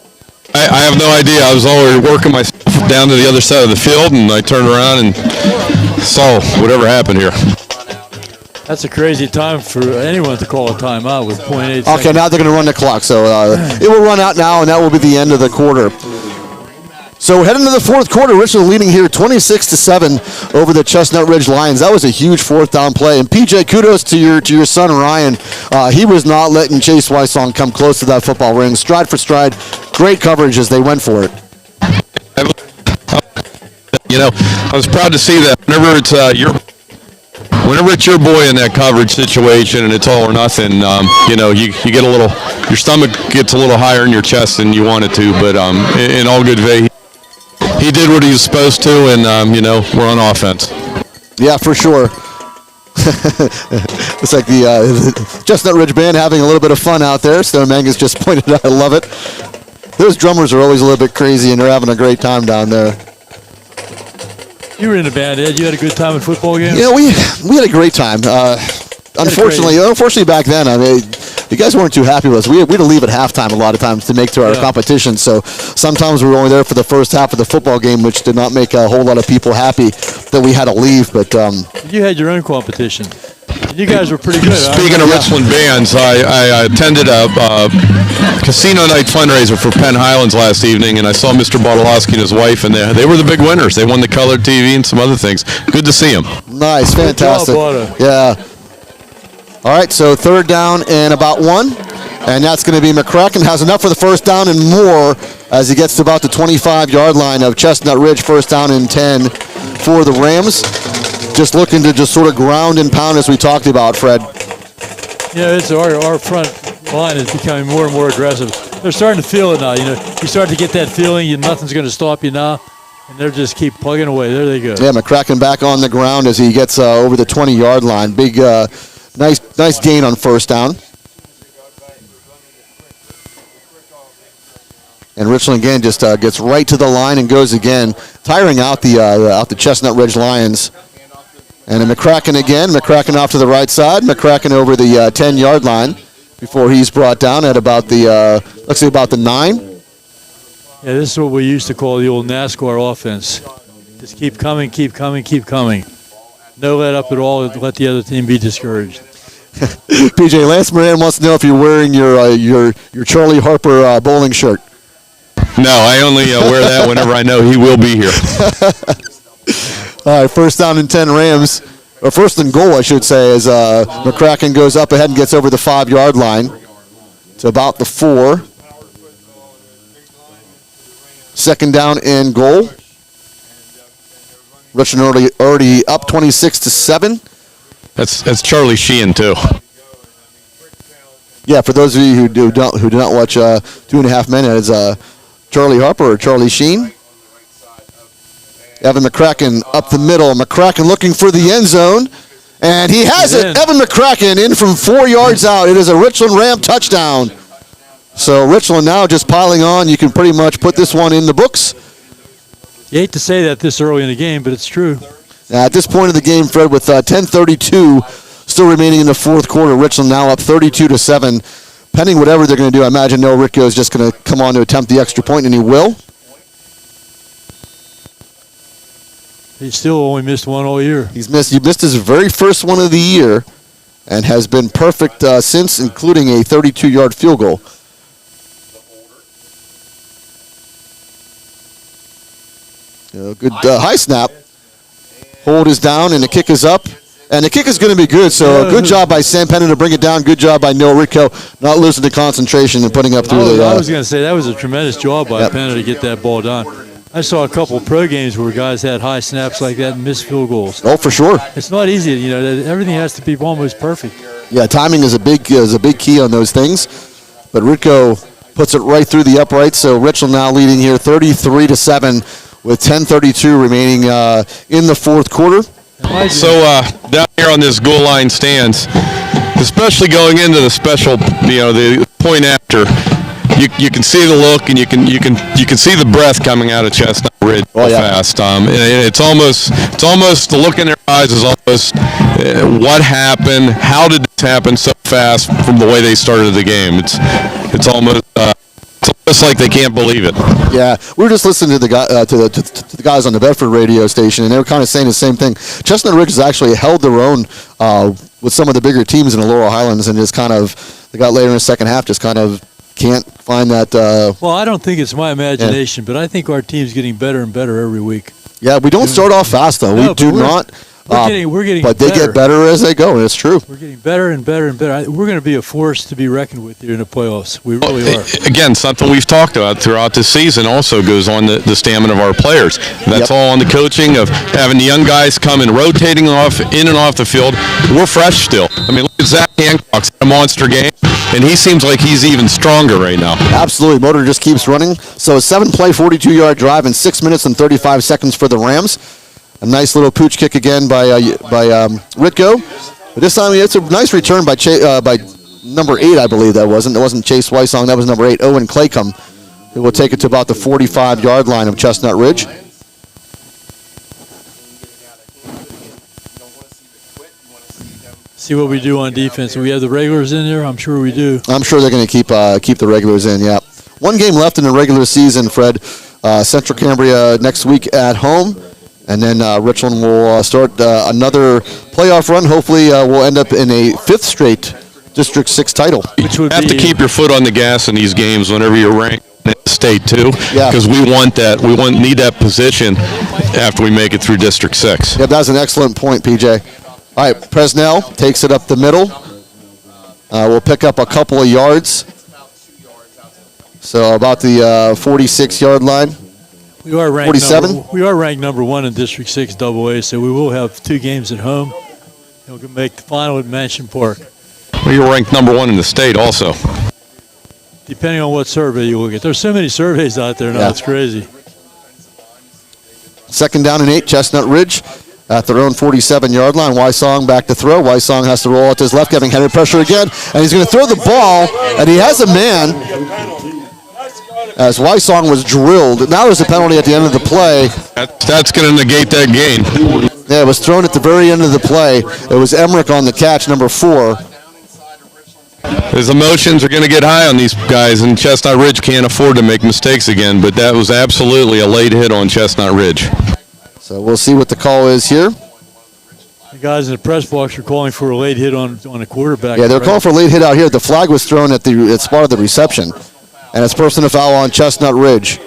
I have no idea. I was already working myself down to the other side of the field, and I turned around and saw whatever happened here. That's a crazy time for anyone to call a timeout with 0.8 seconds. Okay, now they're going to run the clock, so it will run out now, and that will be the end of the quarter. So heading to the 4th quarter, Richland leading here 26-7 over the Chestnut Ridge Lions. That was a huge 4th down play. And PJ, kudos to your son Ryan. He was not letting Chase Weissong come close to that football ring. Stride for stride, great coverage as they went for it. You know, I was proud to see that. Whenever it's your boy in that coverage situation and it's all or nothing, you know, you get a little, your stomach gets a little higher in your chest than you want it to. But in all good faith, he did what he was supposed to, and, you know, we're on offense. Yeah, for sure. It's like the Chestnut Ridge Band having a little bit of fun out there. Stone Mangus just pointed out, I love it. Those drummers are always a little bit crazy, and they're having a great time down there. You were in a band, Ed. You had a good time at football games? Yeah, we had a great time. Unfortunately back then, I mean, you guys weren't too happy with us. We had to leave at halftime a lot of times to make to our competition. So sometimes we were only there for the first half of the football game, which did not make a whole lot of people happy that we had to leave. But you had your own competition. You guys were pretty good. Speaking of Richland bands, I attended a casino night fundraiser for Penn Highlands last evening, and I saw Mr. Bartolowski and his wife, and they were the big winners. They won the colored TV and some other things. Good to see them. Nice, fantastic. Good job, yeah. All right, so third down and about 1. And that's going to be McCracken. Has enough for the first down and more as he gets to about the 25-yard line of Chestnut Ridge. First down and 10 for the Rams. Just looking to just sort of ground and pound as we talked about, Fred. Yeah, it's our front line is becoming more and more aggressive. They're starting to feel it now. You start to get that feeling nothing's going to stop you now. And they're just keep plugging away. There they go. Yeah, McCracken back on the ground as he gets over the 20-yard line. Big, nice gain on first down. And Richland again just gets right to the line and goes again, tiring out the Chestnut Ridge Lions. And then McCracken again. McCracken off to the right side. McCracken over the 10-yard line before he's brought down at about the let's say about the 9. Yeah, this is what we used to call the old NASCAR offense. Just keep coming, keep coming, keep coming. No let up at all. Let the other team be discouraged. PJ, Lance Moran wants to know if you're wearing your Charlie Harper bowling shirt. No, I only wear that whenever I know he will be here. All right, first down and 10 Rams. Or first and goal, I should say, as McCracken goes up ahead and gets over the 5-yard line to about the 4. Second down and goal. Richland already up 26-7. That's Charlie Sheehan too. Yeah, for those of you who do not watch 2.5 Men, it's Charlie Harper or Charlie Sheen. Evan McCracken up the middle. McCracken looking for the end zone, and he has it. Evan McCracken in from 4 yards out. It is a Richland Ram touchdown. So Richland now just piling on. You can pretty much put this one in the books. You hate to say that this early in the game, but it's true. At this point of the game, Fred, with 10:32 still remaining in the fourth quarter, Richland now up 32-7. Pending whatever they're going to do, I imagine Noah Ritko is just going to come on to attempt the extra point, and he will. He still only missed one all year. He missed his very first one of the year and has been perfect since, including a 32-yard field goal. Good high snap. Hold is down, and the kick is up. And the kick is going to be good, so good job by Sam Pennon to bring it down. Good job by Noah Ritko, not losing the concentration and putting up through the... I was going to say, that was a tremendous job by Pennon to get that ball down. I saw a couple of pro games where guys had high snaps like that and missed field goals. Oh, for sure. It's not easy, everything has to be almost perfect. Yeah, timing is a big key on those things. But Ritko puts it right through the upright, so Richland now leading here 33-7 with 10:32 remaining in the fourth quarter. So down here on this goal line stands, especially going into the special, the point after, you can see the look and you can see the breath coming out of Chestnut Ridge fast. And it's almost the look in their eyes is almost what happened? How did this happen so fast from the way they started the game? It's almost. It's like they can't believe it. Yeah, we were just listening to the guy, to the guys on the Bedford radio station, and they were kind of saying the same thing. Chestnut Ridge has actually held their own with some of the bigger teams in the Laurel Highlands, and just kind of they got later in the second half, just kind of can't find that. Well, I don't think it's my imagination, but I think our team's getting better and better every week. Yeah, we don't start off fast though. No, we do not. We're getting but better. They get better as they go. It's true. We're getting better and better and better. We're going to be a force to be reckoned with here in the playoffs. We really are. Again, something we've talked about throughout this season also goes on the stamina of our players. That's all on the coaching of having the young guys come and rotating in and off the field. We're fresh still. I mean, look at Zach Hancock's a monster game, and he seems like he's even stronger right now. Absolutely. Motor just keeps running. So a 7-play, 42-yard drive in 6 minutes and 35 seconds for the Rams. A nice little pooch kick again by Ritko. But this time it's a nice return by number 8, I believe that wasn't. It wasn't Chase Weissong. That was number 8, Owen Claycomb, who will take it to about the 45-yard line of Chestnut Ridge. See what we do on defense. We have the regulars in there. I'm sure we do. I'm sure they're going to keep the regulars in. Yeah. One game left in the regular season, Fred. Central Cambria next week at home. And then Richland will start another playoff run. Hopefully, we'll end up in a 5th straight District 6 title. You have to keep your foot on the gas in these games whenever you're ranked in the state too, because we need that position after we make it through District 6. Yeah, that's an excellent point, PJ. All right, Presnell takes it up the middle. We'll pick up a couple of yards. So about the 46-yard line. We are ranked 47. We are ranked number 1 in District 6 AA, so we will have 2 games at home. And we can make the final at Mansion Park. Well, you're ranked number 1 in the state also. Depending on what survey you look at. There's so many surveys out there now, it's crazy. Second down and 8, Chestnut Ridge at their own 47-yard line. Wysong back to throw. Wysong has to roll out to his left, getting Henry pressure again. And he's going to throw the ball, and he has a man as Wysong was drilled. Now there's a penalty at the end of the play. That's going to negate that gain. Yeah, it was thrown at the very end of the play. It was Emmerich on the catch, number 4. His emotions are going to get high on these guys, and Chestnut Ridge can't afford to make mistakes again, but that was absolutely a late hit on Chestnut Ridge. So we'll see what the call is here. The guys in the press box are calling for a late hit on a quarterback. Yeah, they're calling for a late hit out here. The flag was thrown at the spot of the reception, and it's personal foul on Chestnut Ridge.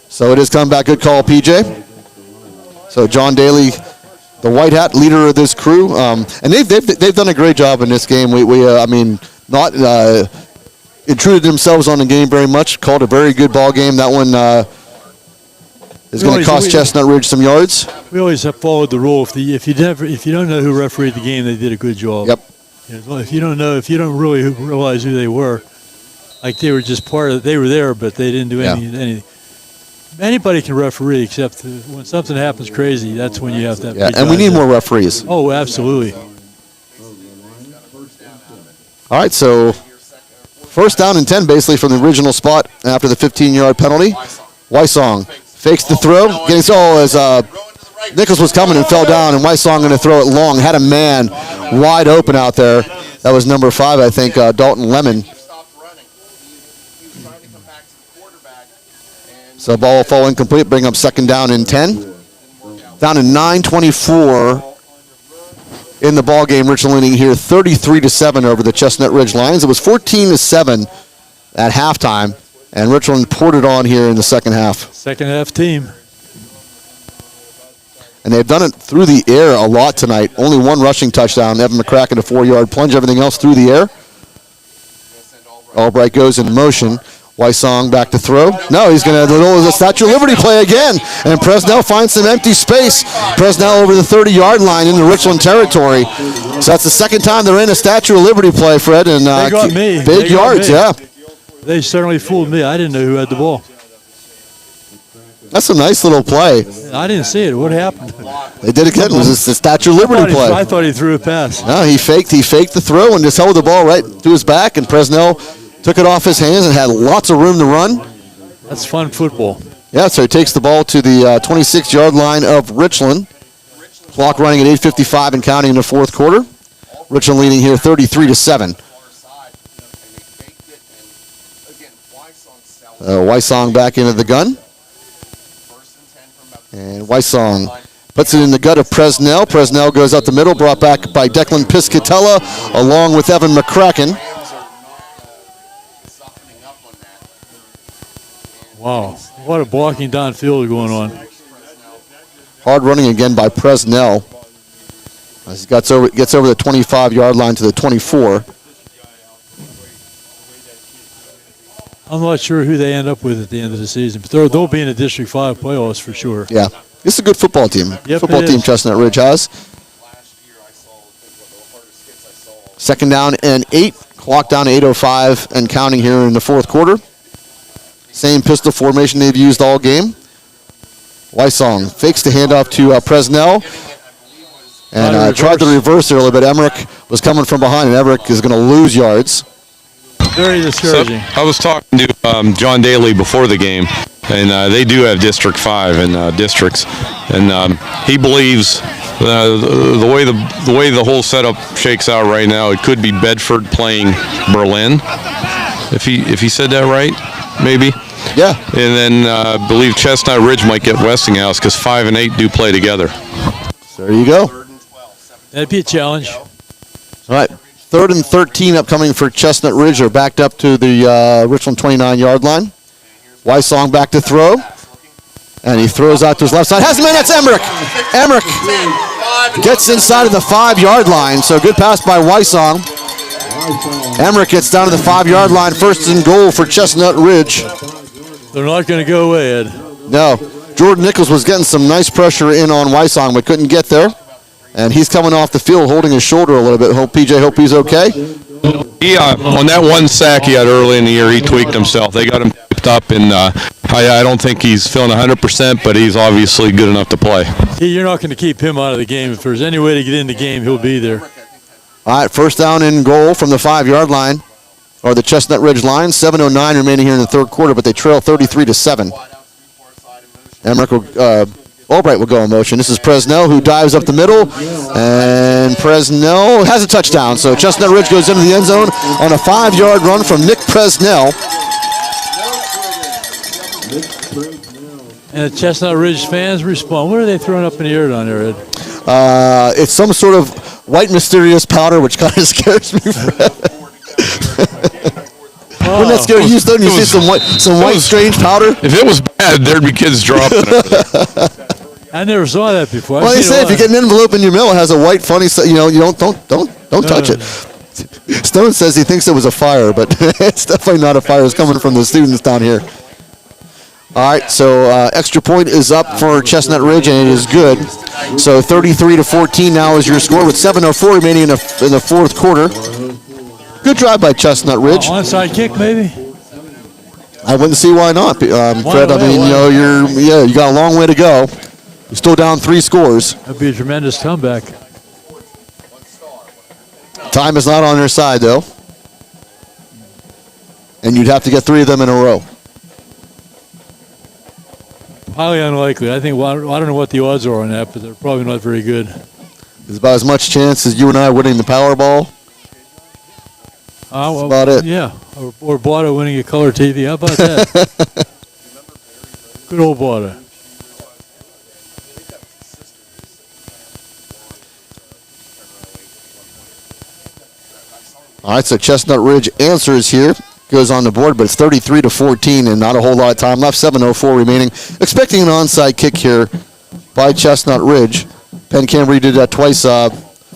So it is coming back. Good call, PJ. So John Daly, the white hat leader of this crew, and they've done a great job in this game. Not intruded themselves on the game very much. Called a very good ball game. That one is going to cost Chestnut Ridge some yards. We always have followed the rule. If you don't know who refereed the game, they did a good job. Yep. If you don't really realize who they were, like they were just part of. They were there, but they didn't do anything. Anybody can referee, except when something happens crazy. That's when you have to. Yeah, and we need more referees. Oh, absolutely. All right, so first down and 10 basically from the original spot after the 15-yard penalty. Wysong fakes the throw. As Nichols was coming and fell down, and Wysong going to throw it long. Had a man wide open out there. That was number 5, I think, Dalton Lemon. So ball will fall incomplete, bring up second down and 10. Down to 9:24 in the ball game. Richland leading here 33-7 over the Chestnut Ridge Lions. It was 14-7 at halftime, and Richland poured it on here in the second half. Second half team. And they've done it through the air a lot tonight. Only one rushing touchdown. Evan McCracken, a 4-yard plunge. Everything else through the air. Albright goes in motion. Wysong back to throw. No, he's going to do the Statue of Liberty play again. And Presnell finds some empty space. Presnell over the 30-yard line into Richland territory. So that's the second time they're in a Statue of Liberty play, Fred. And they got me. Big yards, yeah. They certainly fooled me. I didn't know who had the ball. That's a nice little play. I didn't see it. What happened? They did it again. It was the Statue of Liberty play. I thought he threw a pass. No, he faked the throw and just held the ball right to his back, and Presnell took it off his hands and had lots of room to run. That's fun football. Yeah, so he takes the ball to the 26-yard line of Richland. Clock running at 8:55 and counting in the fourth quarter. Richland leading here 33-7. Wysong back into the gun. And Wysong puts it in the gut of Presnell. Presnell goes out the middle, brought back by Declan Piscatella along with Evan McCracken. Wow, what a blocking downfield going on. Hard running again by Presnell. As he gets over the 25-yard line to the 24. I'm not sure who they end up with at the end of the season, but they'll be in the District 5 playoffs for sure. Yeah, this is a good football team. Yep, football team Chestnut Ridge has. Second down and 8. Clock down to 8:05 and counting here in the fourth quarter. Same pistol formation they've used all game. Wysong fakes the handoff to Presnell. And tried to reverse early, but Emmerich was coming from behind, and Emmerich is going to lose yards. Very discouraging. So, I was talking to John Daly before the game, and they do have District 5 and districts, and he believes the way the whole setup shakes out right now, it could be Bedford playing Berlin. If he said that right, maybe. Yeah. And then I believe Chestnut Ridge might get Westinghouse because 5 and 8 do play together. So there you go. That'd be a challenge. All right. 3rd and 13 upcoming for Chestnut Ridge. They're backed up to the Richland 29-yard line. Wysong back to throw. And he throws out to his left side. Has a man, that's Emmerich. Emmerich gets inside of the 5-yard line. So good pass by Wysong. Emmerich gets down to the 5-yard line. First and goal for Chestnut Ridge. They're not going to go away, Ed. No. Jordan Nichols was getting some nice pressure in on Wysong, but couldn't get there. And he's coming off the field holding his shoulder a little bit. Hope he's okay. On that one sack he had early in the year, he tweaked himself. They got him tipped up, and I don't think he's feeling 100%, but he's obviously good enough to play. You're not going to keep him out of the game. If there's any way to get in the game, he'll be there. All right, first down and goal from the 5-yard line, or the Chestnut Ridge line. 7:09 remaining here in the third quarter, but they trail 33-7. Emmerich Albright will go in motion. This is Presnell who dives up the middle, and Presnell has a touchdown. So Chestnut Ridge goes into the end zone on a 5-yard run from Nick Presnell. And the Chestnut Ridge fans respond. What are they throwing up in the air down there, Ed? It's some sort of white mysterious powder, which kind of scares me. Wouldn't that scare you, Stone? You see some white strange powder? If it was bad, there'd be kids dropping it. I never saw that before. Well, they say if you get an envelope in your mail, it has a white funny, you don't touch it. Stone says he thinks it was a fire, but it's definitely not a fire. It's coming from the students down here. All right, so extra point is up for Chestnut Ridge, and it is good. So 33-14 now is your score with 7:04 remaining in the fourth quarter. Good drive by Chestnut Ridge. Onside kick, maybe. I wouldn't see why not, Fred. I mean, you got a long way to go. You're still down 3 scores. That'd be a tremendous comeback. Time is not on their side, though. And you'd have to get 3 of them in a row. Highly unlikely. I don't know what the odds are on that, but they're probably not very good. There's about as much chance as you and I winning the Powerball. That's about it. Yeah, or Bada winning a color TV. How about that? Good old Bada. All right, so Chestnut Ridge answers here. Goes on the board, but it's 33-14 and not a whole lot of time left. 7:04 remaining. Expecting an onside kick here by Chestnut Ridge. Penn Camry did that twice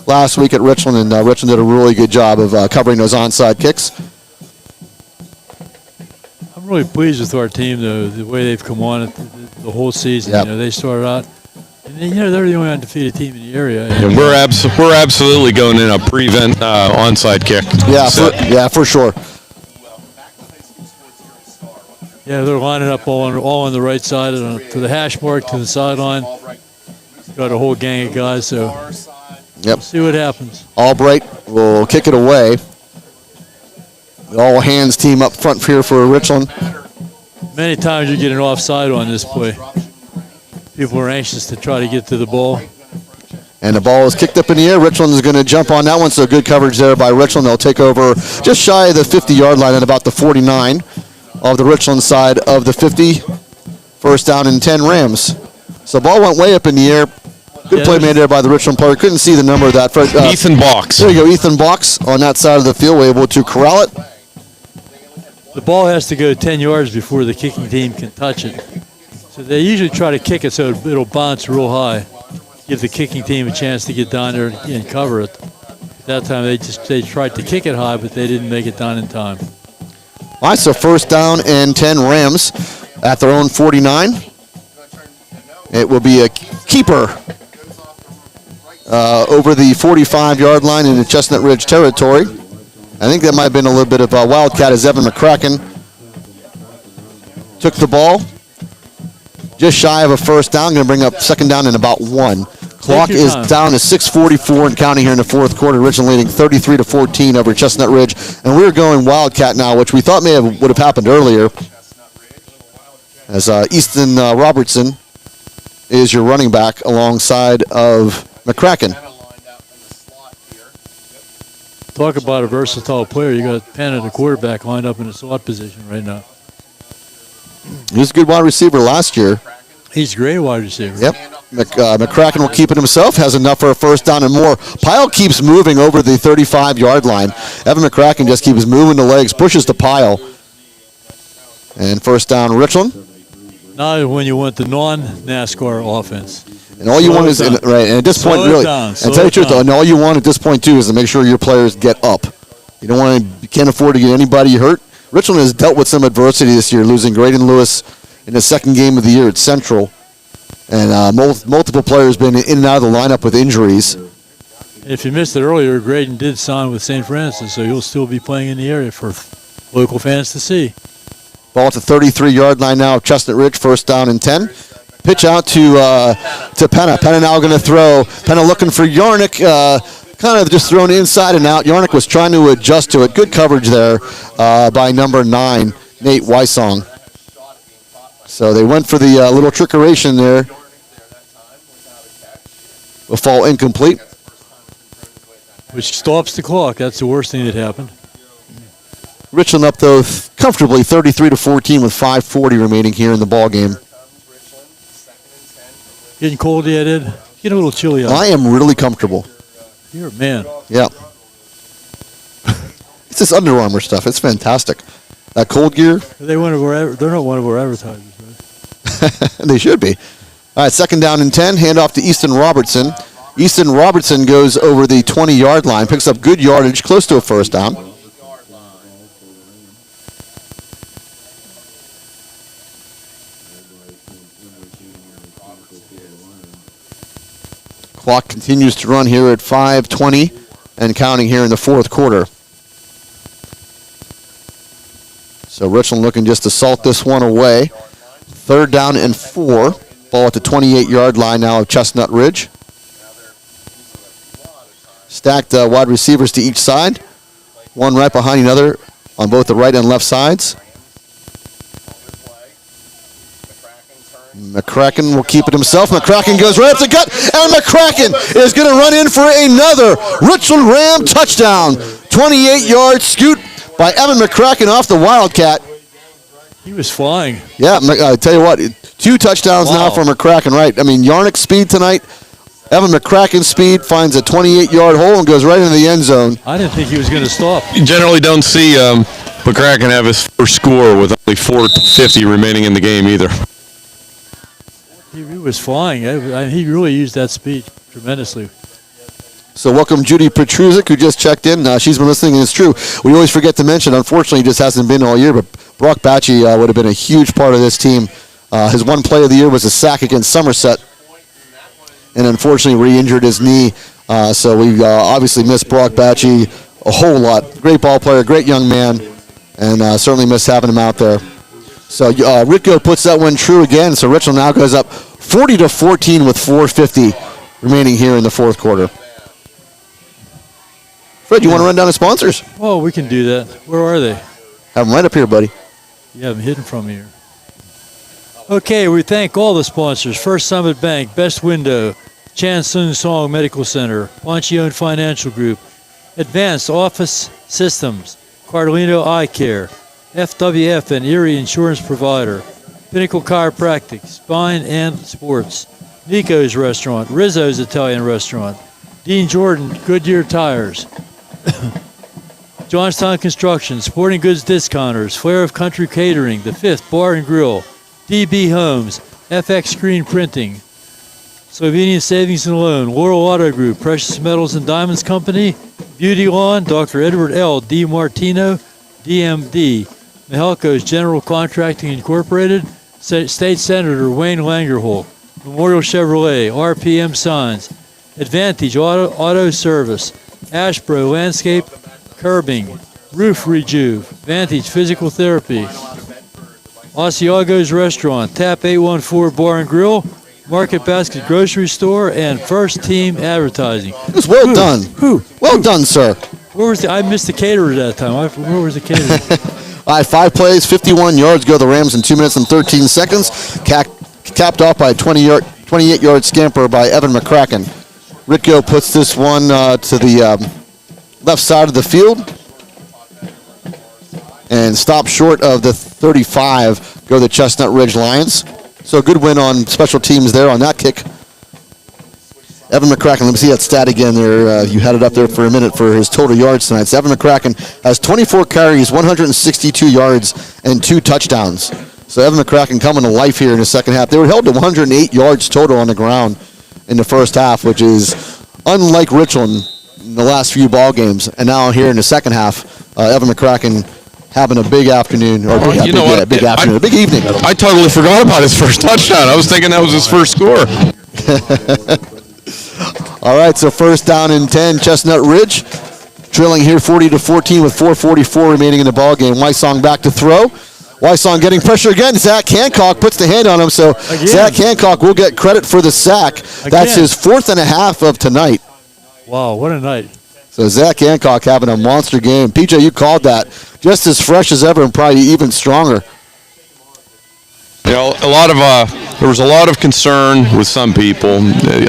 last week at Richland, and Richland did a really good job of covering those onside kicks. I'm really pleased with our team, though, the way they've come on the whole season. Yep. They started out, and they're the only undefeated team in the area. And we're absolutely going in a prevent onside kick. Yeah, for sure. Yeah, they're lining up all on the right side to the hash mark to the sideline. Got a whole gang of guys, so yep. See what happens. Albright will kick it away. The all hands team up front here for Richland. Many times you get an offside on this play. People are anxious to try to get to the ball. And the ball is kicked up in the air. Richland is going to jump on that one, so good coverage there by Richland. They'll take over just shy of the 50-yard line at about the 49 of the Richland side of the 50. First down and 10 Rams. So the ball went way up in the air. Good play made there by the Richland player. Couldn't see the number of that. Ethan Box. There you go, Ethan Box on that side of the field. We're able to corral it. The ball has to go 10 yards before the kicking team can touch it. So they usually try to kick it so it'll bounce real high. Give the kicking team a chance to get down there and cover it. At that time, they tried to kick it high, but they didn't make it down in time. All right, so first down and 10 Rams at their own 49. It will be a keeper over the 45-yard line in the Chestnut Ridge territory. I think that might have been a little bit of a wildcat as Evan McCracken took the ball. Just shy of a first down. Going to bring up second down in about 1. Clock is down to 6:44 and counting here in the fourth quarter. Richland leading 33-14 over Chestnut Ridge. And we're going wildcat now, which we thought would have happened earlier. As Easton Robertson is your running back alongside of McCracken. Talk about a versatile player. You got Penn and the quarterback lined up in the slot position right now. He was a good wide receiver last year. He's a great wide receiver. Yep. McCracken will keep it himself. Has enough for a first down and more. Pyle keeps moving over the 35-yard line. Evan McCracken just keeps moving the legs, pushes the Pyle. And first down, Richland. Now when you want the non-NASCAR offense. And all you want is, right, and at this point, really, and tell you the truth, though, and all you want at this point, too, is to make sure your players get up. You don't want to, you can't afford to get anybody hurt. Richland has dealt with some adversity this year, losing Graydon Lewis in the second game of the year at Central. And multiple players been in and out of the lineup with injuries. If you missed it earlier, Graydon did sign with St. Francis, so he'll still be playing in the area for local fans to see. Ball at the 33-yard line now of Chestnut Ridge, first down and 10. Pitch out to Penna. Penna now going to throw. Penna looking for Yarnick, kind of just thrown inside and out. Yarnick was trying to adjust to it. Good coverage there by number 9, Nate Wysong. So they went for the little trickeration there. Will fall incomplete. Which stops the clock. That's the worst thing that happened. Richland up, though, comfortably 33-14 with 5:40 remaining here in the ball game. Getting cold yet, Ed? Getting a little chilly out. I am really comfortable. You're a man. Yeah. It's this Under Armour stuff. It's fantastic. That cold gear. They're not one of our advertisers, right? They should be. All right, second down and 10. Hand off to Easton Robertson. Easton Robertson goes over the 20-yard line, picks up good yardage, close to a first down. Clock continues to run here at 5:20 and counting here in the fourth quarter. So Richland looking just to salt this one away. Third down and 4. Ball at the 28-yard line now of Chestnut Ridge. Stacked wide receivers to each side. One right behind another on both the right and left sides. McCracken will keep it himself. McCracken goes right up the gut, and McCracken is going to run in for another Richland Ram touchdown. 28-yard scoot by Evan McCracken off the Wildcat. He was flying. Yeah, I tell you what, 2 touchdowns now for McCracken, right? I mean, Yarnick's speed tonight, Evan McCracken's speed finds a 28-yard hole and goes right into the end zone. I didn't think he was going to stop. You generally don't see McCracken have his first score with only 4:50 remaining in the game either. He was flying. He really used that speed tremendously. So welcome Judy Petruzik, who just checked in. She's been listening, and it's true. We always forget to mention, unfortunately, he just hasn't been all year, but Brock Batchy would have been a huge part of this team. His one play of the year was a sack against Somerset, and unfortunately re-injured his knee. So we obviously miss Brock Batchy a whole lot. Great ball player, great young man, and certainly miss having him out there. So Ritko puts that one true again. So Richland now goes up 40-14 with 4:50 remaining here in the fourth quarter. Fred, you want to run down the sponsors? Oh, we can do that. Where are they? Have them right up here, buddy. You have them hidden from here. Okay, we thank all the sponsors. First Summit Bank, Best Window, Chan Sung Song Medical Center, Ponchione Financial Group, Advanced Office Systems, Cardolino Eye Care, FWF and Erie Insurance Provider, Pinnacle Chiropractic, Spine and Sports, Nico's Restaurant, Rizzo's Italian Restaurant, Dean Jordan, Goodyear Tires, Johnstown Construction, Sporting Goods Discounters, Flair of Country Catering, The Fifth Bar and Grill, DB Homes, FX Screen Printing, Slovenian Savings and Loan, Laurel Auto Group, Precious Metals and Diamonds Company, Beauty Lawn, Dr. Edward L. D. Martino, DMD, Mahelco's General Contracting Incorporated, State Senator Wayne Langerholt, Memorial Chevrolet, RPM Signs, Advantage Auto Service, Ashbro Landscape Curbing, Roof Rejuve, Vantage Physical Therapy, Asiago's Restaurant, Tap 814 Bar and Grill, Market Basket Grocery Store, and First Team Advertising. It was well done. Well done, sir. Where was I missed the caterer that time. Where was the caterer? All right, 5 plays, 51 yards, go the Rams in 2 minutes and 13 seconds. Capped off by a 28-yard scamper by Evan McCracken. Ritko puts this one to the left side of the field and stops short of the 35. Go the Chestnut Ridge Lions. So a good win on special teams there on that kick. Evan McCracken, let me see that stat again there. You had it up there for a minute for his total yards tonight. So Evan McCracken has 24 carries, 162 yards, and 2 touchdowns. So Evan McCracken coming to life here in the second half. They were held to 108 yards total on the ground in the first half, which is unlike Richland in the last few ball games. And now here in the second half, Evan McCracken having a big afternoon, or big afternoon, a big evening. I totally forgot about his first touchdown. I was thinking that was his first score. All right, so first down and 10, Chestnut Ridge. Trailing here 40-14 with 4:44 remaining in the ball game. Wysong back to throw. Wysong getting pressure again. Zach Hancock puts the hand on him, so Zach Hancock will get credit for the sack. That's his 4th and a half of tonight. Wow, what a night. So Zach Hancock having a monster game. PJ, you called that. Just as fresh as ever and probably even stronger. You know, there was a lot of concern with some people.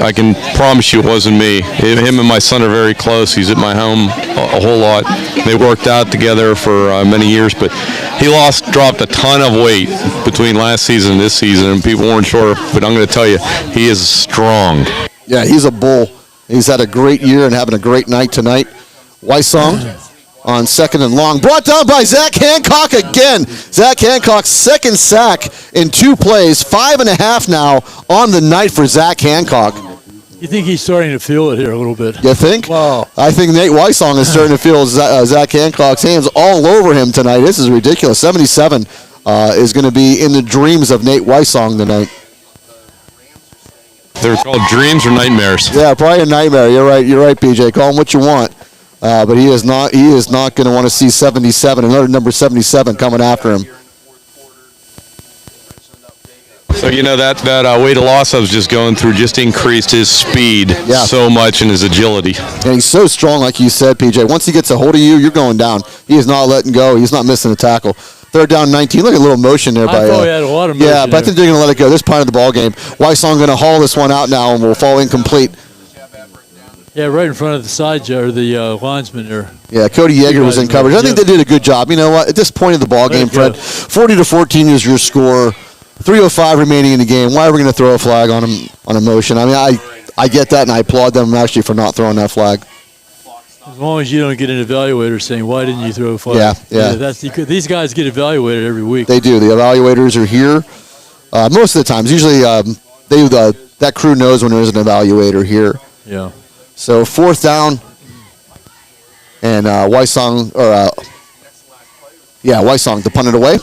I can promise you it wasn't me. Him and my son are very close. He's at my home a whole lot. They worked out together for many years, but he dropped a ton of weight between last season and this season, and people weren't sure. But I'm going to tell you, he is strong. Yeah, he's a bull. He's had a great year and having a great night tonight. Wysong on second and long. Brought down by Zach Hancock again. Zach Hancock's second sack in 2 plays. 5.5 now on the night for Zach Hancock. You think he's starting to feel it here a little bit? You think? Wow. I think Nate Wysong is starting to feel Zach Hancock's hands all over him tonight. This is ridiculous. 77 is going to be in the dreams of Nate Wysong tonight. They're called dreams or nightmares. Yeah, probably a nightmare. You're right, PJ. Call him what you want. But he is not going to want to see 77, another number 77 coming after him. So, you know, that weight of loss I was just going through just increased his speed so much and his agility. And he's so strong, like you said, PJ. Once he gets a hold of you, you're going down. He is not letting go. He's not missing a tackle. Third down, 19. Look at a little motion there. I thought he had a lot of motion. Yeah, but I think they're going to let it go. This part of the ball game. Wysong going to haul this one out now and will fall incomplete. Yeah, right in front of the side or the linesman there. Yeah, Cody Yeager was in coverage. I think they did a good job. You know what? At this point of the ball game, Fred, 40-14 is your score. 3:05 remaining in the game. Why are we going to throw a flag on him on a motion? I mean, I get that, and I applaud them actually for not throwing that flag. As long as you don't get an evaluator saying, why didn't you throw a flag? Yeah. These guys get evaluated every week. They do. The evaluators are here most of the times. Usually that crew knows when there's an evaluator here. Yeah. So 4th down, and Wysong, Wysong to punt it away.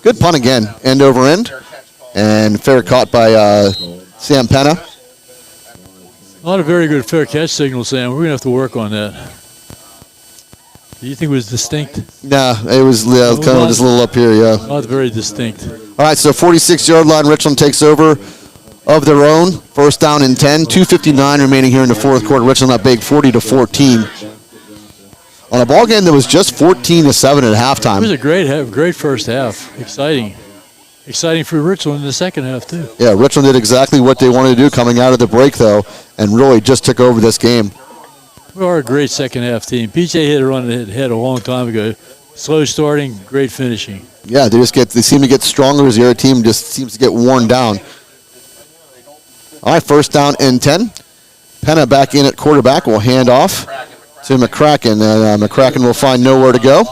Good punt again, end over end, and fair caught by Sam Penna. Not a very good fair catch signal, Sam. We're going to have to work on that. Do you think it was distinct? Nah, it was kind of just a little up here, yeah. Not very distinct. All right, so 46-yard line, Richland takes over of their own. First down and 10, 2:59 remaining here in the fourth quarter. Richland up big, 40-14. On a ball game that was just 14-7 at halftime. It was a great first half. Exciting for Richland in the second half too. Yeah, Richland did exactly what they wanted to do coming out of the break though, and really just took over this game. We are a great second half team. PJ hit a run ahead a long time ago. Slow starting, great finishing. Yeah, they seem to get stronger as the other team just seems to get worn down. All right, first down and 10. Penna back in at quarterback. Will hand off to McCracken, and McCracken will find nowhere to go.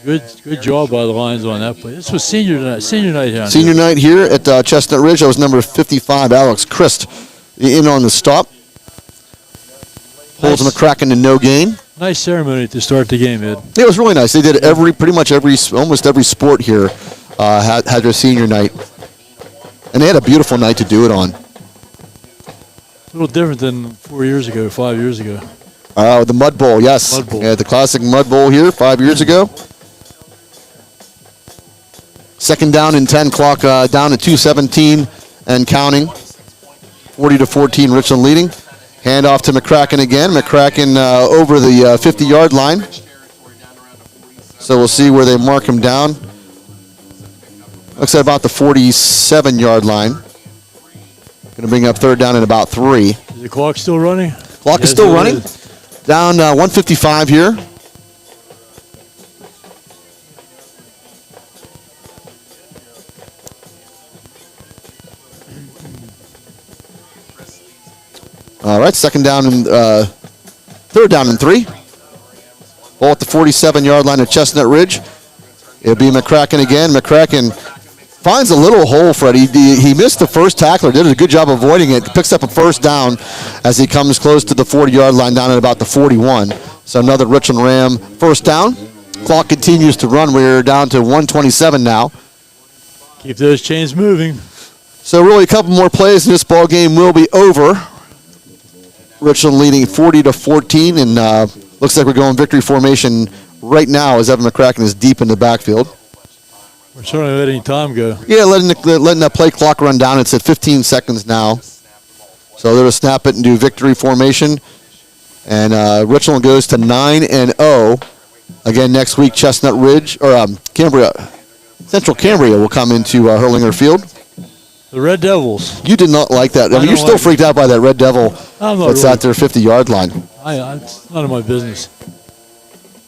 Good job by the Lions on that play. This was senior night down Senior night here at Chestnut Ridge. That was number 55, Alex Christ, in on the stop. Holds McCracken to no gain. Nice ceremony to start the game, Ed. Yeah, it was really nice. They did almost every sport here had their senior night. And they had a beautiful night to do it on. A little different than 5 years ago. The Mud Bowl, yes. Mud Bowl. Yeah, the classic Mud Bowl here 5 years ago. Second down and 10, clock down at 2:17 and counting. 40-14, Richland leading. Hand off to McCracken again. McCracken over the 50-yard line. So we'll see where they mark him down. Looks like about the 47-yard line. Going to bring up third down in about 3. Is the clock still running? Clock is still running. Down 1:55 here. All right, third down and 3. Ball at the 47-yard line of Chestnut Ridge. It'll be McCracken again. McCracken finds a little hole, Freddie. He missed the first tackler, did a good job avoiding it. Picks up a first down as he comes close to the 40-yard line down at about the 41. So another Richland Ram first down. Clock continues to run. We're down to 1:27 now. Keep those chains moving. So really a couple more plays and this ball game will be over. Richland leading 40-14, and looks like we're going victory formation right now as Evan McCracken is deep in the backfield. We're certainly letting time go. Yeah, letting that play clock run down. It's at 15 seconds now. So they're going to snap it and do victory formation. And Richland goes to 9-0. Again, next week, Chestnut Ridge, or Central Cambria will come into Hurlinger Field. The Red Devils. You did not like that. I mean, you're still freaked out by that Red Devil that's at their 50-yard line. It's none of my business.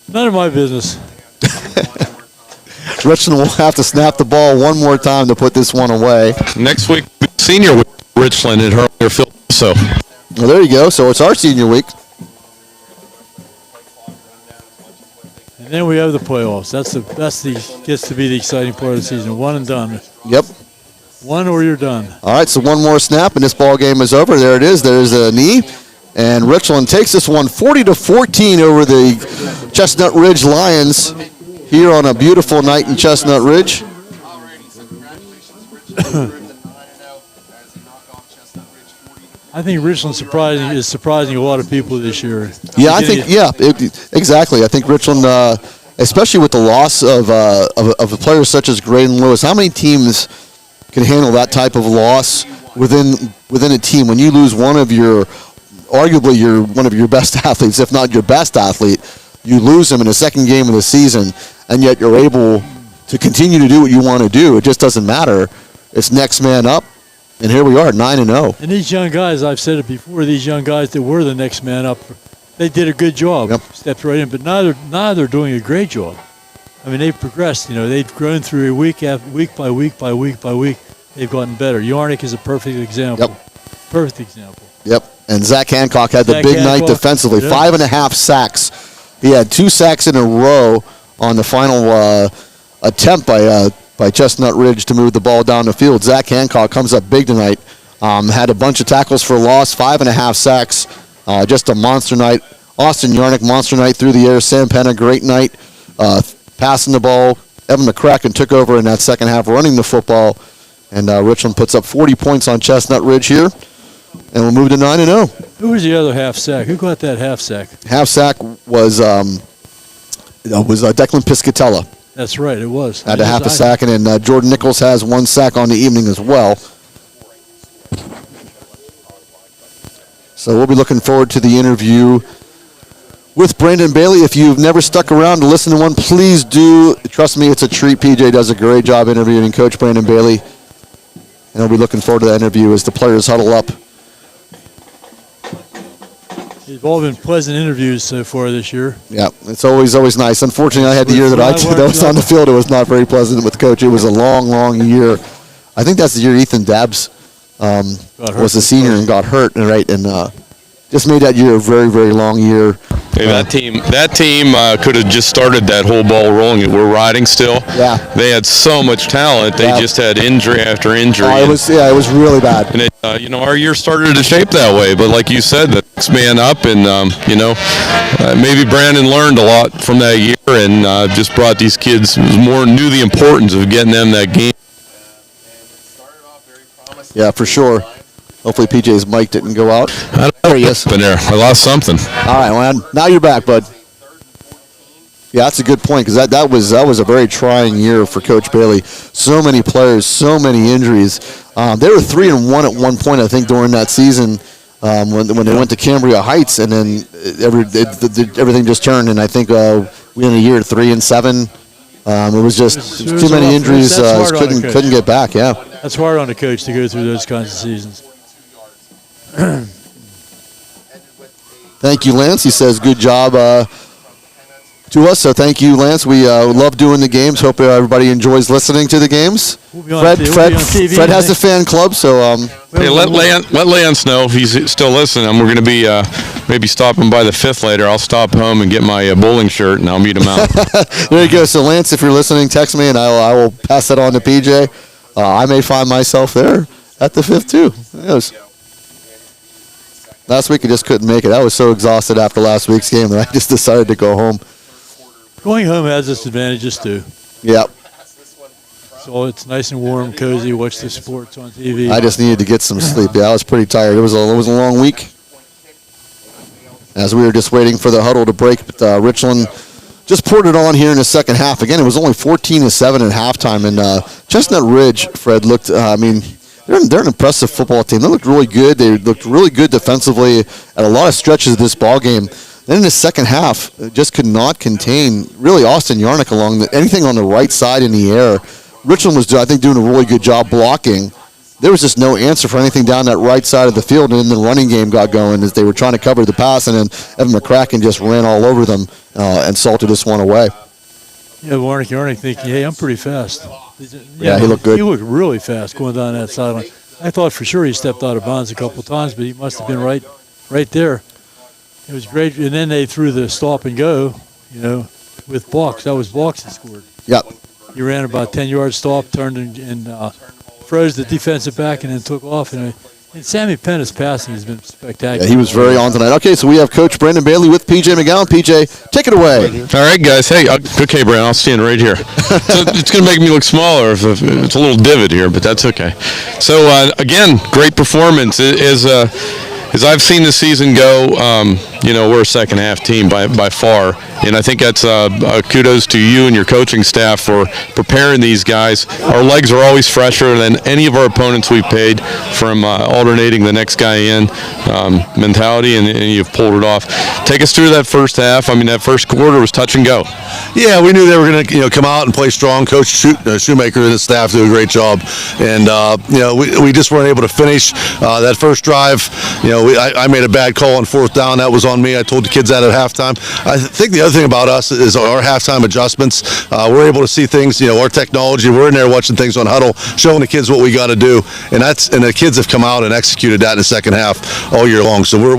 None of my business. Richland will have to snap the ball one more time to put this one away. Next week, senior week, Richland at Hurlinger Field. So, well, there you go. So it's our senior week. And then we have the playoffs. Gets to be the exciting part of the season. One and done. Yep. One or you're done. All right, so one more snap, and this ball game is over. There it is. There's a knee. And Richland takes this one 40-14 over the Chestnut Ridge Lions here on a beautiful night in Chestnut Ridge. I think Richland is surprising a lot of people this year. Yeah, exactly. I think Richland, especially with the loss of players such as Graydon Lewis, how many teams can handle that type of loss within a team? When you lose arguably one of your best athletes, if not your best athlete, you lose him in the second game of the season, and yet you're able to continue to do what you want to do. It just doesn't matter. It's next man up, and here we are, 9-0. And these young guys, I've said it before, these young guys that were the next man up, they did a good job. Yep. Stepped right in, but now they're doing a great job. I mean, they've progressed. They've grown through week by week. They've gotten better. Yarnick is a perfect example. Yep. Perfect example. Yep. And Zach Hancock had the big night defensively. Yep. 5.5 sacks. He had 2 sacks in a row on the final attempt by Chestnut Ridge to move the ball down the field. Zach Hancock comes up big tonight. Had a bunch of tackles for loss, 5.5 sacks. Just a monster night. Austin Yarnick, monster night through the air. Sam Penna, great night. Passing the ball. Evan McCracken took over in that second half running the football. And Richland puts up 40 points on Chestnut Ridge here. And we'll move to 9-0. Who was the other half sack? Who got that half sack? Half sack was Declan Piscatella. That's right, it was. Had a half a sack, and then Jordan Nichols has 1 sack on the evening as well. So we'll be looking forward to the interview with Brandon Bailey. If you've never stuck around to listen to one, please do. Trust me, it's a treat. PJ does a great job interviewing Coach Brandon Bailey. And I'll be looking forward to that interview as the players huddle up. They've all been pleasant interviews so far this year. Yeah, it's always nice. Unfortunately, I had the year that I was on the field. It was not very pleasant with Coach. It was a long year. I think that's the year Ethan Dabbs was a senior and got hurt, right? And just made that year a very long year. Hey, that team could have just started that whole ball rolling. We're riding still. Yeah. They had so much talent. They just had injury after injury. It was really bad. And our year started to shape that way. But like you said, the next man up, and maybe Brandon learned a lot from that year, and just brought these kids knew the importance of getting them that game. Yeah, for sure. Hopefully PJ's mic didn't go out. There he is. I lost something. All right, well, now you're back, bud. Yeah, that's a good point, because that was a very trying year for Coach Bailey. So many players, so many injuries. They were 3-1 at one point, I think, during that season when they went to Cambria Heights, and then everything just turned. And I think we had a year at 3-7. It was just too many injuries. Couldn't get back. Yeah, that's hard on a coach to go through those kinds of seasons. Thank you, Lance. He says, good job to us. So thank you, Lance. We love doing the games. Hope everybody enjoys listening to the games. Fred has a fan club, so hey, let Lance know if he's still listening. We're going to be maybe stopping by the 5th later. I'll stop home and get my bowling shirt, and I'll meet him out. There you go. So Lance, if you're listening, text me, and I will pass that on to PJ. I may find myself there at the 5th too. Who knows? Last week I just couldn't make it. I was so exhausted after last week's game that I just decided to go home. Going home has its advantages too. Yep. So it's nice and warm, cozy. Watch the sports on TV. I just needed to get some sleep. Yeah, I was pretty tired. It was a long week. As we were just waiting for the huddle to break, but Richland just poured it on here in the second half. Again, it was only 14-7 at halftime, and Chestnut Ridge, Fred, looked. They're an impressive football team. They looked really good. They looked really good defensively at a lot of stretches of this ball game. Then in the second half, just could not contain really Austin Yarnick along anything on the right side in the air. Richland was, I think, doing a really good job blocking. There was just no answer for anything down that right side of the field, and then the running game got going as they were trying to cover the pass, and then Evan McCracken just ran all over them and salted this one away. Yeah, Yarnick thinking, hey, I'm pretty fast. Yeah, he looked good. He looked really fast going down that sideline. I thought for sure he stepped out of bounds a couple times, but he must have been right there. It was great. And then they threw the stop and go, with Box. That was Box that scored. Yep. He ran about 10-yard stop, turned and froze the defensive back, and then took off. And Sammy Penna's passing has been spectacular. Yeah, he was very on tonight. Okay, so we have Coach Brandon Bailey with PJ McGowan. PJ, take it away. All right, guys. Hey, okay, Brandon, I'll stand right here. So it's going to make me look smaller if it's a little divot here, but that's okay. So, again, great performance. As I've seen the season go, we're a second-half team by far, and I think that's kudos to you and your coaching staff for preparing these guys. Our legs are always fresher than any of our opponents we've played from alternating the next guy in mentality, and you've pulled it off. Take us through that first half. I mean, that first quarter was touch and go. Yeah, we knew they were going to come out and play strong. Coach Shoemaker and his staff do a great job, and we just weren't able to finish that first drive. I made a bad call on 4th down. That was on me. I told the kids that at halftime. I think the other thing about us is our halftime adjustments. We're able to see things, our technology. We're in there watching things on huddle, showing the kids what we got to do, and the kids have come out and executed that in the second half all year long. So we're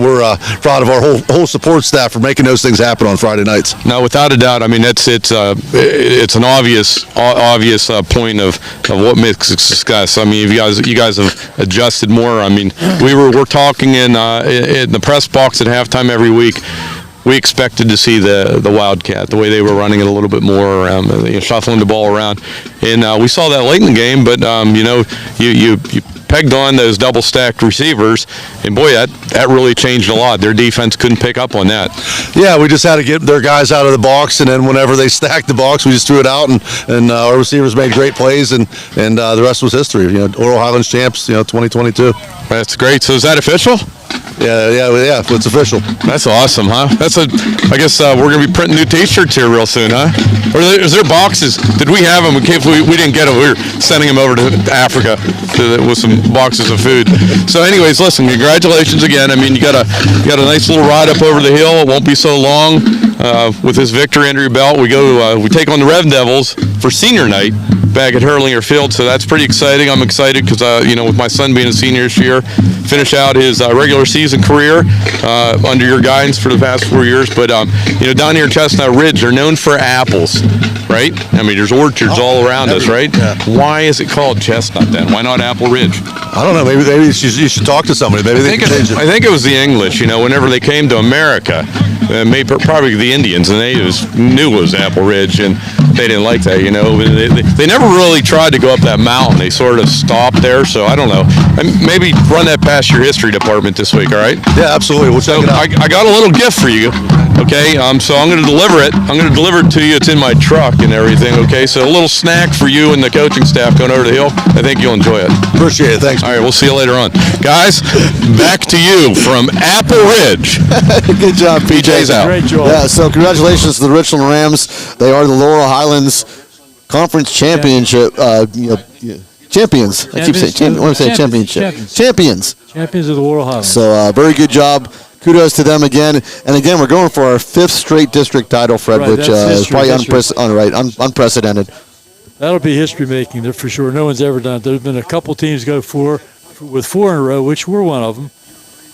proud of our whole support staff for making those things happen on Friday nights. Now, without a doubt, I mean it's an obvious point of what makes success. I mean, you guys have adjusted more. I mean, we're talking in the press box at halftime every week. We expected to see the Wildcat, the way they were running it a little bit more, shuffling the ball around, and we saw that late in the game. But you pegged on those double-stacked receivers, and boy, that really changed a lot. Their defense couldn't pick up on that. Yeah, we just had to get their guys out of the box, and then whenever they stacked the box, we just threw it out, and our receivers made great plays, and the rest was history. Oral Highlands champs, 2022. That's great. So is that official? Yeah, it's official. That's awesome, huh? I guess we're going to be printing new T-shirts here real soon, huh? Or is there boxes? Did we have them? We didn't get them. We were sending them over to Africa with some boxes of food. So anyways, listen, congratulations again. I mean, you got a nice little ride up over the hill. It won't be so long. With this victory under your belt, we take on the Rev Devils for senior night back at Hurlinger Field, so that's pretty exciting. I'm excited because, with my son being a senior this year, finish out his regular season career under your guidance for the past 4 years. But, down here in Chestnut Ridge, they're known for apples, right? I mean, there's orchards all around us, right? Yeah. Why is it called Chestnut then? Why not Apple Ridge? I don't know. Maybe you should talk to somebody. Maybe they can change it. I think it was the English, whenever they came to America, probably the Indians, and they just knew it was Apple Ridge, and they didn't like that, They never really tried to go up that mountain. They sort of stopped there, so I don't know. Maybe run that past your history department this week, all right? Yeah, absolutely. We'll check it out. I got a little gift for you, okay? So I'm going to deliver it. I'm going to deliver it to you. It's in my truck and everything, okay? So a little snack for you and the coaching staff going over the hill. I think you'll enjoy it. Appreciate it. Thanks. All right, we'll see you later on. Guys, back to you from Apple Ridge. Good job, PJ's out. Great job. Yeah, so congratulations to the Richland Rams. They are the Laurel Highlands Conference Championship champions. I keep saying championship. Champions. Champions of the Laurel Highlands. So very good job. kudos to them again. And again, we're going for our 5th straight district title, Fred, Right, which that's is probably history. unprecedented. That'll be history making, there for sure. No one's ever done it. There's been a couple teams go with 4 in a row, which we're one of them,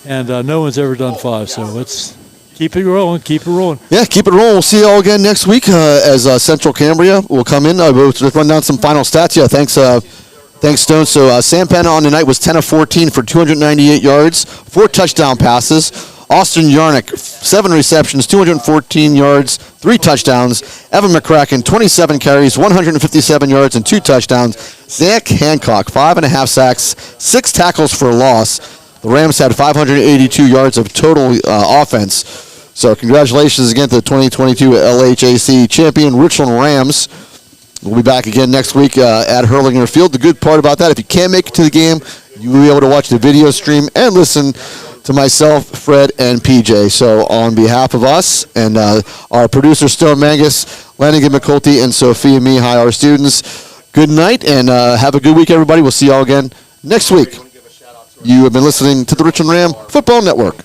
and no one's ever done 5. So let's keep it rolling. Keep it rolling. Yeah, keep it rolling. We'll see you all again next week as Central Cambria will come in. We'll just run down some final stats. Yeah, thanks, Stone. So Sam Penna on the night was 10 of 14 for 298 yards, 4 touchdown passes. Austin Yarnick, 7 receptions, 214 yards, 3 touchdowns. Evan McCracken, 27 carries, 157 yards, and 2 touchdowns. Zach Hancock, 5.5 sacks, 6 tackles for a loss. The Rams had 582 yards of total offense. So congratulations again to the 2022 LHAC champion Richland Rams. We'll be back again next week at Hurlinger Field. The good part about that, if you can't make it to the game, you will be able to watch the video stream and listen to myself, Fred, and PJ. So on behalf of us and our producer, Stone Mangus, Lanigan McCulty, and Sophia Mihai, our students, good night and have a good week, everybody. We'll see you all again next week. You have been listening to the Richland Ram Football Network.